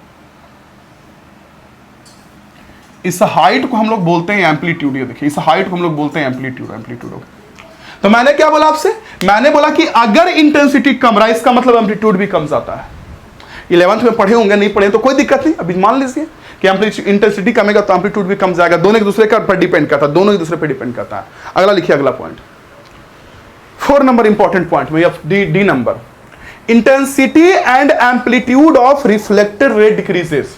इस हाइट को हम लोग बोलते हैं एम्पलीट्यूड। ये देखिए, इस हाइट को हम लोग बोलते हैं एम्पलीट्यूड। एम्पलीट्यूड तो मैंने क्या बोला आपसे, मैंने बोला कि अगर इंटेंसिटी कम रहा इसका मतलब एम्पलीट्यूड भी कम जाता है। 11th में पढ़े होंगे, नहीं पढ़े तो कोई दिक्कत नहीं। अभी मान लीजिए कि इंटेंसिटी कमेगा तो एम्पलीट्यूड भी कम जाएगा। दोनों एक दूसरे का पर डिपेंड करता है, दोनों एक दूसरे पर डिपेंड करता है। अगला लिखिए, अगला पॉइंट 4 नंबर इंपॉर्टेंट पॉइंट में, D number, intensity and amplitude of reflected रे decreases.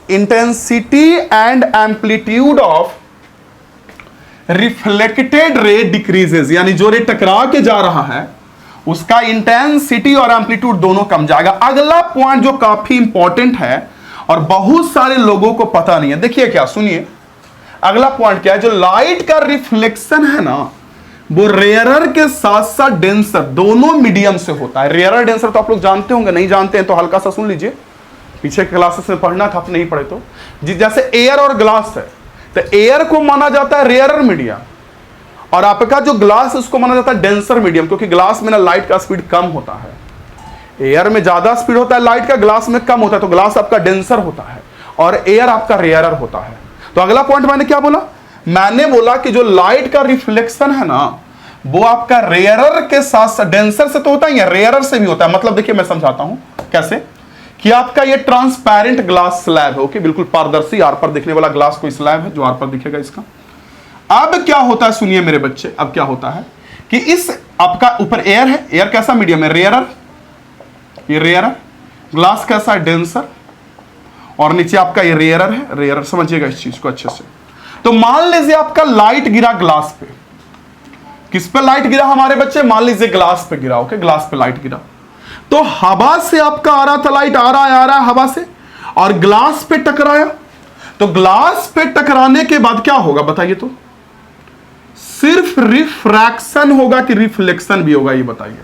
Intensity and amplitude of reflected रे डिक्रीजेस, यानी जो रे टकरा के जा रहा है उसका इंटेंसिटी और एम्पलीट्यूड दोनों कम जाएगा। अगला पॉइंट जो काफी इंपॉर्टेंट है और बहुत सारे लोगों को पता नहीं है, देखिए क्या, सुनिए अगला पॉइंट क्या है। जो लाइट का रिफ्लेक्शन है ना, वो रेयरर के साथ साथ डेंसर दोनों मीडियम से होता है। रेयरर डेंसर तो आप लोग जानते होंगे, नहीं जानते हैं तो हल्का सा सुन लीजिए, पीछे क्लासेस में पढ़ना था, आप नहीं पढ़े तो। जैसे एयर और ग्लास है, तो एयर को माना जाता है रेयरर मीडियम और आपका जो ग्लास है उसको माना जाता है डेंसर मीडियम, क्योंकि ग्लास में ना लाइट का स्पीड कम होता है। एयर में ज्यादा स्पीड होता है लाइट का, ग्लास में कम होता है, तो ग्लास आपका डेंसर होता है और एयर आपका रेयरर होता है। तो अगला पॉइंट मैंने क्या बोला, मैंने बोला कि जो लाइट का रिफ्लेक्शन है ना, वो आपका रेयरर के साथ साथ डेंसर से तो होता ही है, रेयरर से भी होता है। मतलब देखिए मैं समझाता हूं कैसे, कि आपका ये ट्रांसपेरेंट ग्लास स्लैब है, ओके, बिल्कुल पारदर्शी आर पर दिखने वाला ग्लास कोई स्लैब है जो आर पर दिखेगा इसका। अब क्या होता है, सुनिए मेरे बच्चे, अब क्या होता है कि इस आपका ऊपर एयर है, एयर कैसा मीडियम है, रेयरर, ये रेयरर, ग्लास कैसा है, डेंसर, और नीचे आपका ये रेयरर है, रेयरर, समझिएगा इस चीज को अच्छे से। तो मान लीजिए आपका लाइट गिरा ग्लास पे, किस पे लाइट गिरा हमारे बच्चे, मान लीजिए ग्लास पे गिरा, ओके, ग्लास पे लाइट गिरा, तो हवा से आपका आ रहा था लाइट, आ रहा है हवा से, और ग्लास पे टकराया। तो ग्लास पे टकराने के बाद क्या होगा बताइए, तो सिर्फ रिफ्रैक्शन होगा कि रिफ्लेक्शन भी होगा, ये बताइए।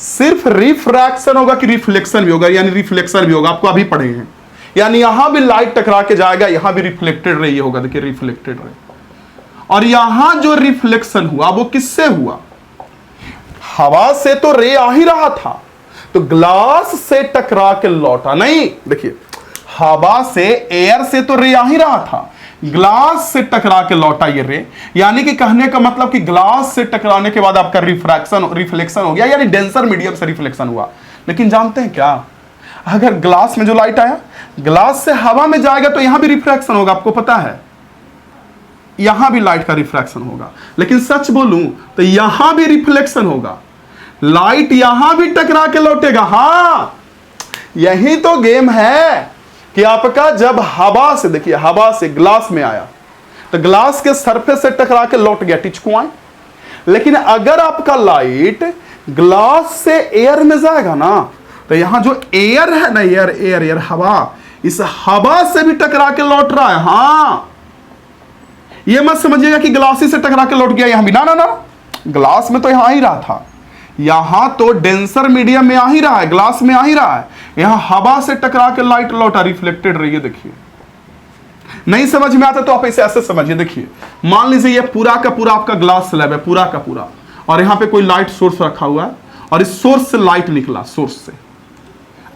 सिर्फ रिफ्रैक्शन होगा कि रिफ्लेक्शन भी होगा, यानी रिफ्लेक्शन भी होगा, आपको अभी पढ़े हैं। यानी यहां भी लाइट टकरा के जाएगा, यहां भी रिफ्लेक्टेड रे ये होगा, देखिए रिफ्लेक्टेड रे। और यहां जो रिफ्लेक्शन हुआ वो किससे हुआ, हवा से तो रे आ ही रहा था, तो ग्लास से टकरा के लौटा नहीं। देखिए हवा से, एयर से तो रे आ ही रहा था, ग्लास से टकरा के लौटा ये रे, यानी कि कहने का मतलब कि ग्लास से टकराने के बाद आपका रिफ्लेक्शन हो गया, यानी डेंसर मीडियम से रिफ्लेक्शन हुआ। लेकिन जानते हैं क्या, अगर ग्लास में जो लाइट आया, ग्लास से हवा में जाएगा तो यहां भी रिफ्रैक्शन होगा, आपको पता है, यहां भी लाइट का रिफ्रैक्शन होगा। लेकिन सच बोलूं तो यहां भी रिफ्लेक्शन होगा, लाइट यहां भी टकरा के लौटेगा। हां, यही तो गेम है कि आपका जब हवा से, देखिए हवा से ग्लास में आया तो ग्लास के सरफेस से टकरा के लौट गया, टिचकुआए। लेकिन अगर आपका लाइट ग्लास से एयर में जाएगा ना, तो यहां जो एयर है ना, एयर हवा, इस हवा से भी टकरा के लौट रहा है। हां, ये मत समझिएगा कि ग्लास ही से टकरा के लौट गया, यहां भी ना, ग्लास में तो यहां ही रहा था, यहां तो डेंसर मीडियम में आ ही रहा है, ग्लास में आ ही रहा है, यहां हवा से टकरा के लाइट लौटा, रिफ्लेक्टेड रही है। देखिए नहीं समझ में आता तो आप इसे ऐसे समझिए, देखिए मान लीजिए ये पूरा का पूरा आपका ग्लास स्लैब है, पूरा का पूरा, और यहां पे कोई लाइट सोर्स रखा हुआ है और इस सोर्स से लाइट निकला, सोर्स से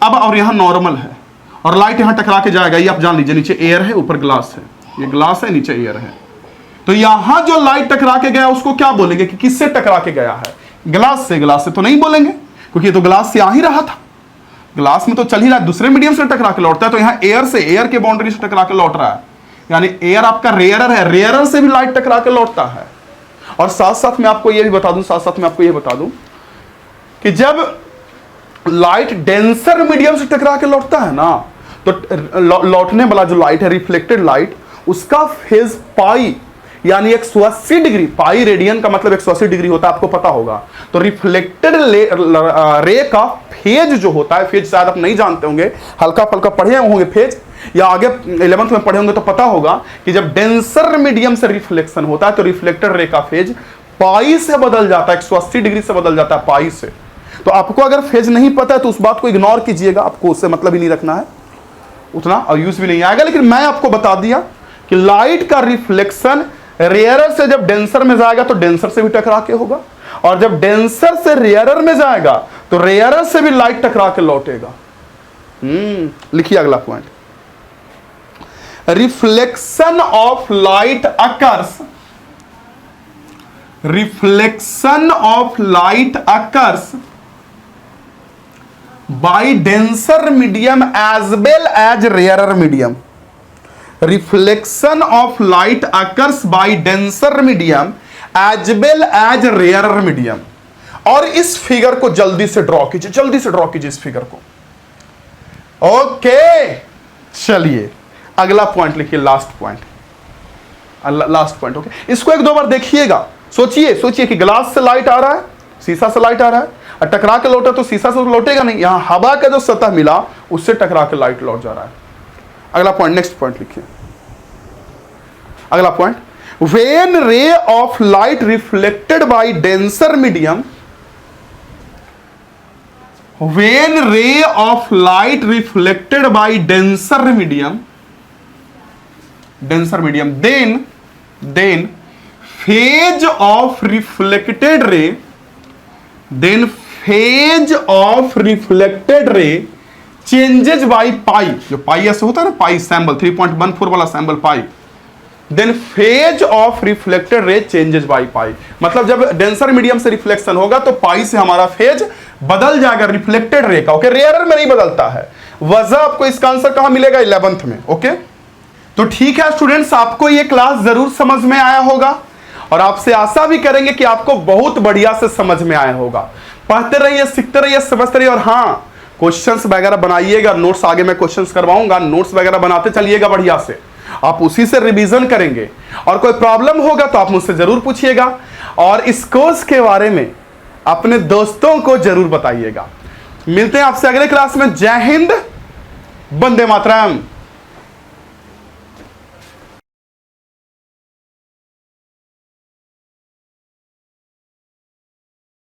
अब, और यहां नॉर्मल है और लाइट यहां टकरा के जाएगा, ये आप जान लीजिए, नीचे एयर है ऊपर ग्लास है, ये ग्लास है नीचे एयर है। तो यहां जो लाइट टकरा के गया उसको क्या बोलेंगे कि किससे टकरा के गया है, ग्लास से। ग्लास से तो नहीं बोलेंगे क्योंकि ये तो ग्लास से आ ही रहा था, ग्लास में तो चल ही रहा है, दूसरे मीडियम से टकरा के लौटता है, तो यहां एयर से, एयर के बाउंड्री से टकरा के लौट रहा है, यानी एयर आपका रेयरर है, रेयरर से भी लाइट टकरा के लौटता है। और साथ साथ मैं आपको यह भी बता दूं, कि जब लाइट डेंसर मीडियम से टकरा के लौटता है ना, तो लौटने वाला जो लाइट है, रिफ्लेक्टेड लाइट, उसका फेज पाई, यानी 180 डिग्री, पाई रेडियन का मतलब 180 डिग्री होता है, आपको पता होगा। तो रिफ्लेक्टेड रे का फेज जो होता है, फेज शायद आप नहीं जानते होंगे, हल्का फल्का पढ़े होंगे फेज, या आगे 11th में पढ़े होंगे तो पता होगा कि जब डेंसर मीडियम से रिफ्लेक्शन होता है तो रिफ्लेक्टेड रे का फेज पाई से बदल जाता है, 180 डिग्री से बदल जाता है, पाई से। तो आपको अगर फेज नहीं पता है तो उस बात को इग्नोर कीजिएगा, आपको उससे मतलब ही नहीं रखना है, उतना और यूज भी नहीं आएगा। लेकिन मैं आपको बता दिया कि लाइट का रिफ्लेक्शन रेयरर से जब डेंसर में जाएगा तो डेंसर से भी टकरा के होगा, और जब डेंसर से रेयरर में जाएगा तो रेयरर से भी लाइट टकरा के लौटेगा। लिखिए अगला point, reflection of light occurs, reflection of light occurs by denser medium as well as rarer medium. Reflection of light occurs by denser medium as well as rarer medium. और इस figure को जल्दी से draw कीजिए, जल्दी से draw कीजिए इस फिगर को। ओके, चलिए अगला पॉइंट लिखिए, last point, last point. Okay, इसको एक दो बार देखिएगा, सोचिए सोचिए कि ग्लास से लाइट आ रहा है, शीशा से लाइट आ रहा है, और टकरा के लौटा तो शीशा से लौटेगा नहीं, यहां हवा का जो सतह मिला उससे टकरा के लाइट लौट जा रहा है। अगला पॉइंट, नेक्स्ट पॉइंट लिखिए, अगला point, when ray of light reflected by denser medium, when ray of light reflected by denser medium, then phase of reflected ray, changes by pi, जो पाई ऐसे होता है ना, पाई सैंबल 3.14 वाला symbol pi, then phase of reflected ray changes by pi. मतलब जब denser medium से reflection होगा तो पाई से हमारा फेज बदल जाएगा रिफ्लेक्टेड रे का। ओके, रेयरर में नहीं बदलता है। वजह आपको इसका आंसर कहां मिलेगा? 11th में। ओके, तो ठीक है स्टूडेंट्स, आपको ये क्लास जरूर समझ में आया होगा और आपसे आशा भी करेंगे कि आपको बहुत बढ़िया से समझ में आया होगा। पढ़ते रहिए, सीखते रहिए, समझते रहिए, और हाँ, क्वेश्चंस वगैरह बनाइएगा, नोट्स आगे मैं क्वेश्चंस करवाऊंगा, नोट्स वगैरह बनाते चलिएगा बढ़िया से, आप उसी से रिवीजन करेंगे। और कोई प्रॉब्लम होगा तो आप मुझसे जरूर पूछिएगा, और इस कोर्स के बारे में अपने दोस्तों को जरूर बताइएगा। मिलते हैं आपसे अगले क्लास में। जय हिंद, वंदे मातरम।